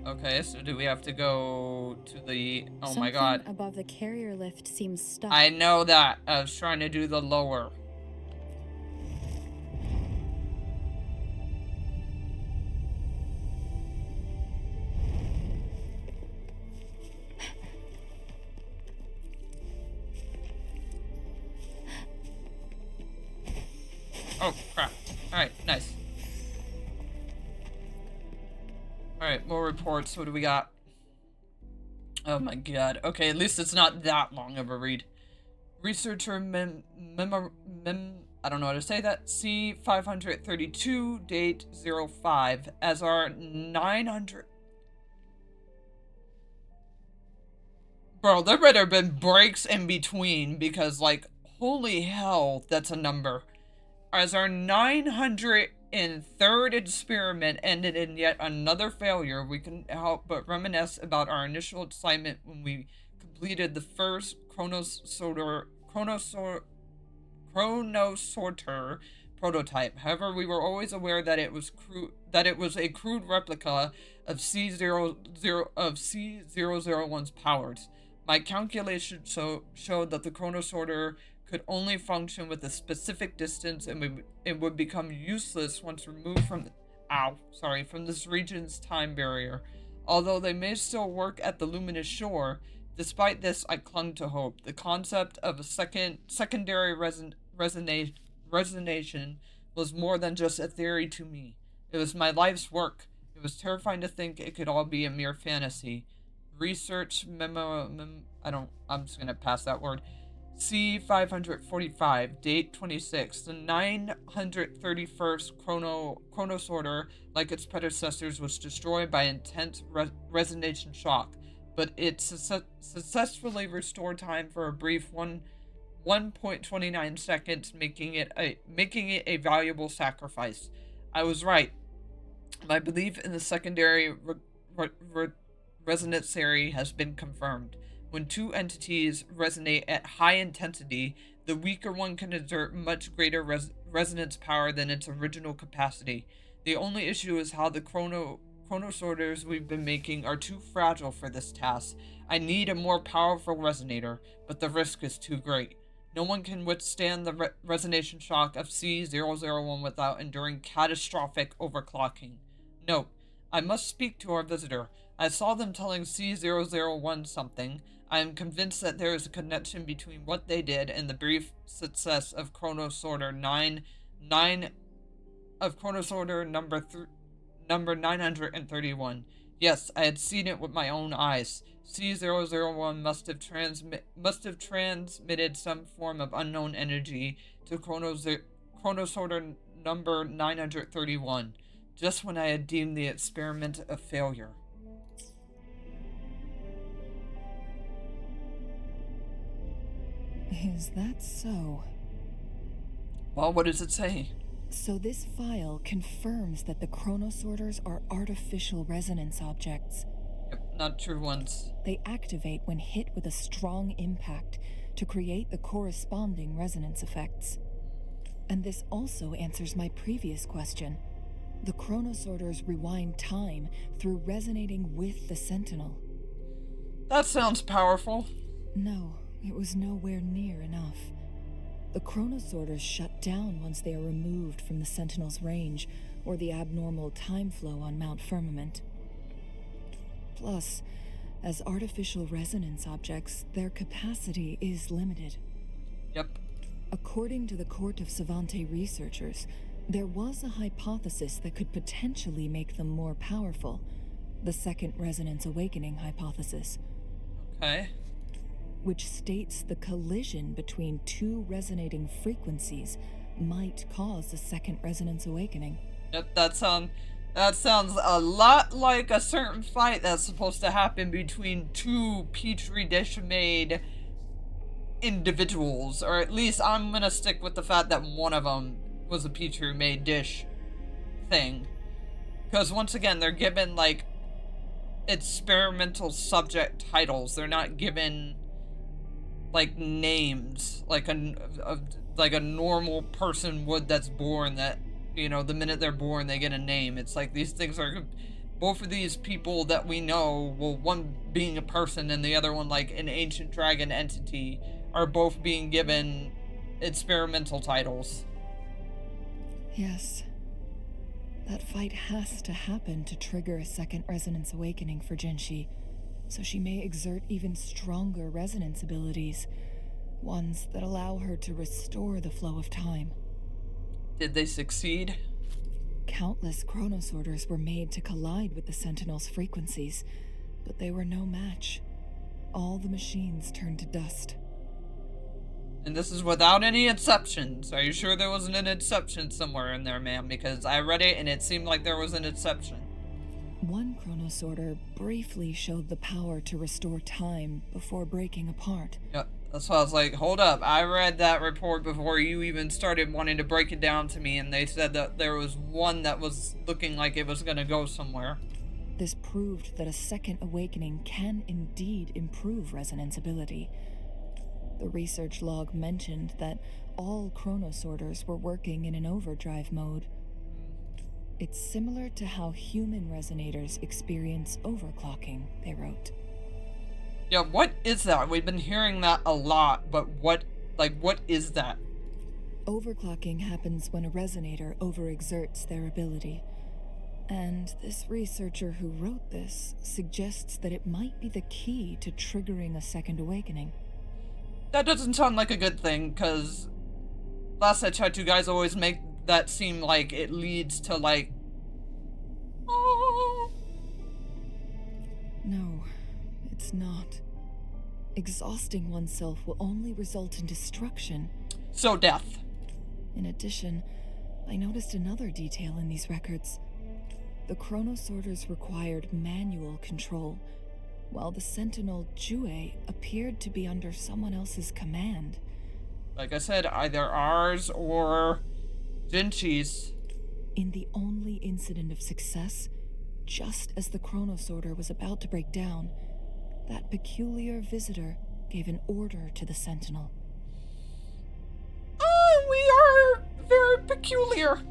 Okay, so do we have to go to the... Oh Something my god. above the carrier lift seems stuck. I know that. I was trying to do the lower. Oh, crap. Alright, nice. Alright, more reports. What do we got? Oh my god. Okay, at least it's not that long of a read. Researcher I don't know how to say that. C532, date 05. As our 900... Bro, there better have been breaks in between, because, like, holy hell, that's a number. As our 903rd experiment ended in yet another failure, we can help but reminisce about our initial excitement when we completed the first chronosorter prototype. However, we were always aware that it was a crude replica of C001's powers. My calculations showed that the chronosorter could only function with a specific distance, and it would become useless once removed from this region's time barrier. Although they may still work at the luminous shore, despite this, I clung to hope. The concept of a secondary resonation was more than just a theory to me. It was my life's work. It was terrifying to think it could all be a mere fantasy. Research I'm just gonna pass that word. C545, date 26. The 931st chronosorter, like its predecessors, was destroyed by intense resonation shock, but it successfully restored time for a brief 1.29 seconds, making it a valuable sacrifice. I was right. My belief in the secondary resonance theory has been confirmed. When two entities resonate at high intensity, the weaker one can exert much greater resonance power than its original capacity. The only issue is how the chronosorters we've been making are too fragile for this task. I need a more powerful resonator, but the risk is too great. No one can withstand the resonation shock of C001 without enduring catastrophic overclocking. Note, I must speak to our visitor. I saw them telling C001 something. I am convinced that there is a connection between what they did and the brief success of chronosorter number 931. Yes, I had seen it with my own eyes. C001 must have transmitted some form of unknown energy to chronosorter number 931, just when I had deemed the experiment a failure. Is that so? Well, what does it say? So this file confirms that the chronosorters are artificial resonance objects. Yep, not true ones. They activate when hit with a strong impact to create the corresponding resonance effects. And this also answers my previous question. The chronosorters rewind time through resonating with the Sentinel. That sounds powerful. No, it was nowhere near enough. The chronosorters shut down once they are removed from the Sentinel's range or the abnormal time flow on Mount Firmament. Plus, as artificial resonance objects, their capacity is limited. Yep. According to the Court of Savante researchers, there was a hypothesis that could potentially make them more powerful. The Second Resonance Awakening hypothesis. Okay. Which states the collision between two resonating frequencies might cause a second resonance awakening. Yep, that sounds a lot like a certain fight that's supposed to happen between two Petri dish made individuals, or at least I'm gonna stick with the fact that one of them was a Petri made dish thing. Because once again, they're given like experimental subject titles. They're not given like names like a normal person would that's born, that, you know, the minute they're born they get a name. It's like these things are, both of these people that we know, well, one being a person and the other one like an ancient dragon entity, are both being given experimental titles. Yes. That fight has to happen to trigger a second resonance awakening for Jinshi, so she may exert even stronger resonance abilities, ones that allow her to restore the flow of time. Did they succeed? Countless chronosorters were made to collide with the Sentinel's frequencies, but they were no match. all the machines turned to dust. And this is without any exceptions. Are you sure there wasn't an exception somewhere in there, ma'am? Because I read it and it seemed like there was an exception. One chronosorter briefly showed the power to restore time before breaking apart. Yep, that's why I was like, hold up. I read that report before you even started wanting to break it down to me, and they said that there was one that was looking like it was going to go somewhere. This proved that a second awakening can indeed improve resonance ability. The research log mentioned that all chronosorters were working in an overdrive mode. It's similar to how human resonators experience overclocking, they wrote. Yeah, what is that? We've been hearing that a lot, but what is that? Overclocking happens when a resonator overexerts their ability. And this researcher who wrote this suggests that it might be the key to triggering a second awakening. That doesn't sound like a good thing, because last I checked, you guys always make that seem like it leads to, like... Oh. No, it's not. Exhausting oneself will only result in destruction. So death. In addition, I noticed another detail in these records. The chronosorters required manual control, while the sentinel Jue appeared to be under someone else's command. Like I said, either ours or Jinchi's. In the only incident of success, just as the chronosorter was about to break down, that peculiar visitor gave an order to the sentinel. Oh, we are very peculiar.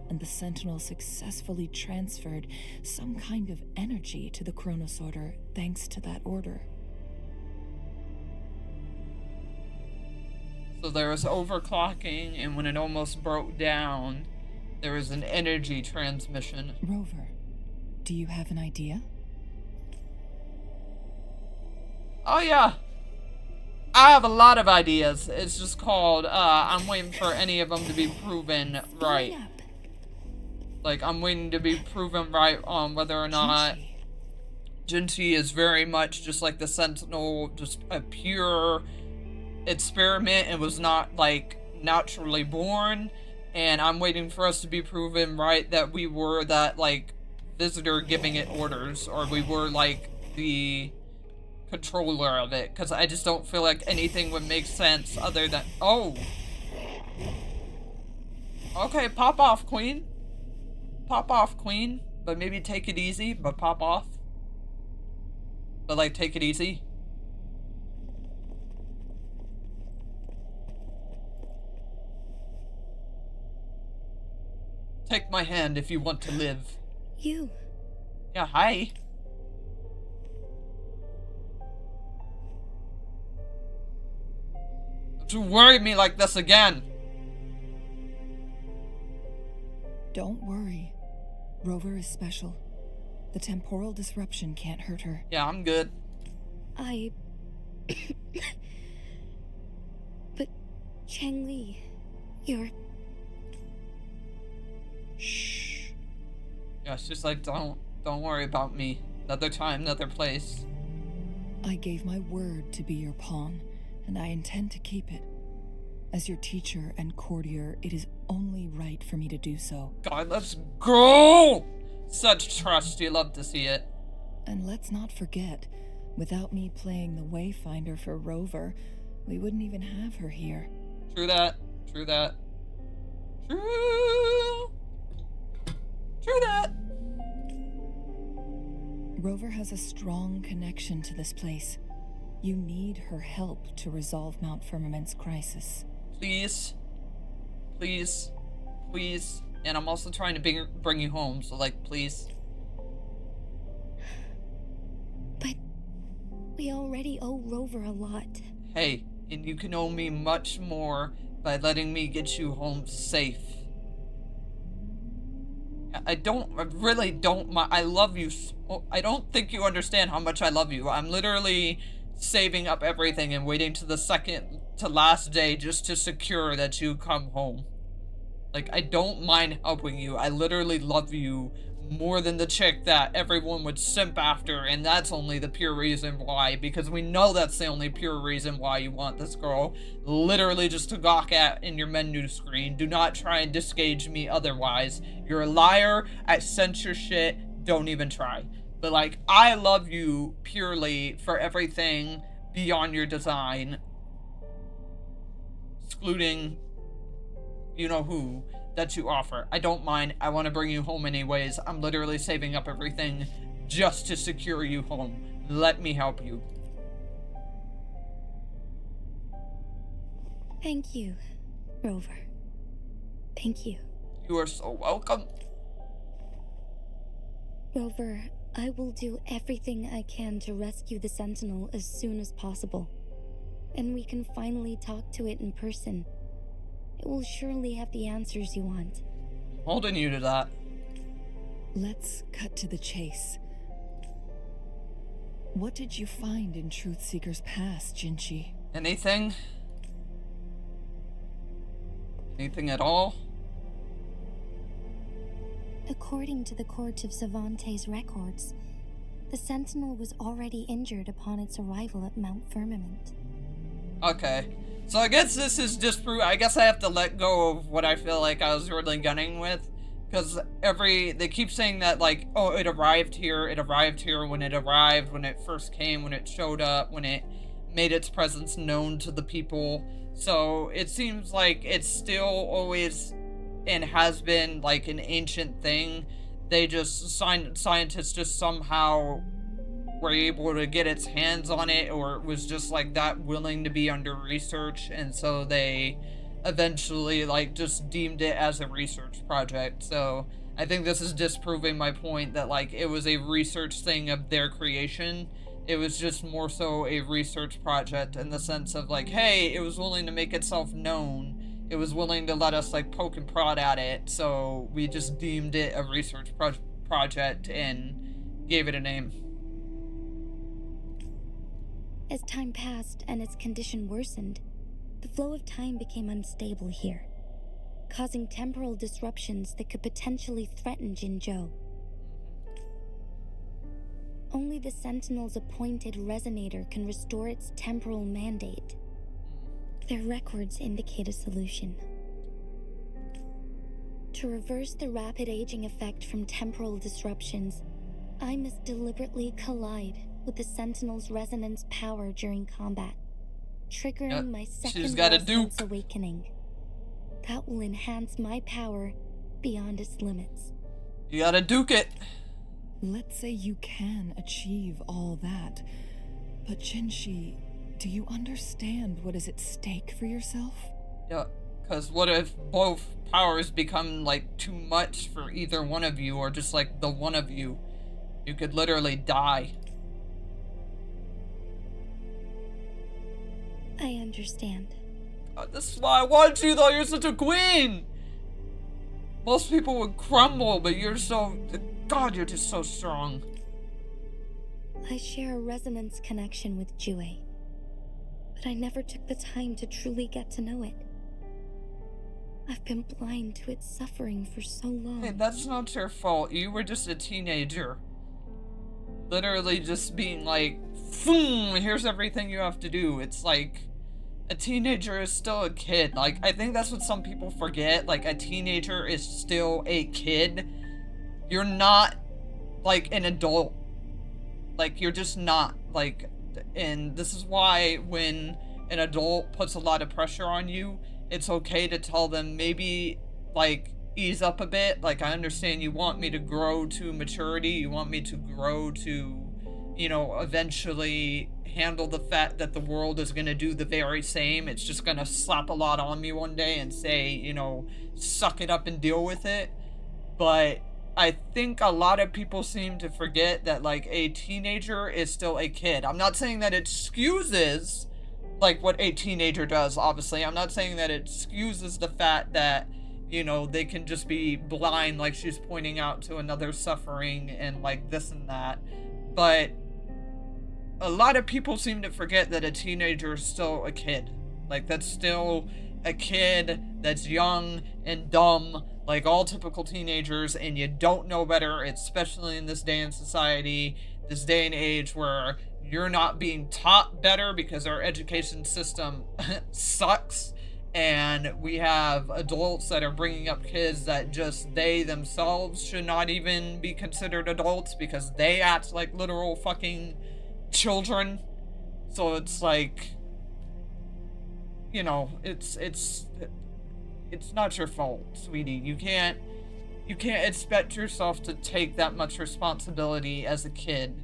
And the sentinel successfully transferred some kind of energy to the chronosorter thanks to that order. So there was overclocking, and when it almost broke down, there was an energy transmission. Rover, do you have an idea? Oh yeah, I have a lot of ideas. It's just called, I'm waiting for any of them to be proven right. Like, I'm waiting to be proven right on whether or not Jinchi is very much just like the Sentinel, just a pure experiment and was not, like, naturally born. And I'm waiting for us to be proven right that we were that, like, visitor giving it orders, or we were, like, the controller of it. Because I just don't feel like anything would make sense other than... Oh! Okay, pop off, Queen. Pop off, Queen. But maybe take it easy, but pop off. But, like, take it easy. Take my hand if you want to live. You. Yeah, hi. Don't you worry me like this again. Don't worry. Rover is special. The temporal disruption can't hurt her. Yeah, I'm good. But, Chang-Li, you're... Shh. Yeah, it's just like, don't worry about me. Another time, another place. I gave my word to be your pawn, and I intend to keep it. As your teacher and courtier, it is only right for me to do so. God, let's go! Such trust, you love to see it. And let's not forget, without me playing the Wayfinder for Rover, we wouldn't even have her here. True that. True that. True. True that. Rover has a strong connection to this place. You need her help to resolve Mount Firmament's crisis. Please. Please. Please. And I'm also trying to bring you home, so, like, please. But we already owe Rover a lot. Hey, and you can owe me much more by letting me get you home safe. I really don't mind. I love you. I don't think you understand how much I love you. I'm literally saving up everything and waiting to the second to last day just to secure that you come home. Like, I don't mind helping you. I literally love you more than the chick that everyone would simp after, and that's only the pure reason why, because we know that's the only pure reason why you want this girl literally just to gawk at in your menu screen. Do not try and disgage me otherwise. You're a liar. I sense your shit. Don't even try. But like, I love you purely for everything beyond your design, excluding you know who that you offer. I don't mind. I want to bring you home anyways. I'm literally saving up everything just to secure you home. Let me help you. Thank you, Rover. Thank you. You are so welcome. Rover, I will do everything I can to rescue the Sentinel as soon as possible. And we can finally talk to it in person. It will surely have the answers you want. Holding you to that. Let's cut to the chase. What did you find in Truthseeker's past, Jinchi? Anything? Anything at all? According to the Court of Savante's records, the Sentinel was already injured upon its arrival at Mount Firmament. Okay. So I guess this is I guess I have to let go of what I feel like I was really gunning with. Because they keep saying that, like, oh, it arrived here, when it arrived, when it first came, when it showed up, when it made its presence known to the people. So it seems like it's still always and has been like an ancient thing. They just, scientists just somehow were able to get its hands on it, or it was just like that willing to be under research, and so they eventually like just deemed it as a research project. So I think this is disproving my point that like it was a research thing of their creation. It was just more so a research project in the sense of like, hey, it was willing to make itself known. It was willing to let us like poke and prod at it, so we just deemed it a research project and gave it a name. As time passed and its condition worsened, the flow of time became unstable here, causing temporal disruptions that could potentially threaten Jinzhou. Only the Sentinel's appointed resonator can restore its temporal mandate. Their records indicate a solution. To reverse the rapid aging effect from temporal disruptions, I must deliberately collide with the Sentinel's resonance power during combat, triggering my second resonance awakening. That will enhance my power beyond its limits. You gotta duke it. Let's say you can achieve all that, but Jinshi, do you understand what is at stake for yourself? Yeah, because what if both powers become like too much for either one of you, or just like the one of you? You could literally die. I understand. This is why I want you, though. You're such a queen. Most people would crumble, but you're so... God, you're just so strong. I share a resonance connection with Jue, but I never took the time to truly get to know it. I've been blind to its suffering for so long. Hey, that's not your fault. You were just a teenager. Literally just being like, boom, here's everything you have to do. It's like, a teenager is still a kid. Like, I think that's what some people forget. Like, a teenager is still a kid. You're not, like, an adult. Like, you're just not. Like, and this is why when an adult puts a lot of pressure on you, it's okay to tell them maybe, like, ease up a bit. Like, I understand you want me to grow to maturity. You want me to grow to, you know, eventually handle the fact that the world is going to do the very same. It's just going to slap a lot on me one day and say, you know, suck it up and deal with it. But I think a lot of people seem to forget that, like, a teenager is still a kid. I'm not saying that it excuses, like, what a teenager does, obviously. I'm not saying that it excuses the fact that, you know, they can just be blind, like she's pointing out to another suffering and, like, this and that. But a lot of people seem to forget that a teenager is still a kid. Like, that's still a kid that's young and dumb like all typical teenagers, and you don't know better, especially in this day in society, this day and age where you're not being taught better because our education system sucks, and we have adults that are bringing up kids that just they themselves should not even be considered adults because they act like literal fucking children. So it's like, you know, it's not your fault, sweetie. You can't expect yourself to take that much responsibility as a kid.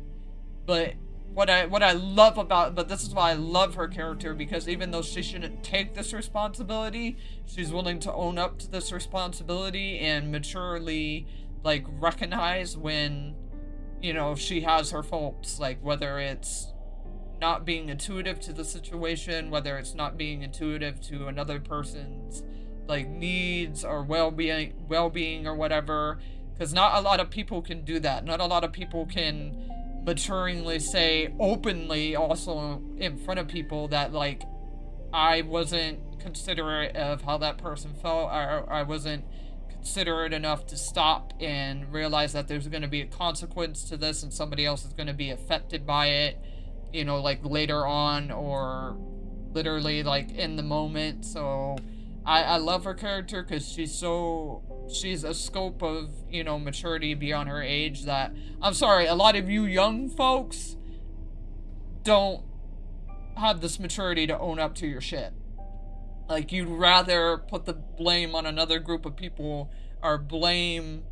But what I love about, but this is why I love her character, because even though she shouldn't take this responsibility, she's willing to own up to this responsibility and maturely, like, recognize when, you know, she has her faults, like whether it's not being intuitive to the situation, whether it's not being intuitive to another person's like needs or well-being or whatever, because not a lot of people can do that. Not a lot of people can maturingly say openly also in front of people that, like, I wasn't considerate of how that person felt, or I wasn't considerate enough to stop and realize that there's going to be a consequence to this and somebody else is going to be affected by it, you know, like later on or literally like in the moment. So I love her character because she's a scope of, you know, maturity beyond her age that, I'm sorry, a lot of you young folks don't have this maturity to own up to your shit. Like, you'd rather put the blame on another group of people or blame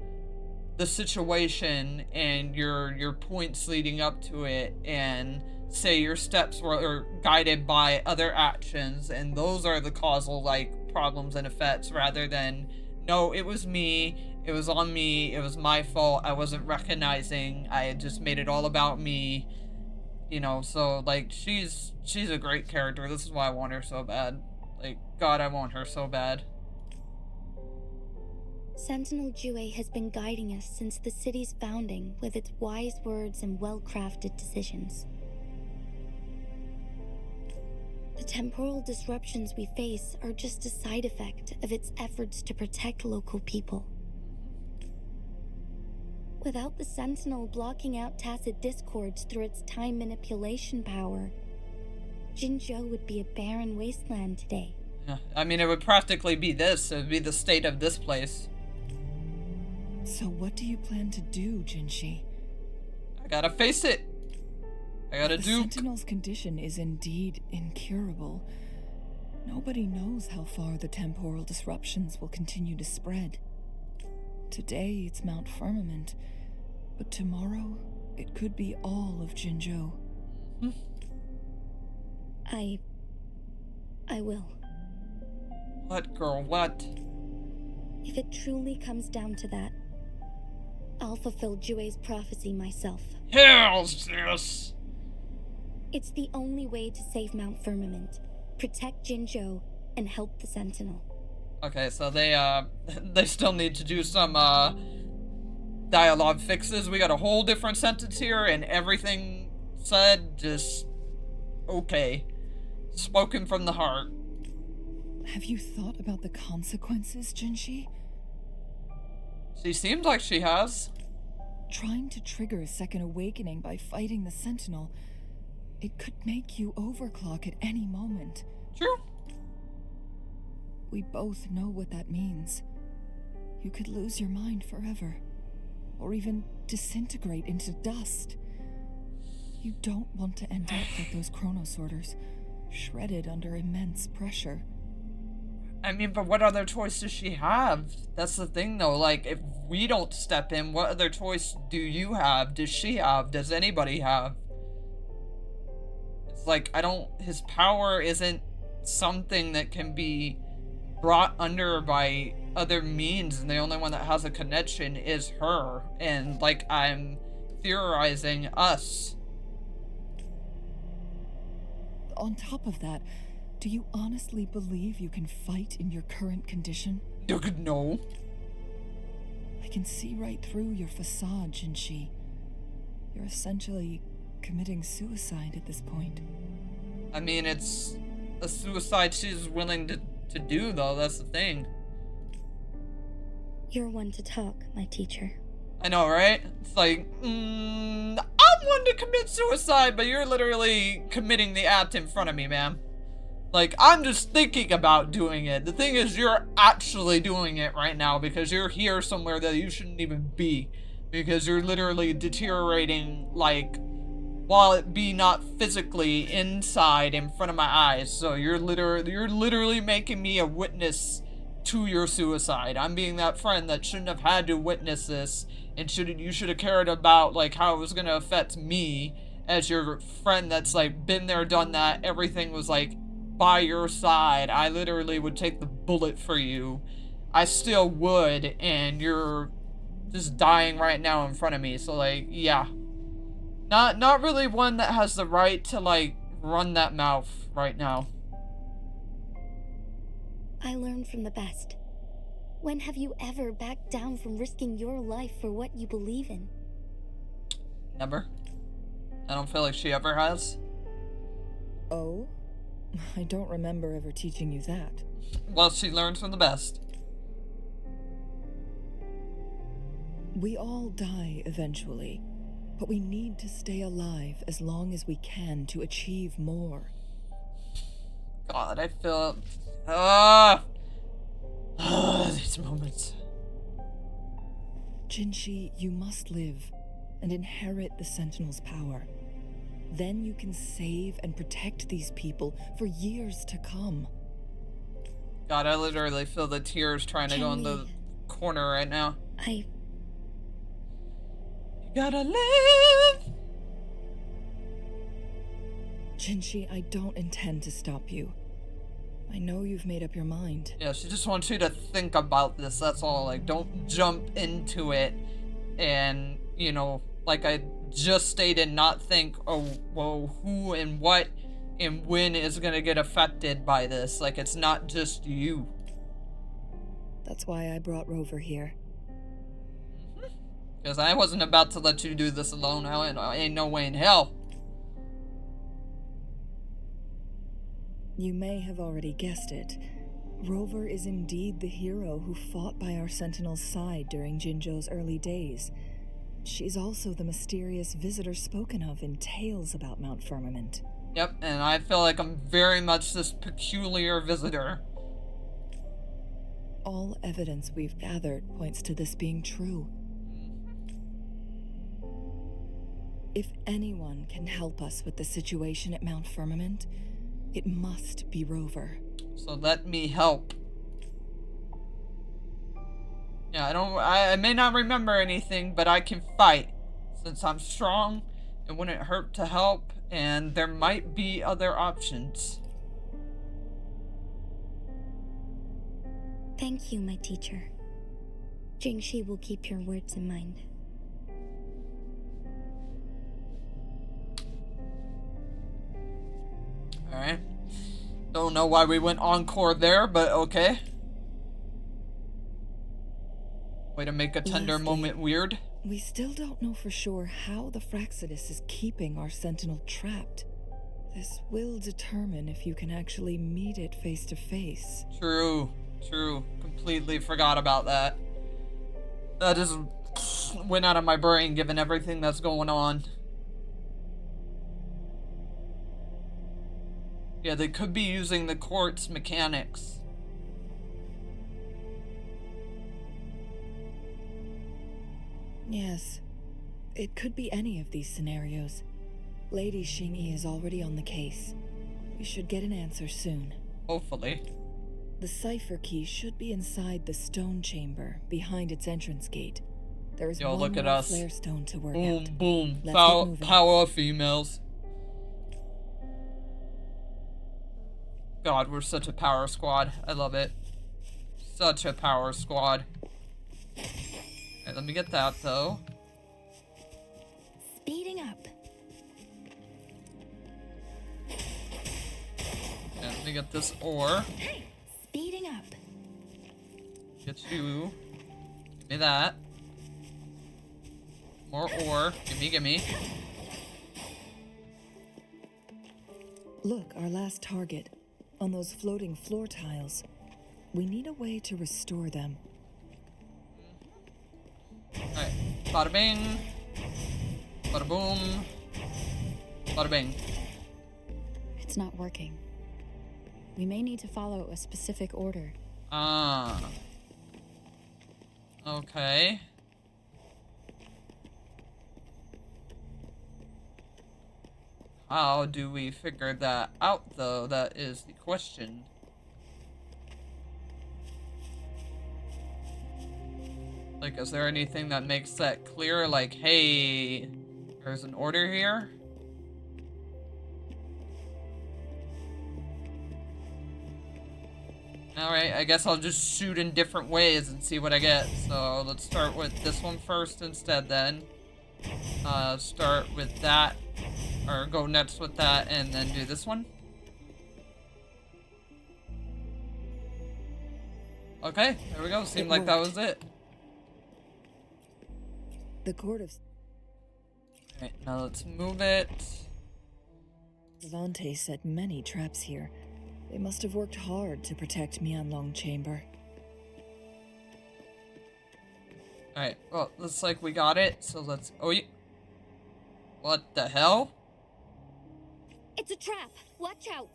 the situation and your points leading up to it and say your steps were guided by other actions and those are the causal, like, problems and effects, rather than, no, it was me, it was on me, it was my fault, I wasn't recognizing, I had just made it all about me, you know. So, like, she's a great character. This is why I want her so bad. Like, God, I want her so bad. Sentinel Jue has been guiding us since the city's founding with its wise words and well-crafted decisions. The temporal disruptions we face are just a side effect of its efforts to protect local people. Without the Sentinel blocking out tacit discords through its time manipulation power, Jinzhou would be a barren wasteland today. Yeah, I mean, it would practically be this. It would be the state of this place. So what do you plan to do, Jinshi? I gotta face it. I gotta The do. Sentinel's condition is indeed incurable. Nobody knows how far the temporal disruptions will continue to spread. Today it's Mount Firmament, but tomorrow it could be all of Jinzhou. I will. What, girl, what? If it truly comes down to that, I'll fulfill Jue's prophecy myself. Hell's yes! It's the only way to save Mount Firmament, protect Jinzhou, and help the Sentinel. Okay, so they still need to do some, dialogue fixes. We got a whole different sentence here, and everything said just, okay. Spoken from the heart. Have you thought about the consequences, Jinshi? She seems like she has. Trying to trigger a second awakening by fighting the Sentinel, it could make you overclock at any moment. True. We both know what that means. You could lose your mind forever, or even disintegrate into dust. You don't want to end up like those chronosorters, shredded under immense pressure. I mean, but what other choice does she have? That's the thing, though. Like, if we don't step in, what other choice do you have? Does she have? Does anybody have? It's like, his power isn't something that can be brought under by other means, and the only one that has a connection is her. And, like, I'm theorizing us. On top of that, do you honestly believe you can fight in your current condition? No. I can see right through your facade, Jinshi. You're essentially committing suicide at this point. I mean, it's a suicide she's willing to do, though. That's the thing. You're one to talk, my teacher. I know, right? It's like, I'm one to commit suicide, but you're literally committing the act in front of me, ma'am. Like, I'm just thinking about doing it. The thing is, you're actually doing it right now because you're here somewhere that you shouldn't even be. Because you're literally deteriorating, like, while it be not physically inside in front of my eyes. So you're literally making me a witness to your suicide. I'm being that friend that shouldn't have had to witness this, and you should have cared about, like, how it was gonna affect me as your friend that's, like, been there, done that. Everything was, like, by your side. I literally would take the bullet for you. I still would, and you're just dying right now in front of me. So, like, yeah. Not really one that has the right to, like, run that mouth right now. I learn from the best. When have you ever backed down from risking your life for what you believe in? Never. I don't feel like she ever has. Oh? I don't remember ever teaching you that. Well, she learns from the best. We all die eventually, but we need to stay alive as long as we can to achieve more. God, I feel... these moments. Jinshi, you must live and inherit the Sentinel's power. Then you can save and protect these people for years to come. God, I literally feel the tears trying to go in the corner right now. You gotta live! Jinshi, I don't intend to stop you. I know you've made up your mind. Yeah, she just wants you to think about this, that's all. Like, don't jump into it and, you know, like I just stated, not think, oh, well, who and what and when is gonna get affected by this. Like, it's not just you. That's why I brought Rover here. Because I wasn't about to let you do this alone. I ain't no way in hell. You may have already guessed it. Rover is indeed the hero who fought by our Sentinel's side during Jinzhou's early days. She's also the mysterious visitor spoken of in tales about Mount Firmament. Yep, and I feel like I'm very much this peculiar visitor. All evidence we've gathered points to this being true. If anyone can help us with the situation at Mount Firmament, it must be Rover. So let me help. Yeah, I may not remember anything, but I can fight. Since I'm strong, it wouldn't hurt to help, and there might be other options. Thank you, my teacher. Jingshi will keep your words in mind. Alright. Don't know why we went encore there, but okay. Way to make a tender moment weird. We still don't know for sure how the Fraxidus is keeping our Sentinel trapped. This will determine if you can actually meet it face to face. True. Completely forgot about that. That just went out of my brain given everything that's going on. Yeah, they could be using the quartz mechanics. Yes, it could be any of these scenarios. Lady Xingyi is already on the case. We should get an answer soon. Hopefully. The cipher key should be inside the stone chamber, behind its entrance gate. There is one look at more us. flare stone to work Boom, out. boom. Let's get moving. Power of females. God, we're such a power squad. I love it. Such a power squad. Alright, let me get that, though. Speeding up. Yeah, let me get this ore. Speeding up. Get you. Give me that. More ore. Gimme. Look, our last target. On those floating floor tiles. We need a way to restore them. Bada bing. Bada boom. Bada bing. It's not working. We may need to follow a specific order. Ah. Okay. How do we figure that out, though? That is the question. Like, is there anything that makes that clear? Like, hey, there's an order here? Alright, I guess I'll just shoot in different ways and see what I get. So, let's start with this one first instead then. Start with that. Or go next with that and then do this one. Okay, there we go. Seemed like that was it. The court of Alright, now let's move it. Savante set many traps here. They must have worked hard to protect me on Long Chamber. Alright, well, looks like we got it, so let's... Oh, what the hell? It's a trap. Watch out.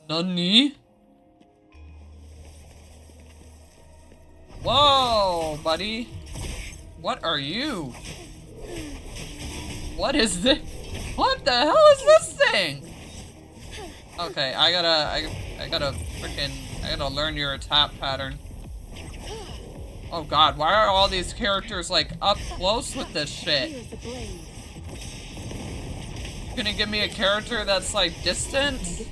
Nani? Whoa, buddy. What are you? What is this? What the hell is this thing? Okay, I gotta learn your attack pattern. Oh god, why are all these characters like up close with this shit? Gonna give me a character that's like distant?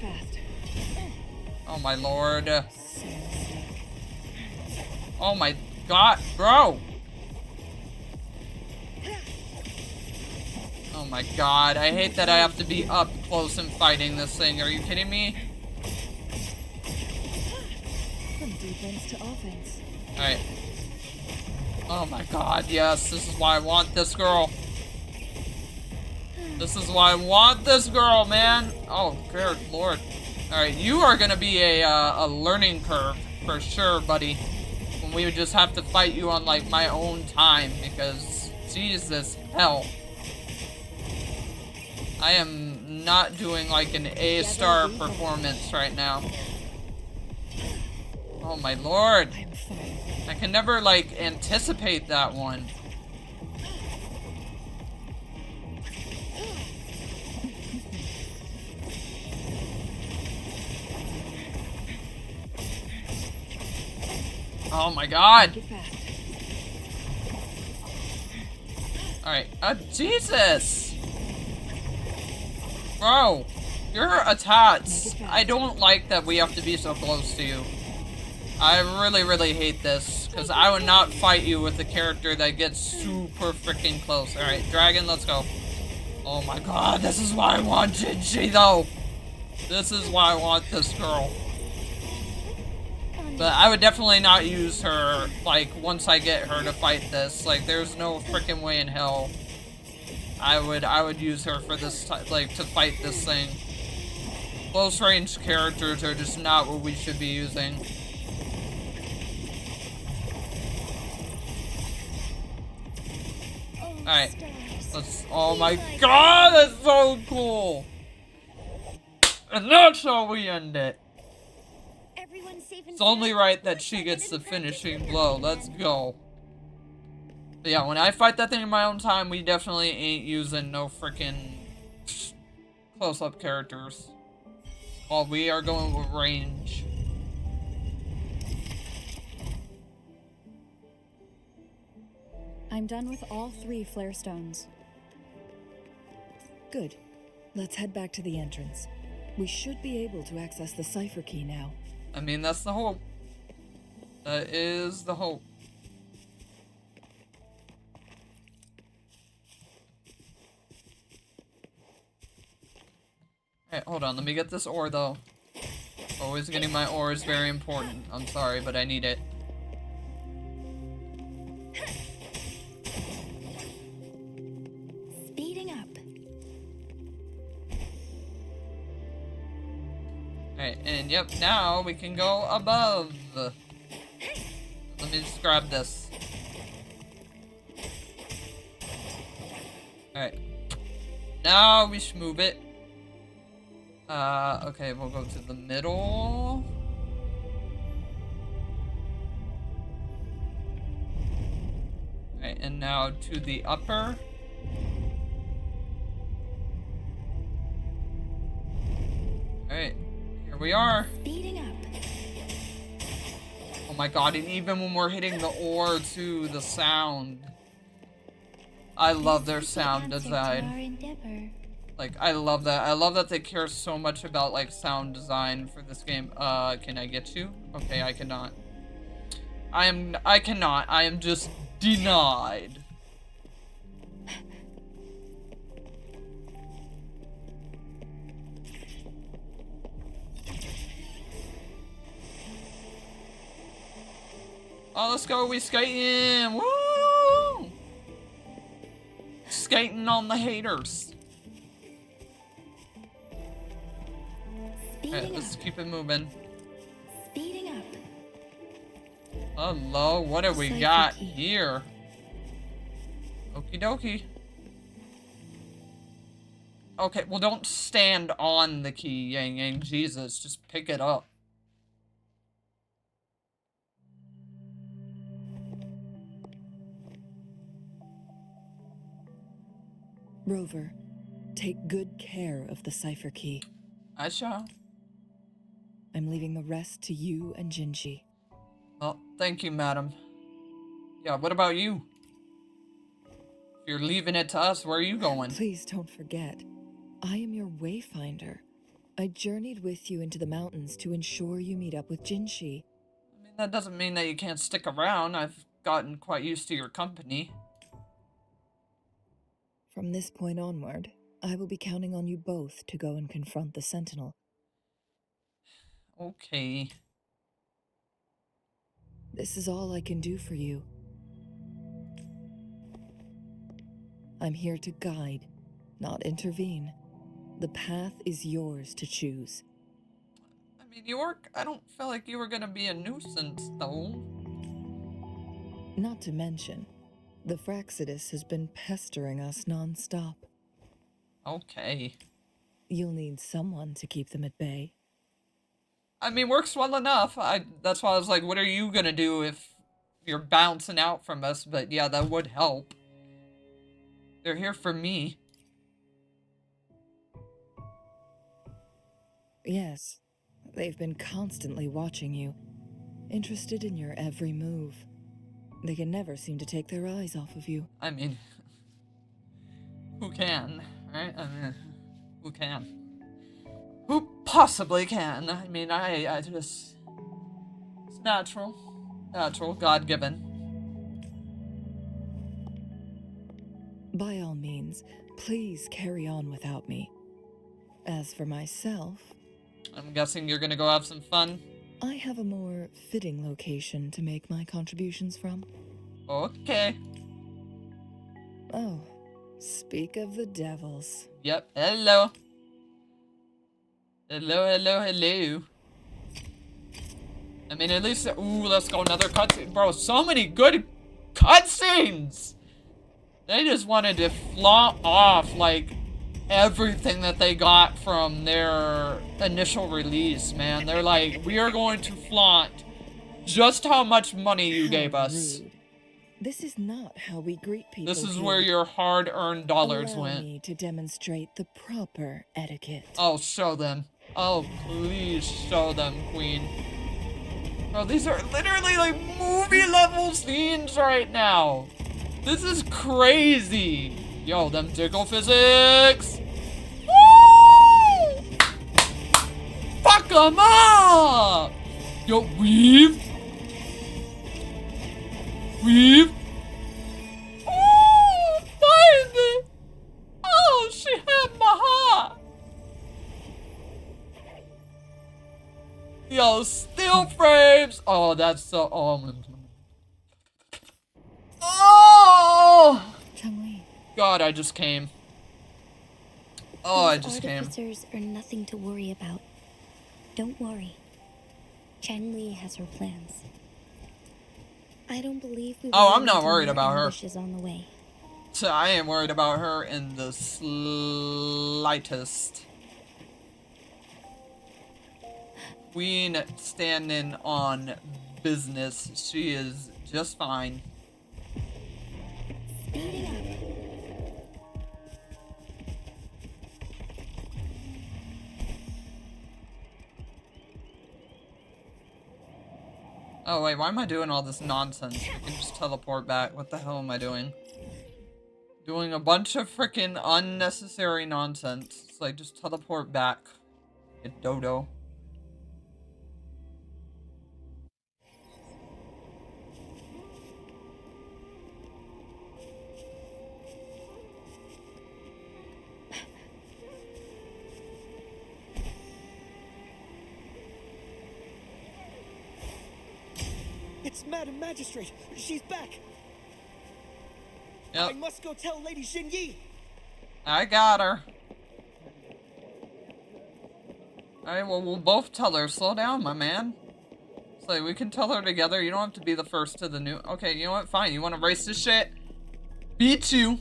Oh my lord. Oh my god, bro! Oh my god, I hate that I have to be up close and fighting this thing. Are you kidding me? From defense to offense. Alright. Oh my god, yes, this is why I want this girl. This is why I want this girl, man. Oh, good lord. Alright, you are gonna be a learning curve, for sure, buddy. When we would just have to fight you on, like, my own time, because, Jesus, hell. I am not doing, like, an A-star performance right now. Oh my lord. I can never, like, anticipate that one. Oh my god! Alright, Jesus! Bro, your attacks, I don't like that we have to be so close to you. I really, really hate this, because I would not fight you with a character that gets super freaking close. Alright, Dragon, let's go. Oh my god, this is why I want Jinji, though! This is why I want this girl. But I would definitely not use her, like, once I get her to fight this. Like, there's no freaking way in hell I would use her for this, like, to fight this thing. Close range characters are just not what we should be using. Alright, let's, oh my god, that's so cool! And that's how we end it. It's only right that she gets the finishing blow. Let's go. But yeah, when I fight that thing in my own time, we definitely ain't using no freaking close-up characters. Well, we are going with range. I'm done with all 3 flare stones. Good. Let's head back to the entrance. We should be able to access the cipher key now. I mean, that's the hope. That is the hope. Alright, hold on. Let me get this ore, though. Always getting my ore is very important. I'm sorry, but I need it. Speeding up. Alright, and yep, now we can go above. Let me just grab this. Alright. Now we should move it. Okay, we'll go to the middle. Alright, and now to the upper. Alright, here we are. Speeding up. Oh my god, and even when we're hitting the ore too, the sound. I love their sound design. Like, I love that. I love that they care so much about, like, sound design for this game. Can I get you? Okay, I cannot. I cannot. I am just denied. Oh, let's go. We skating. Woo! Skating on the haters. Alright, let's keep it moving. Speeding up. Hello, what do we got here? Okie dokie. Okay, well don't stand on the key, Yang Yang. Jesus, just pick it up. Rover, take good care of the cipher key. I shall. I'm leaving the rest to you and Jinji. Well, thank you, madam. Yeah, what about you? If you're leaving it to us, where are you going? Please don't forget, I am your wayfinder. I journeyed with you into the mountains to ensure you meet up with Jinshi. I mean, that doesn't mean that you can't stick around. I've gotten quite used to your company. From this point onward, I will be counting on you both to go and confront the Sentinel. Okay. This is all I can do for you. I'm here to guide, not intervene. The path is yours to choose. I mean, I don't feel like you were gonna be a nuisance, though. Not to mention, the Fraxidus has been pestering us non-stop. Okay. You'll need someone to keep them at bay. I mean, works well enough. That's why I was like, what are you gonna do if you're bouncing out from us? But yeah, that would help. They're here for me. Yes, they've been constantly watching you, interested in your every move. They can never seem to take their eyes off of you. I mean, who can, right? I mean, who can? Who possibly can? I mean, I just... It's natural. Natural, God-given. By all means, please carry on without me. As for myself... I'm guessing you're gonna go have some fun? I have a more fitting location to make my contributions from. Okay. Oh, speak of the devils. Yep, hello. Hello, hello, hello. I mean, at least... Ooh, let's go another cutscene. Bro, so many good cutscenes! They just wanted to flaunt off, like, everything that they got from their initial release, man. They're like, we are going to flaunt just how much money you gave us. Rude. This is not how we greet people. This is here. where your hard-earned dollars Allow went. me to demonstrate the proper etiquette. Oh, show them. Oh, please show them, Queen. Bro, these are literally like movie-level scenes right now. This is crazy. Yo, them tickle physics. Woo! Fuck them up. Yo, weave. Weave. Oh, find it. Oh, she had my heart. Yo, still frames. Oh, that's so. Oh! Chun-Li. God, I just came. Oh, I just came. Artificers are nothing to worry about. Don't worry. Chun-Li has her plans. I don't believe we Oh, will I'm not until worried more about her. ambush is on the way. So I ain't worried about her in the slightest. Queen standing on business. She is just fine. Speeding up. Oh wait, why am I doing all this nonsense? I can just teleport back. What the hell am I doing? Doing a bunch of freaking unnecessary nonsense. It's like, just teleport back. You dodo. It's Madam Magistrate. She's back. Yep. I must go tell Lady Xin Yi. I got her. Alright, well, we'll both tell her. Slow down, my man. It's like, we can tell her together. You don't have to be the first to the new... Okay, you know what? Fine. You want to race this shit? Beat you.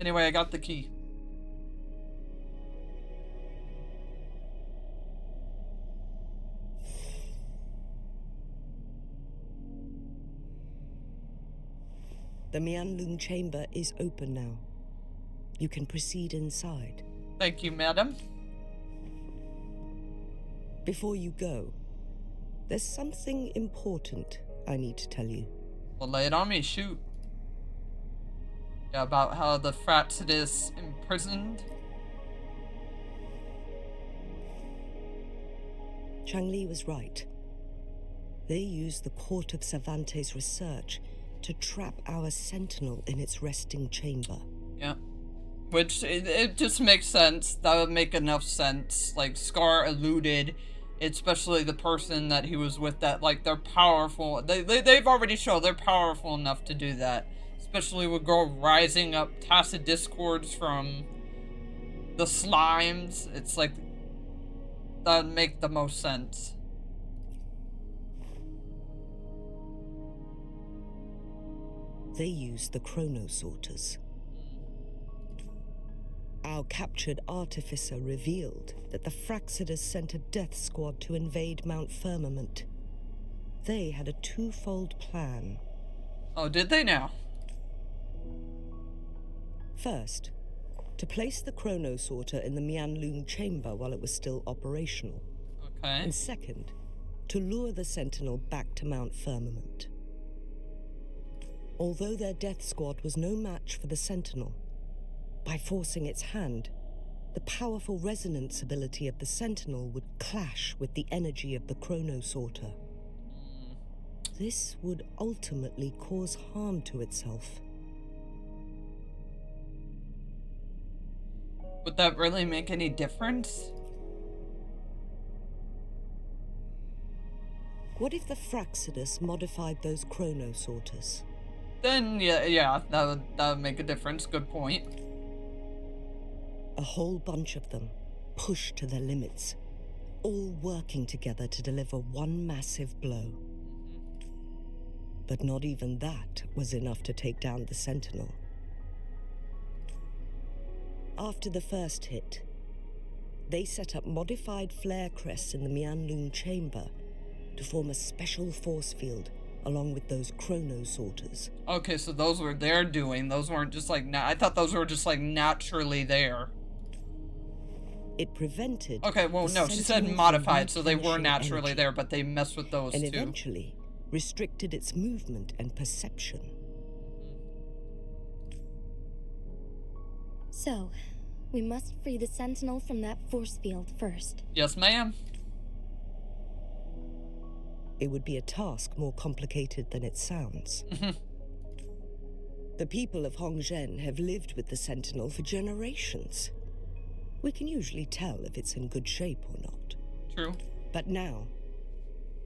Anyway, I got the key. The Mianlung chamber is open now. You can proceed inside. Thank you, madam. Before you go, there's something important I need to tell you. Well, lay it on me. Shoot. Yeah, about how the Fraxidus imprisoned. Changli was right. They used the Court of Cervantes' research to trap our sentinel in its resting chamber. Yeah. Which, it just makes sense. That would make enough sense. Like, Scar alluded, especially the person that he was with, that, like, they're powerful. They've already shown they're powerful enough to do that. Especially with girl rising up tacit discords from the slimes. It's like, that would make the most sense. They used the chronosorters. Our captured artificer revealed that the Fraxidus sent a death squad to invade Mount Firmament. They had a twofold plan. Oh, did they now? First, to place the chronosorter in the Mianlung chamber while it was still operational. Okay. And second, to lure the Sentinel back to Mount Firmament. Although their death squad was no match for the Sentinel, by forcing its hand, the powerful resonance ability of the Sentinel would clash with the energy of the chronosorter. This would ultimately cause harm to itself. Would that really make any difference? What if the Fraxidus modified those chronosorters? Then, yeah, that would make a difference. Good point. A whole bunch of them, pushed to their limits, all working together to deliver one massive blow. But not even that was enough to take down the Sentinel. After the first hit, they set up modified flare crests in the Mianlung chamber to form a special force field along with those chronosorters. Okay, so those were their doing. Those weren't just like, I thought those were just like naturally there. It prevented... Okay, well, no, she said modified, so they were naturally there, but they messed with those and too. And eventually restricted its movement and perception. So, we must free the Sentinel from that force field first. Yes, ma'am. It would be a task more complicated than it sounds. The people of Hongzhen have lived with the Sentinel for generations. We can usually tell if it's in good shape or not. True. But now,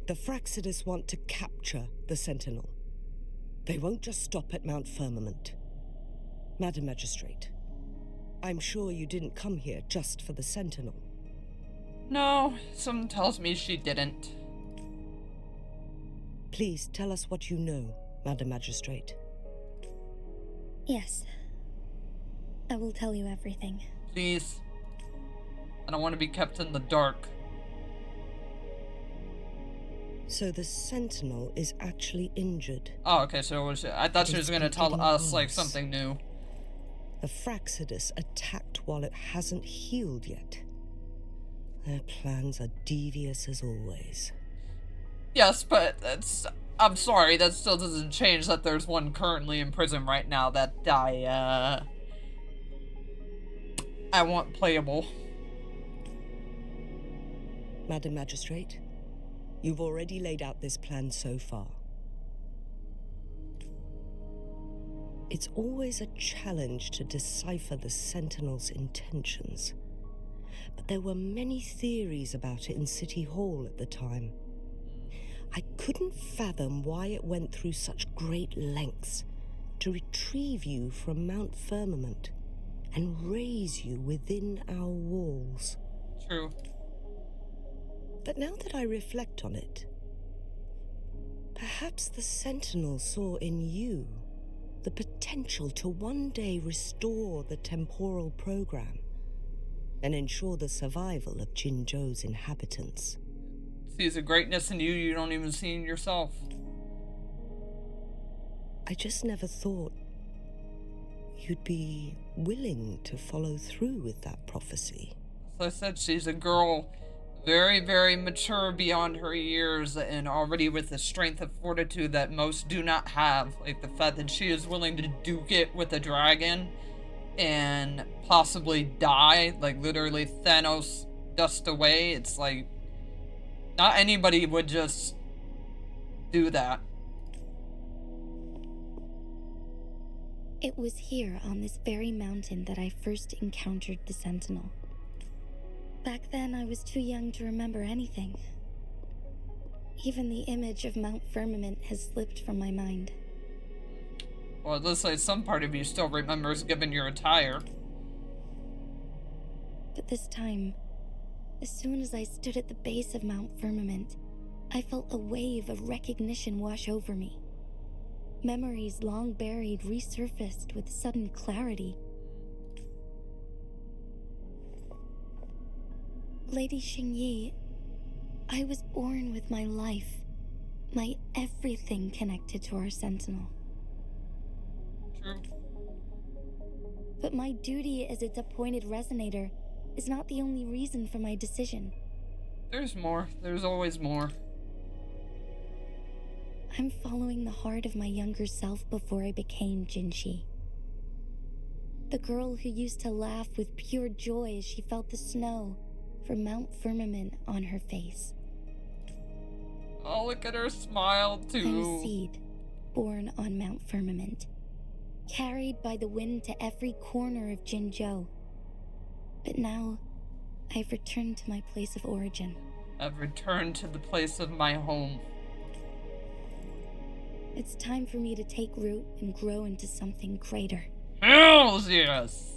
the Fraxidus want to capture the Sentinel. They won't just stop at Mount Firmament. Madam Magistrate, I'm sure you didn't come here just for the Sentinel. No, something tells me she didn't. Please tell us what you know, Madam Magistrate. Yes. I will tell you everything. Please. I don't want to be kept in the dark. So the Sentinel is actually injured. Oh, okay, so I thought she was going to tell us, like, worse. something new. The Fraxidus attacked while it hasn't healed yet. Their plans are devious as always. Yes, but I'm sorry, that still doesn't change that there's one currently in prison right now that I want playable. Madam Magistrate, you've already laid out this plan so far. It's always a challenge to decipher the Sentinel's intentions, but there were many theories about it in City Hall at the time. I couldn't fathom why it went through such great lengths to retrieve you from Mount Firmament and raise you within our walls. True. But now that I reflect on it, perhaps the Sentinel saw in you the potential to one day restore the temporal program and ensure the survival of Jinzhou's inhabitants. Sees a greatness in you you don't even see in yourself. I just never thought you'd be willing to follow through with that prophecy. As I said, she's a girl very, very mature beyond her years and already with a strength of fortitude that most do not have. Like the fact that she is willing to duke it with a dragon and possibly die, like literally Thanos dust away. It's like, not anybody would just do that. It was here on this very mountain that I first encountered the Sentinel. Back then, I was too young to remember anything. Even the image of Mount Firmament has slipped from my mind. Well, it looks like some part of you still remembers given your attire. But this time, as soon as I stood at the base of Mount Firmament, I felt a wave of recognition wash over me. Memories long buried resurfaced with sudden clarity. Lady Xingyi, I was born with my life, my everything connected to our Sentinel. True. But my duty as its appointed resonator is not the only reason for my decision. There's more. There's always more. I'm following the heart of my younger self before I became Jinshi. The girl who used to laugh with pure joy as she felt the snow from Mount Firmament on her face. Oh, look at her smile, too. I'm a seed, born on Mount Firmament, carried by the wind to every corner of Jinzhou. But now, I've returned to my place of origin. I've returned to the place of my home. It's time for me to take root and grow into something greater. Hells yes!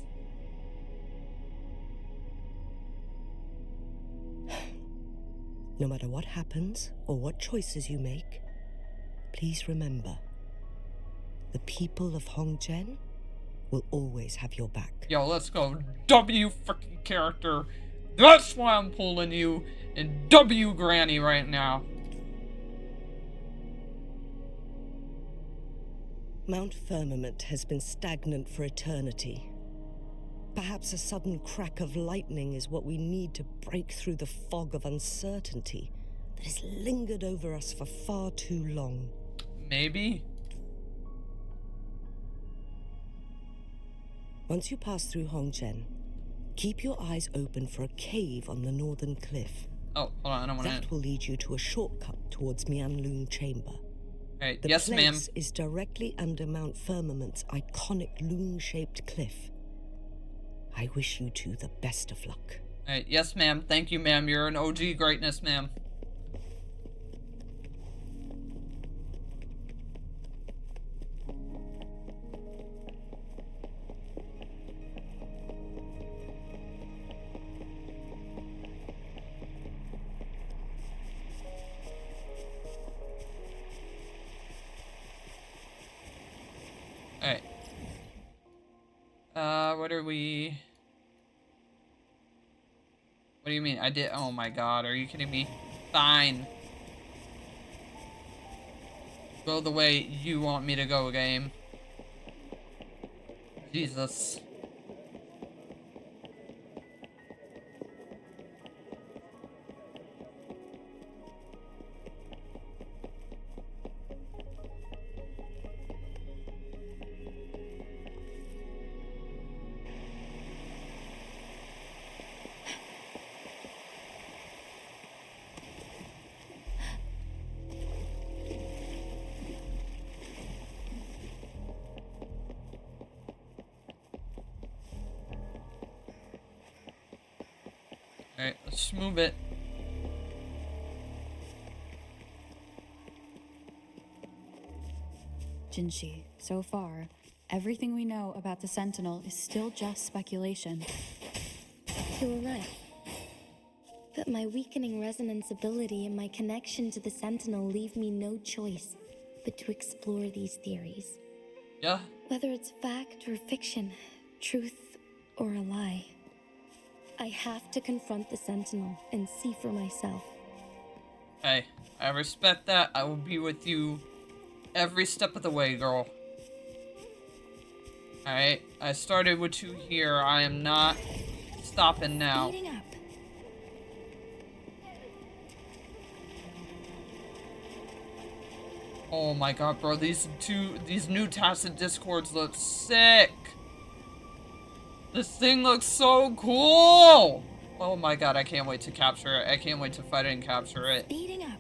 No matter what happens or what choices you make, please remember, the people of Hongzhen will always have your back. Yo, let's go. W freaking character. That's why I'm pulling you in W Granny right now. Mount Firmament has been stagnant for eternity. Perhaps a sudden crack of lightning is what we need to break through the fog of uncertainty that has lingered over us for far too long. Maybe. Once you pass through Hongzhen, keep your eyes open for a cave on the northern cliff. Oh, hold on, I don't want to... That will lead you to a shortcut towards Mianlun Chamber. Alright, The yes, ma'am. place is directly under Mount Firmament's iconic loon-shaped cliff. I wish you two the best of luck. Alright, yes, ma'am. Thank you, ma'am. You're an OG greatness, ma'am. what are we... What do you mean? I did... Oh my god, are you kidding me? Fine. Go the way you want me to go, game. Jesus. Alright, let's move it. Jinshi, so far, everything we know about the Sentinel is still just speculation. You were right. But my weakening resonance ability and my connection to the Sentinel leave me no choice but to explore these theories. Yeah? Whether it's fact or fiction, truth or a lie, I have to confront the Sentinel and see for myself. Hey, I respect that. I will be with you every step of the way, girl. Alright, I started with you here. I am not stopping now. Speeding up. Oh my god, bro, these new tacit discords look sick. This thing looks so cool. Oh my god, I can't wait to capture it. I can't wait to fight it and capture it. Speeding up.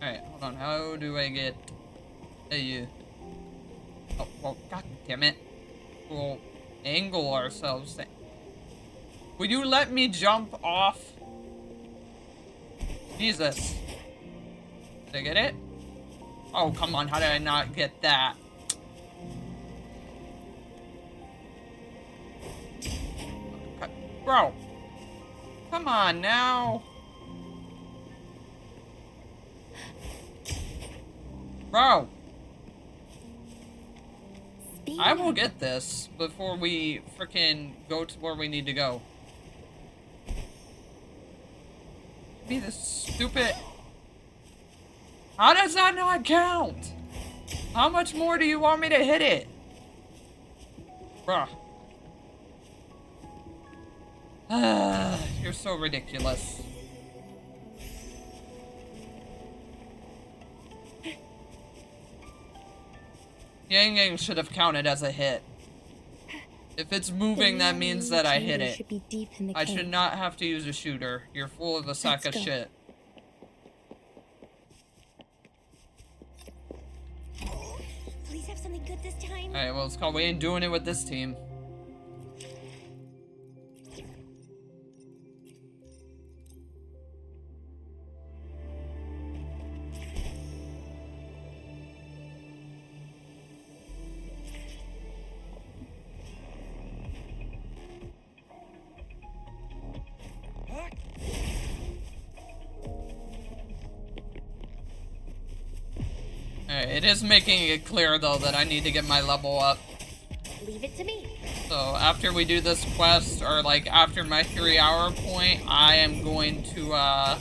Alright, hold on. How do I get a... Oh, well, god damn it. We'll angle ourselves. Will you let me jump off? Jesus. Did I get it? Oh, come on. How did I not get that? Bro. Come on now. Bro. I will get this before we frickin' go to where we need to go. Be this stupid. How does that not count? How much more do you want me to hit it? Bruh. You're so ridiculous. Yang Yang should have counted as a hit. If it's moving, that means that I hit it. I should not have to use a shooter. You're full of a sack of shit. Please have something good this time. Alright, well, it's called we ain't doing it with this team. It is making it clear, though, that I need to get my level up. Leave it to me. So, after we do this quest, or, like, after my 3-hour point, I am going to,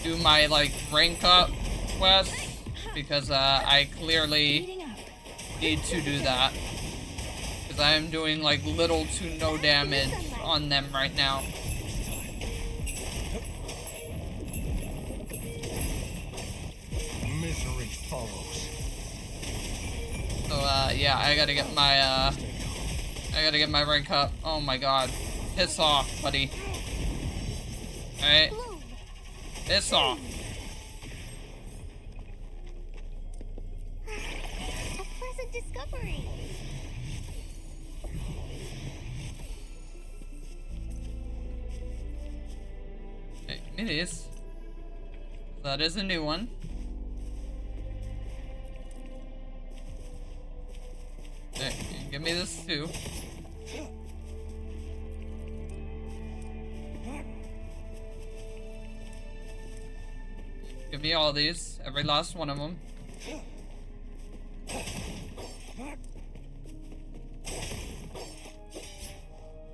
do my, like, rank up quest, because, I clearly need to do that. Because I am doing, like, little to no damage on them right now. Misery follows. So, yeah, I gotta get my rank up. Oh my god. Piss off, buddy. Alright. Piss off. A pleasant discovery. Okay, it is. That is a new one. Okay, give me this too. Give me all these, every last one of them.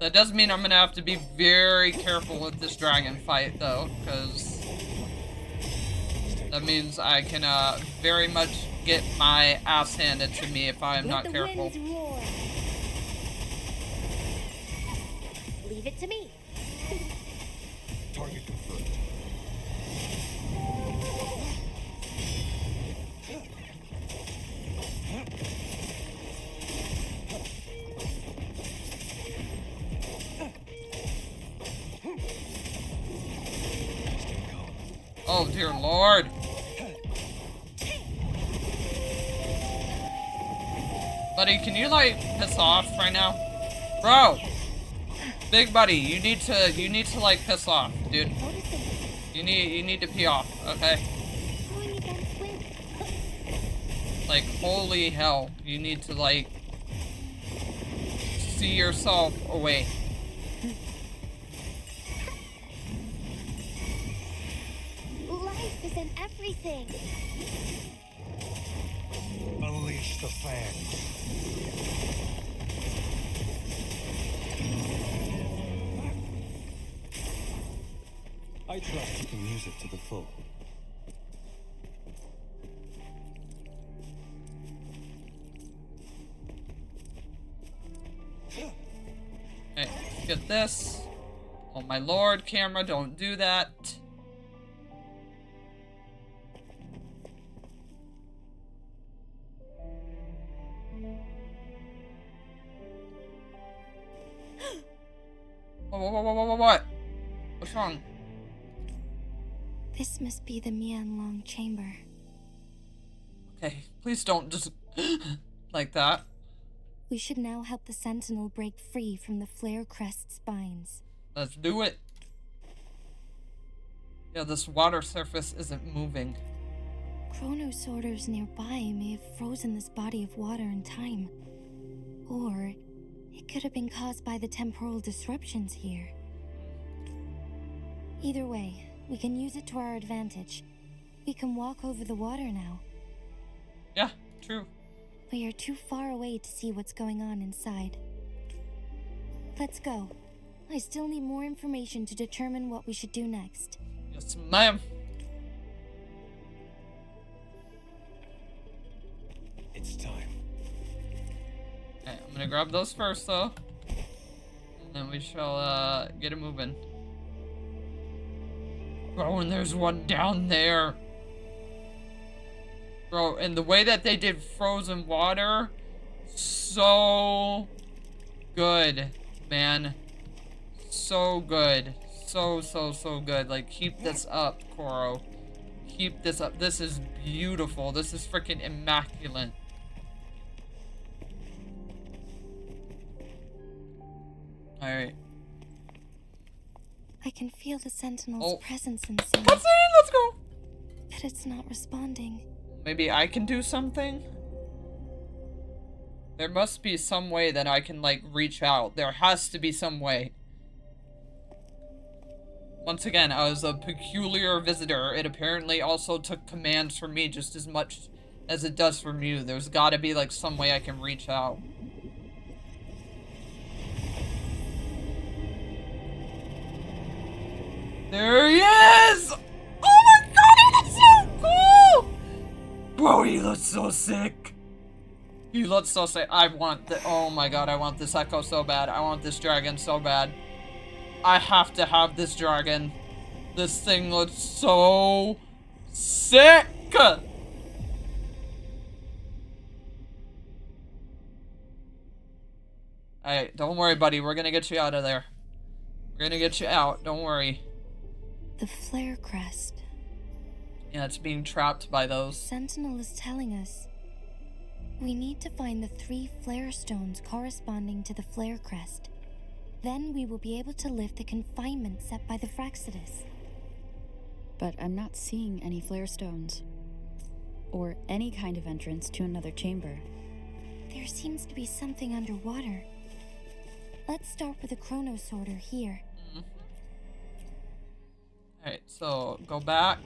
That does mean I'm gonna have to be very careful with this dragon fight, though, because that means I can very much get my ass handed to me if I'm not careful. Let the winds roar. Leave it to me. Target confirmed. Oh, dear Lord. Buddy, can you, like, piss off right now? Bro! Big buddy, you need to, like, piss off, dude. You need to pee off, okay? Like, holy hell. You need to, like, see yourself away. Life is in everything. Unleash the fangs. I trust you can use it to the full. Okay, let's get this. Oh my lord, camera, don't do that. What? What's wrong? This must be the Mianlong chamber. Okay, please don't just like that. We should now help the Sentinel break free from the flare crest spines. Let's do it. Yeah, this water surface isn't moving. Chronosorters nearby may have frozen this body of water in time. Or it could have been caused by the temporal disruptions here. Either way, we can use it to our advantage. We can walk over the water now. Yeah, true. We are too far away to see what's going on inside. Let's go. I still need more information to determine what we should do next. Yes, ma'am. It's time. Okay, I'm gonna grab those first, though. And then we shall, get it moving. Bro, and there's one down there. Bro, and the way that they did frozen water, so good, man. So good. So good. Like, keep this up, Koro. Keep this up. This is beautiful. This is freaking immaculate. Alright. I can feel the Sentinel's presence inside. Let's go! But it's not responding. Maybe I can do something? There must be some way that I can, like, reach out. There has to be some way. Once again, I was a peculiar visitor. It apparently also took commands from me just as much as it does from you. There's gotta be, like, some way I can reach out. There he is! Oh my god, he looks so cool! Bro, he looks so sick. He looks so sick. I want the— oh my god, I want this Echo so bad. I want this dragon so bad. I have to have this dragon. This thing looks so sick! Alright, don't worry, buddy. We're gonna get you out of there. We're gonna get you out. Don't worry. The flare crest. Yeah, it's being trapped by those. Sentinel is telling us we need to find the 3 flare stones corresponding to the flare crest. Then we will be able to lift the confinement set by the Fraxidus. But I'm not seeing any flare stones. Or any kind of entrance to another chamber. There seems to be something underwater. Let's start with the Chronosorter here. Alright, so go back.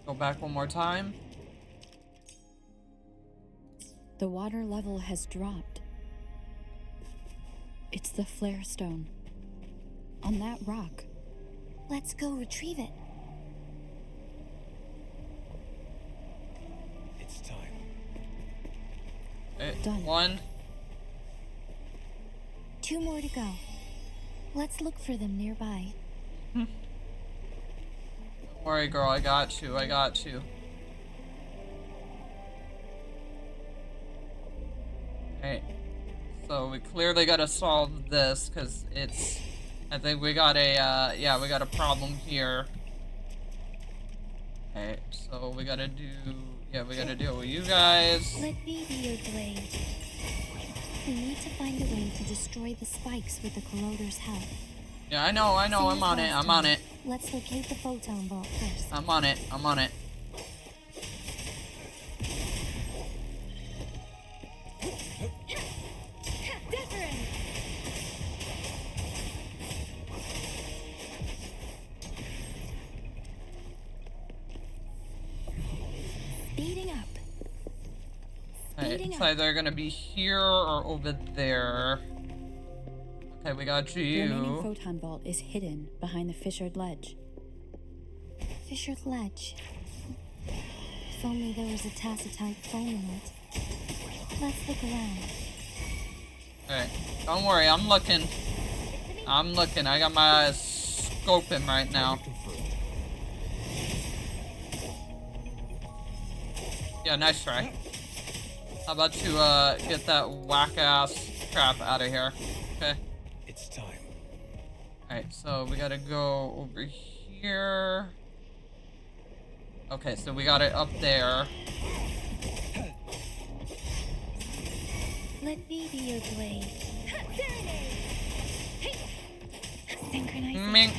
Go back one more time. The water level has dropped. It's the flare stone. On that rock. Let's go retrieve it. It's time. Done. 1. 2 more to go. Let's look for them nearby. Don't worry, girl. I got you. I got you. Okay. So we clearly gotta solve this, because it's... I think we got a, yeah, we got a problem here. Okay, so we gotta do... Yeah, we gotta deal with you guys. Let me be your blade. We need to find a way to destroy the spikes with the corroder's help. Yeah, I know, I'm on it, I'm on it. Let's locate the photon vault first. I'm on it, I'm on it. Speeding up. Okay, it's either gonna be here or over there. Okay, we got The you. remaining photon vault is hidden behind the fissured ledge. Fissured ledge. If only there was a tacitite phone in it. Let's look around. Alright, don't worry, I'm looking. I'm looking, I got my eyes scoping right now. Yeah, nice try. How about you, get that whack-ass crap out of here? Okay. It's time. Alright, so we gotta go over here. Okay, so we got it up there. Let me be your blade. Synchronize. Mink.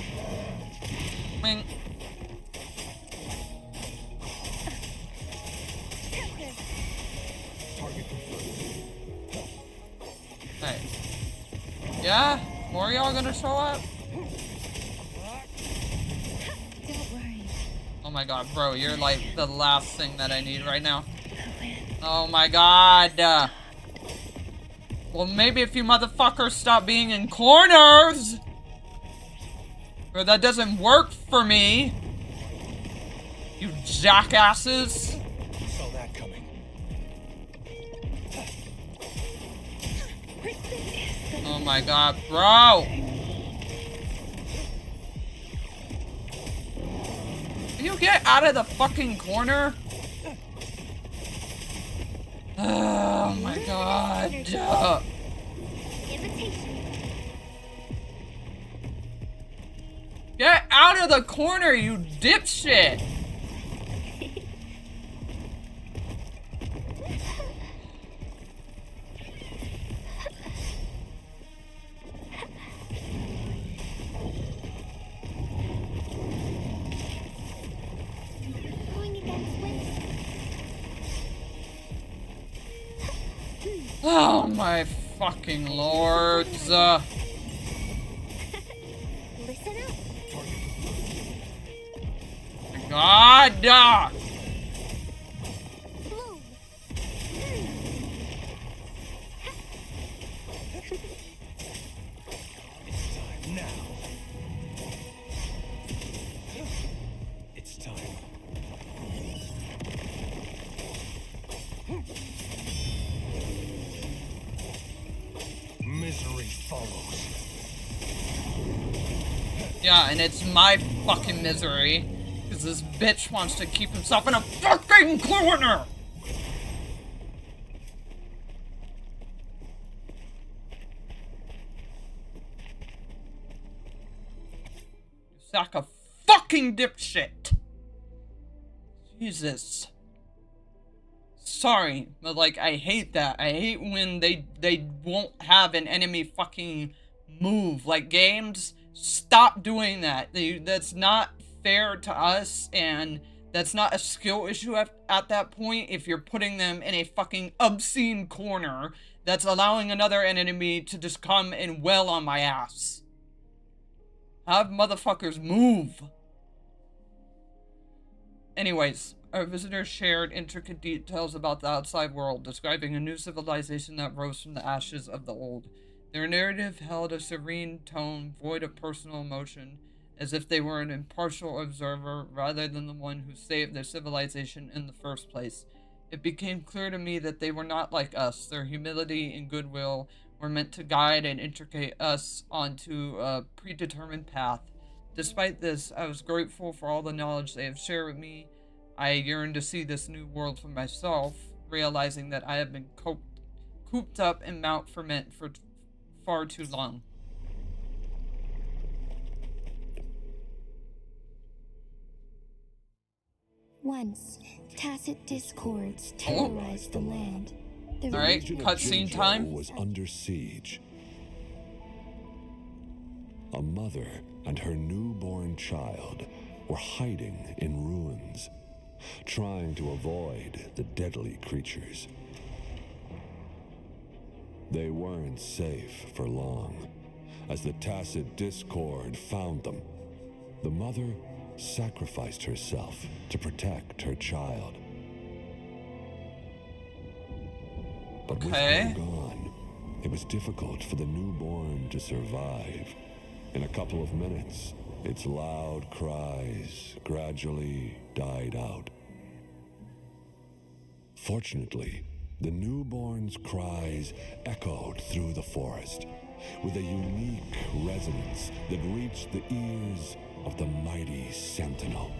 Mink. Hey. Yeah? More of y'all gonna show up? Don't worry. Oh my god, bro, you're like the last thing that I need right now. Oh my god. Well, maybe if you motherfuckers stop being in corners! Or that doesn't work for me. You jackasses. Saw that coming. Oh my god, bro! Can you get out of the fucking corner? Oh my god. Get out of the corner, you dipshit! Oh my fucking lords. Listen up. God. Boom. Now. It's time. Misery follows. Yeah, and it's my fucking misery. Because this bitch wants to keep himself in a fucking corner! You sack of fucking dipshit! Jesus. Sorry, but like, I hate that. I hate when they won't have an enemy fucking move. Like, games, stop doing that. That's not fair to us, and that's not a skill issue at that point if you're putting them in a fucking obscene corner that's allowing another enemy to just come and wail on my ass. Have motherfuckers move. Anyways, our visitors shared intricate details about the outside world, describing a new civilization that rose from the ashes of the old. Their narrative held a serene tone, void of personal emotion, as if they were an impartial observer rather than the one who saved their civilization in the first place. It became clear to me that they were not like us. Their humility and goodwill were meant to guide and intricate us onto a predetermined path. Despite this, I was grateful for all the knowledge they have shared with me. I yearned to see this new world for myself, realizing that I have been cooped up in Mount Ferment for far too long. Once, tacit discords terrorized the land. The Alright, region of cutscene Jinzhou time. was under siege. A mother and her newborn child were hiding in ruins, trying to avoid the deadly creatures. They weren't safe for long. As the tacit discord found them, the mother sacrificed herself to protect her child. But with her gone, it was difficult for the newborn to survive. In a couple of minutes, its loud cries gradually died out. Fortunately, the newborn's cries echoed through the forest with a unique resonance that reached the ears of the mighty sentinel.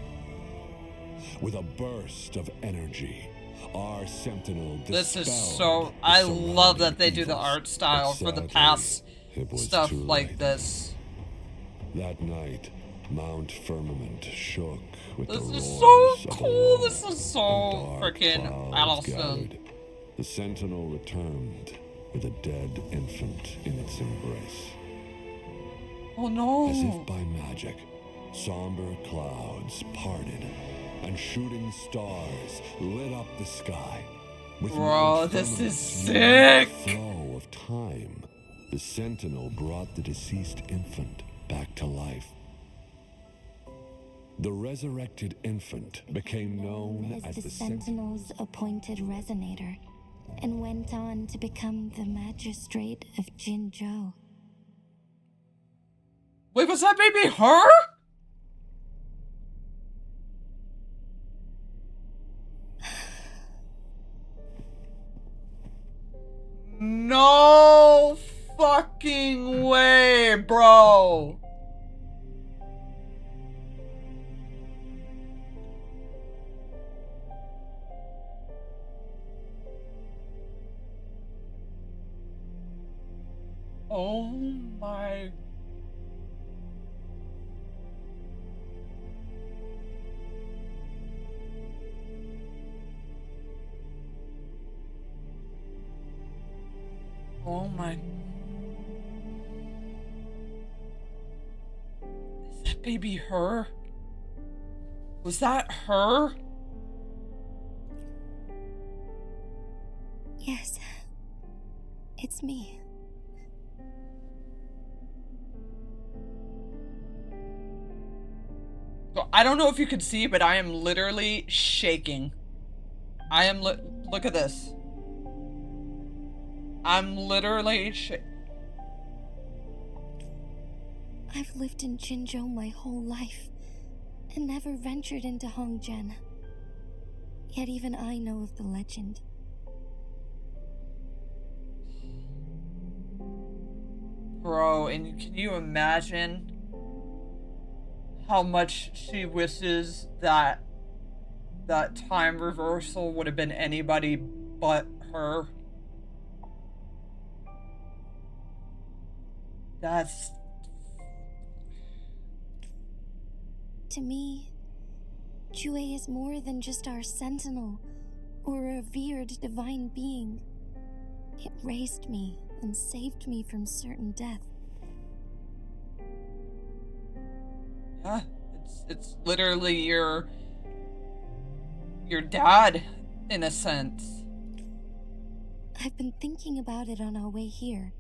With a burst of energy, our sentinel This is dispelled so... the I love that they surrounding do the evils, art style but for the sadly, past it was stuff too like late. this. That night, Mount Firmament shook with This the is roars so of cool. aurora, This is so and dark freaking clouds awesome. gathered. The sentinel returned with a dead infant in its embrace. Oh no! As if by magic, somber clouds parted and shooting stars lit up the sky. With Bro, Mount this is Firmament's unique sick! flow of time, the sentinel brought the deceased infant back to life. The resurrected infant became known as the Sentinel's appointed resonator, and went on to become the magistrate of Jinzhou. Wait, was that baby her? No fucking way, bro. Oh my. Oh my. Is that baby her? Was that her? Yes, it's me. So I don't know if you could see, but I am literally shaking. I am look at this. I'm literally I've lived in Jinzhou my whole life, and never ventured into Hongzhen. Yet even I know of the legend. Bro, and can you imagine how much she wishes that that time reversal would have been anybody but her? That's... To me, Jue is more than just our sentinel or a revered divine being. It raised me and saved me from certain death. Yeah, it's literally your dad, in a sense. I've been thinking about it on our way here.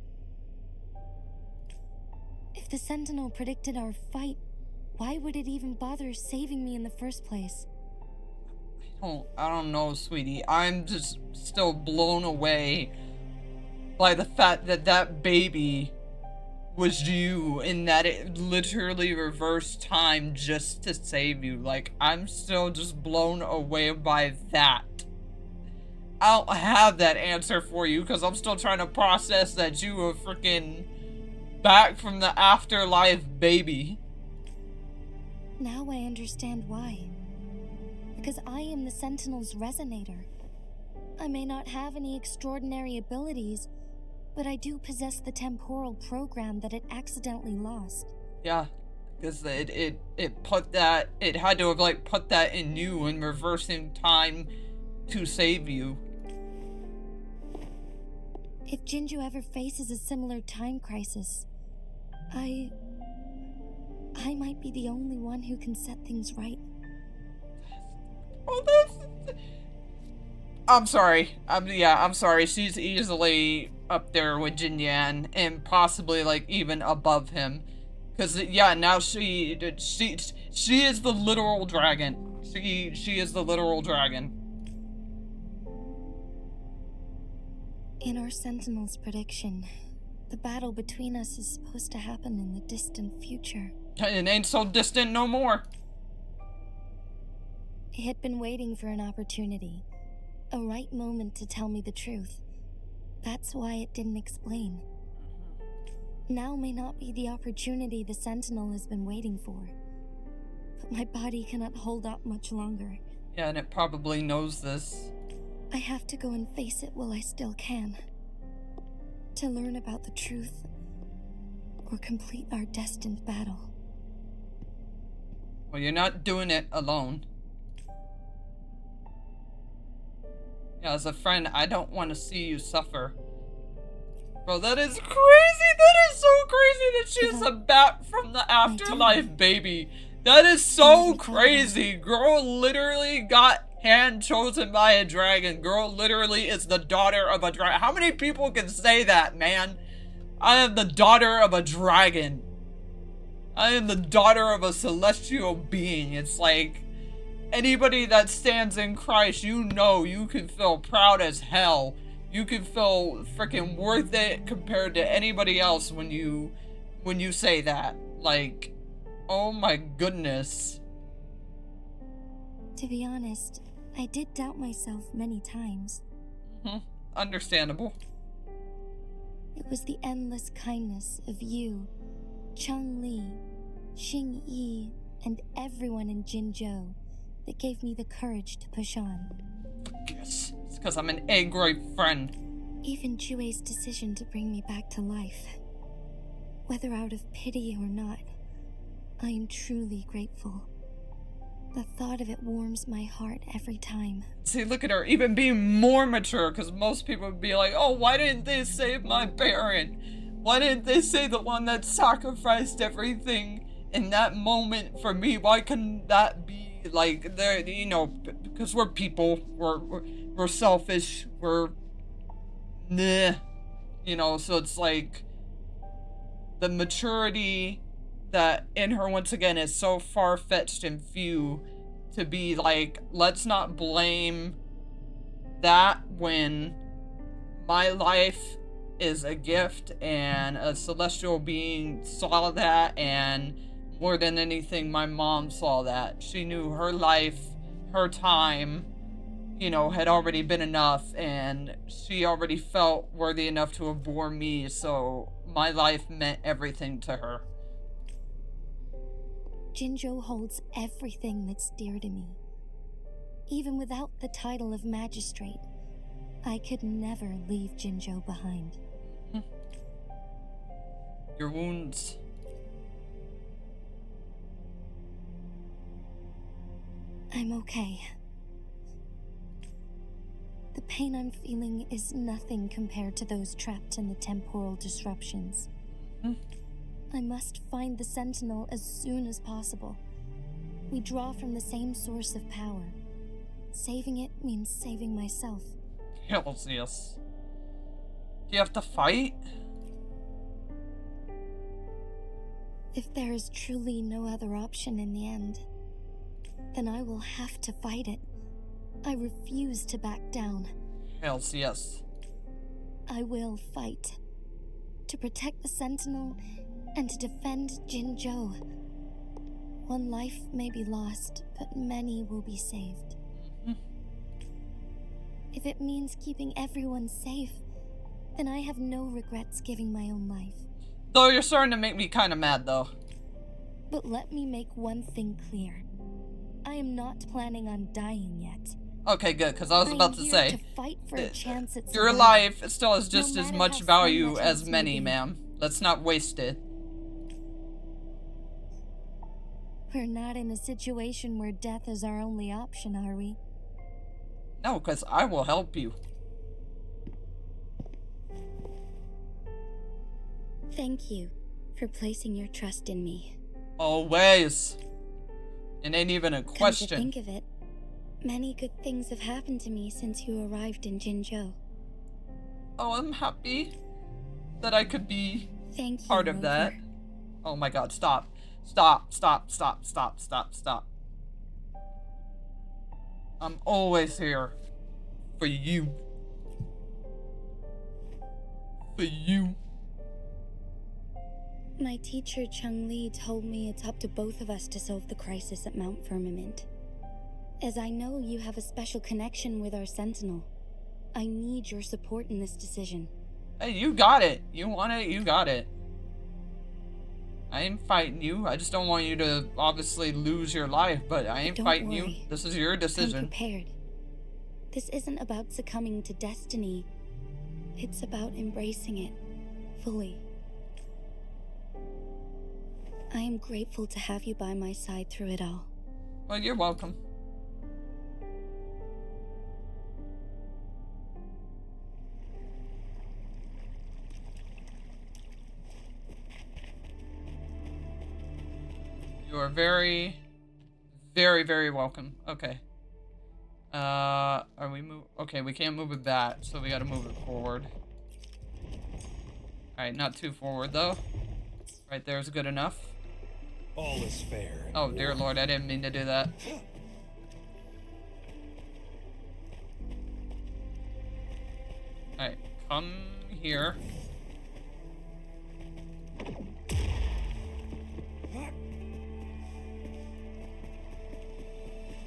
If the Sentinel predicted our fight, why would it even bother saving me in the first place? I don't know, sweetie. I'm just still blown away by the fact that that baby was you, and that it literally reversed time just to save you. Like, I'm still just blown away by that. I don't have that answer for you because I'm still trying to process that you were freaking back from the afterlife baby. Now I understand why. Because I am the Sentinel's resonator. I may not have any extraordinary abilities, but I do possess the temporal program that it accidentally lost. Yeah, because it put that, it had to have like put that in you and reversing time to save you. If Jinju ever faces a similar time crisis, I might be the only one who can set things right. Oh, that's... I'm sorry. I'm sorry. She's easily up there with Jin Yan and possibly like even above him. Cause yeah, now she is the literal dragon. She is the literal dragon. In our Sentinel's prediction, the battle between us is supposed to happen in the distant future. It ain't so distant no more. It had been waiting for an opportunity, a right moment to tell me the truth. That's why it didn't explain. Now may not be the opportunity the Sentinel has been waiting for. But my body cannot hold up much longer. Yeah, and it probably knows this. I have to go and face it while I still can. To learn about the truth, or complete our destined battle. Well, you're not doing it alone. Yeah, as a friend, I don't want to see you suffer. Bro, that is crazy! That is so crazy that she's a bat from the afterlife, baby. That is so crazy. Girl literally got hand chosen by a dragon. Girl literally is the daughter of a dragon. How many people can say that, man? I am the daughter of a dragon. I am the daughter of a celestial being. It's like, anybody that stands in Christ, you know you can feel proud as hell. You can feel freaking worth it compared to anybody else when you say that. Like, oh my goodness. To be honest, I did doubt myself many times. Understandable. It was the endless kindness of you, Cheng Li, Xing Yi, and everyone in Jinzhou that gave me the courage to push on. Yes, it's because I'm an angry friend. Even Jue's decision to bring me back to life. Whether out of pity or not, I am truly grateful. The thought of it warms my heart every time. See, look at her, even being more mature, because most people would be like, oh, why didn't they save my parent? Why didn't they save the one that sacrificed everything in that moment for me? Why couldn't that be, like, there, you know, because we're people, we're selfish, we're, nah, you know, so it's like, the maturity that in her once again is so far-fetched and few to be like, let's not blame that when my life is a gift and a celestial being saw that, and more than anything my mom saw that. She knew her life, her time, you know, had already been enough, and she already felt worthy enough to have borne me, so my life meant everything to her. Jinzhou holds everything that's dear to me. Even without the title of magistrate, I could never leave Jinzhou behind. Your wounds. I'm okay. The pain I'm feeling is nothing compared to those trapped in the temporal disruptions. I must find the Sentinel as soon as possible. We draw from the same source of power. Saving it means saving myself. Hells yes. Do you have to fight? If there is truly no other option in the end, then I will have to fight it. I refuse to back down. Hells yes. I will fight. To protect the Sentinel and to defend Jinzhou. One life may be lost, but many will be saved. If it means keeping everyone safe, then I have no regrets giving my own life. Though you're starting to make me kind of mad, though. But let me make one thing clear. I am not planning on dying yet. Okay, good, because I was about to say, to fight for a chance at your survival, life still has just no as matter much how value slim that as chance may many, be. ma'am. Let's not waste it. We're not in a situation where death is our only option, are we? No, because I will help you. Thank you for placing your trust in me. Always. It ain't even a Come to question. think of it, many good things have happened to me since you arrived in Jinzhou. Oh, I'm happy that I could be Thank you, part of that. Rover. Oh my god, stop. Stop, stop, stop, stop, stop, stop. I'm always here. For you. For you. My teacher Chung Li told me it's up to both of us to solve the crisis at Mount Firmament. As I know you have a special connection with our Sentinel, I need your support in this decision. Hey, you got it. You want it, you got it. I ain't fighting you. I just don't want you to obviously lose your life, but I ain't Don't fighting you. worry. This is your I'm decision. prepared. This isn't about succumbing to destiny. It's about embracing it fully. I am grateful to have you by my side through it all. Well, you're welcome. You are very, very, very welcome. Okay. Are we move? Okay, we can't move it back, so we gotta move it forward. Alright, not too forward though. Right there's good enough. All is fair. Oh dear lord, I didn't mean to do that. Alright, come here.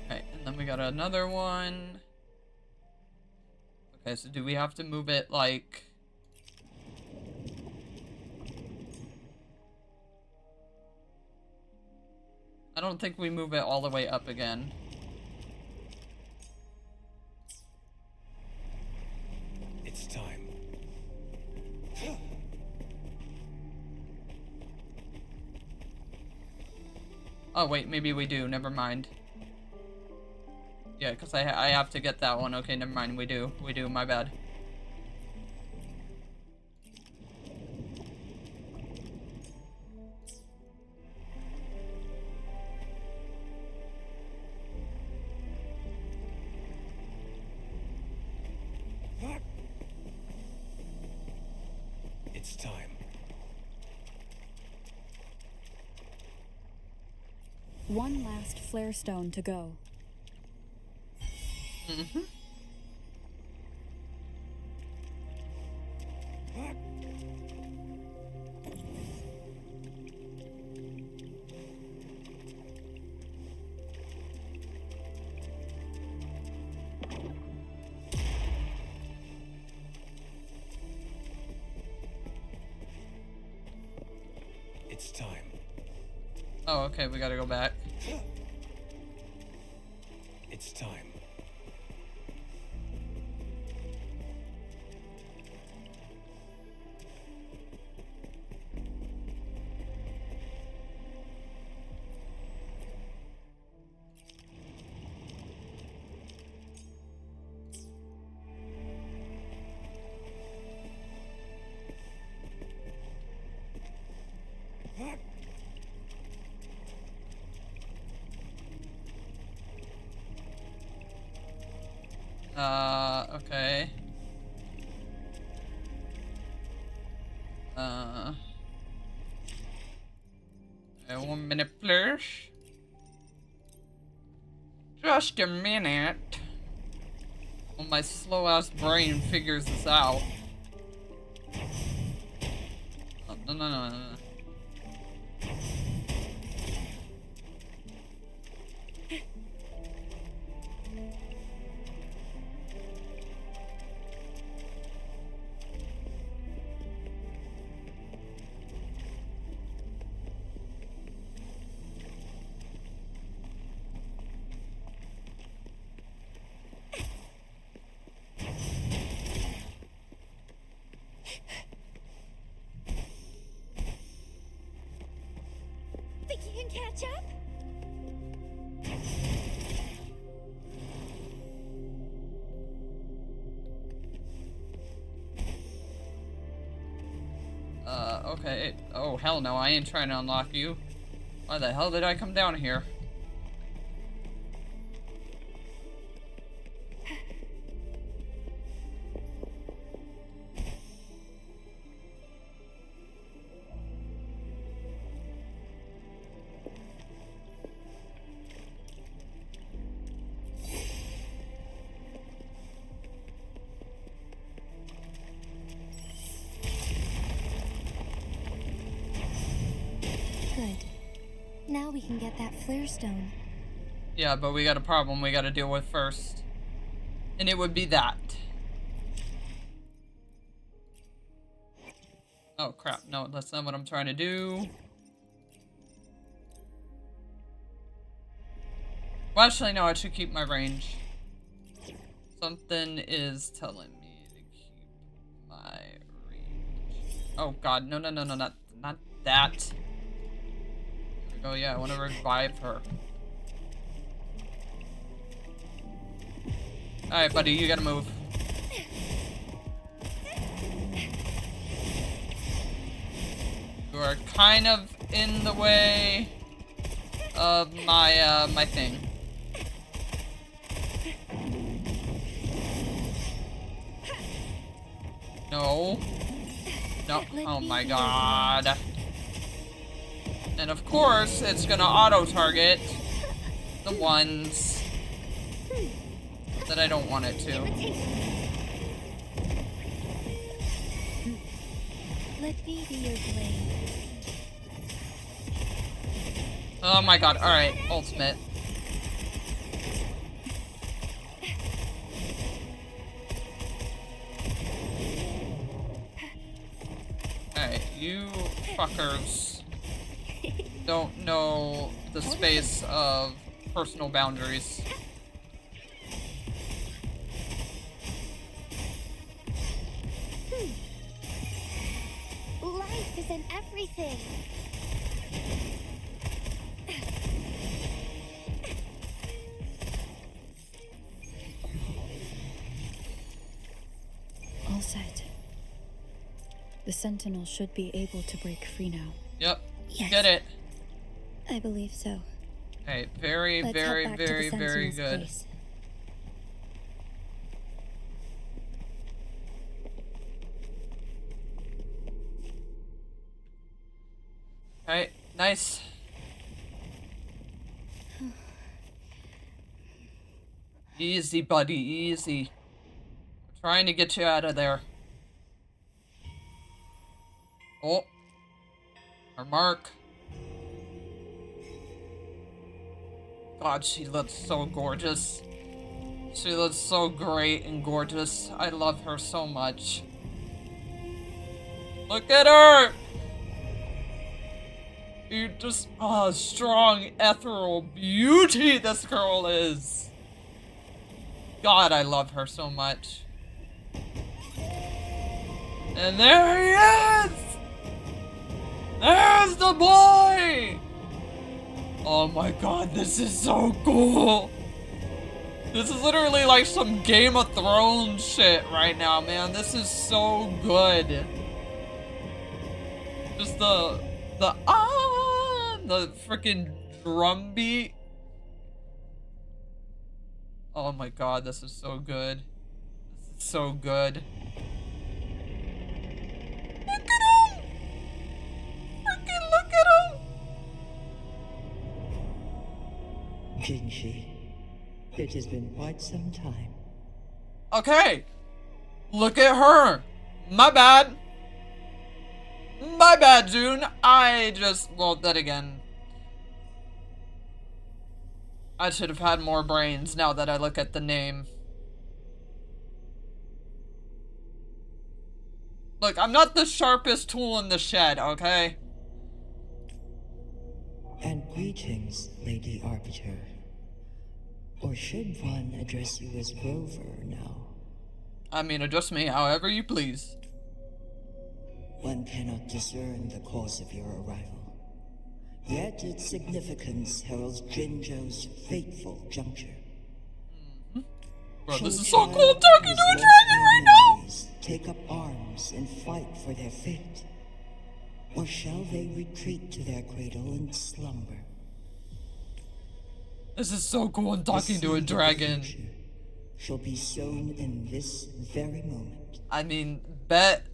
Alright, and then we got another one. Okay, so do we have to move it like... I don't think we move it all the way up again. It's time. Oh wait, maybe we do, never mind. Yeah, because I have to get that one. Okay, never mind, we do, my bad. It's time. One last flare stone to go. Mm-hmm. It's time. Oh, okay, we gotta go back. It's time. Okay. Okay, 1 minute, please. Just a minute. Well, my slow-ass brain figures this out. No, no, no, no, no. Think you can catch up? Okay. Oh, hell no, I ain't trying to unlock you. Why the hell did I come down here? Good. Now we can get that flare stone. Yeah, but we got a problem we gotta deal with first. And it would be that. Oh crap, no, that's not what I'm trying to do. Well, actually, no, I should keep my range. Something is telling me to keep my range. Oh god, no, no, no, no, not that. Here we go, yeah, I want to revive her. Alright, buddy, you gotta move. You are kind of in the way of my, my thing. No. No. Oh my god. And of course, it's gonna auto-target the ones that I don't want it to. Let me be your blade. Oh my god, alright, ultimate. Alright, you fuckers don't know the space of personal boundaries. Life is in everything. All set. The Sentinel should be able to break free now. Yep, Yes. get it. I believe so. Okay, very, Let's very, head back to very, the very Sentinel's good. place. Alright, nice. Easy, buddy, easy. We're trying to get you out of there. Oh. Our mark. God, she looks so gorgeous. She looks so great and gorgeous. I love her so much. Look at her! You just, oh, strong, ethereal beauty this girl is. God, I love her so much. And there he is! There's the boy! Oh my god, this is so cool! This is literally like some Game of Thrones shit right now, man. This is so good. Just the freaking drum beat. Oh my god, this is so good. This is so good. Look at him! Freaking look at him! Jinji, it has been quite some time. Okay. Look at her. My bad. My bad, June. Well, then again, I should have had more brains now that I look at the name. Look, I'm not the sharpest tool in the shed, okay? And greetings, Lady Arbiter. Or should one address you as Rover now? I mean, address me however you please. One cannot discern the cause of your arrival. Yet its significance heralds Jinzhou's fateful juncture. Bro, this is so cool talking to a dragon right now! Take up arms and fight for their fate? Or shall they retreat to their cradle and slumber? This is so cool talking to a dragon. Shall be sown in this very moment. I mean, bet.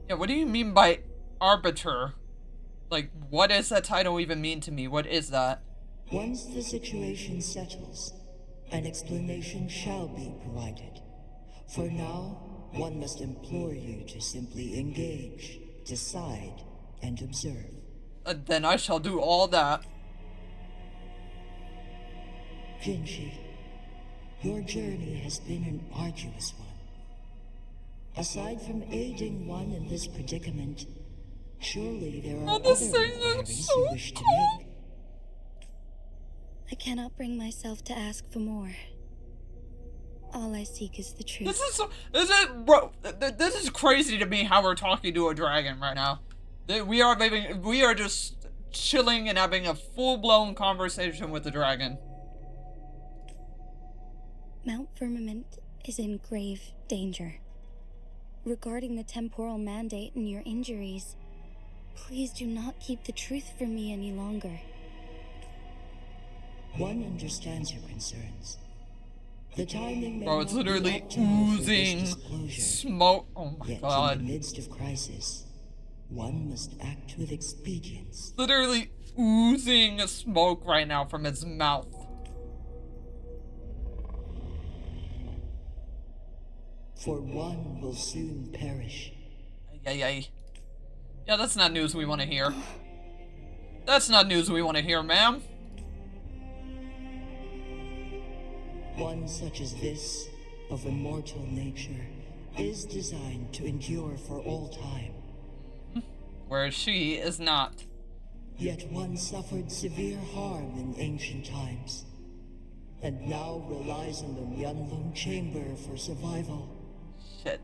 Yeah, what do you mean by arbiter? Like, what does that title even mean to me? What is that? Once the situation settles, an explanation shall be provided. For now, one must implore you to simply engage, decide, and observe. Then I shall do all that. Jinji, your journey has been an arduous one. Aside from aiding one in this predicament, surely there are other inquiries you wish to make. I cannot bring myself to ask for more. All I seek is the truth. This is crazy to me how we're talking to a dragon right now. We are just chilling and having a full-blown conversation with the dragon. Mount Firmament is in grave danger. Regarding the temporal mandate and your injuries, please do not keep the truth from me any longer. One understands your concerns. The timing may Bro, it's not be literally optimal for this oozing disclosure. smoke. Oh my Yet god. in the midst of crisis, one must act with expedience. Literally oozing smoke right now from his mouth. For one will soon perish. Yeah, that's not news we want to hear. That's not news we want to hear, ma'am. One such as this, of immortal nature, is designed to endure for all time. Whereas she is not. Yet one suffered severe harm in ancient times, and now relies on the Myanlong Chamber for survival. Shit.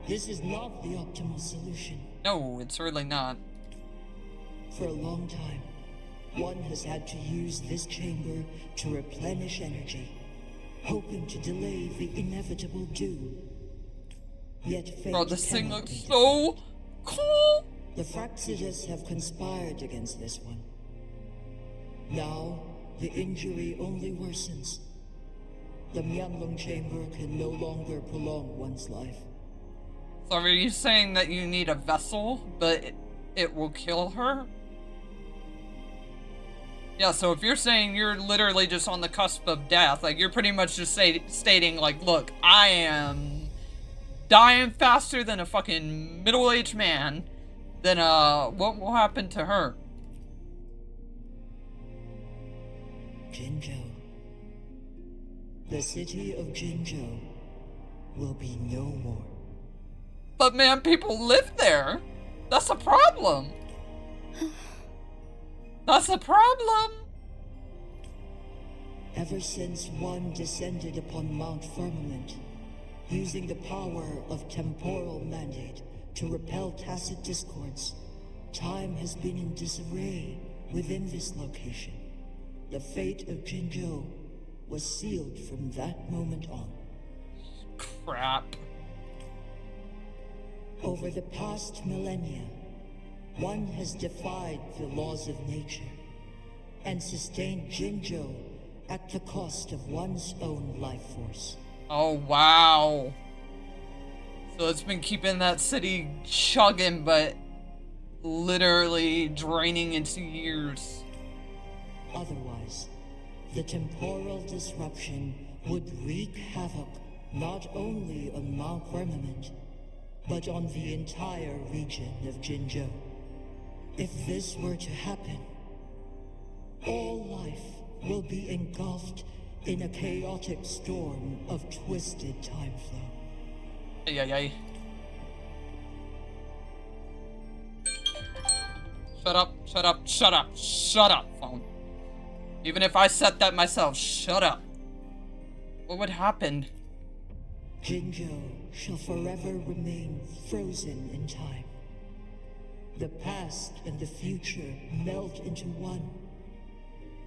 This is not the optimal solution. No, it's really not. For a long time, one has had to use this chamber to replenish energy, hoping to delay the inevitable doom. Yet fate Bro, this thing cannot looks be so cool. The Fraxidas have conspired against this one. Now, the injury only worsens. The Myanlong Chamber can no longer prolong one's life. So are you saying that you need a vessel, but it will kill her? Yeah, so if you're saying you're literally just on the cusp of death, like you're pretty much just stating like, look, I am dying faster than a fucking middle-aged man, then what will happen to her? Jinzhou. The city of Jinzhou will be no more. But man, people live there. That's a problem. That's a problem. Ever since one descended upon Mount Firmament, using the power of temporal mandate to repel tacit discords, time has been in disarray within this location. The fate of Jinzhou was sealed from that moment on. Crap. Over the past millennia, one has defied the laws of nature and sustained Jinzhou at the cost of one's own life force. Oh, wow. So it's been keeping that city chugging, but literally draining into years. Otherwise, the temporal disruption would wreak havoc not only on Mount Firmament, but on the entire region of Jinzhou. If this were to happen, all life will be engulfed in a chaotic storm of twisted time flow. Ay, ay, ay. Shut up, shut up, shut up, shut up, phone. Even if I set that myself, shut up. What would happen? Jinzhou shall forever remain frozen in time. The past and the future melt into one,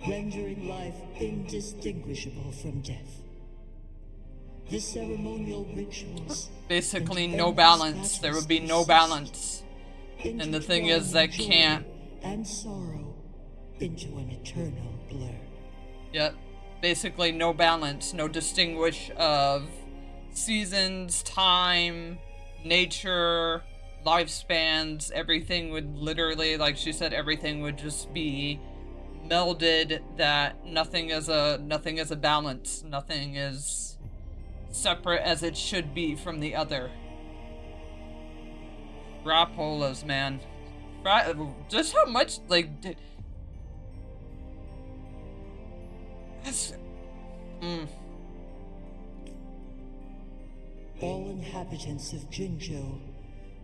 rendering life indistinguishable from death. The ceremonial rituals... Basically no balance. There would be no balance. And the thing is, they can't... and sorrow into an eternal blur. Yep. Basically no balance. No distinguish of seasons, time, nature, lifespans. Everything would literally, like she said, everything would just be melded, that nothing is a balance. Nothing is separate as it should be from the other. Crapolas, man. Just how much, like, that's... All inhabitants of Jinzhou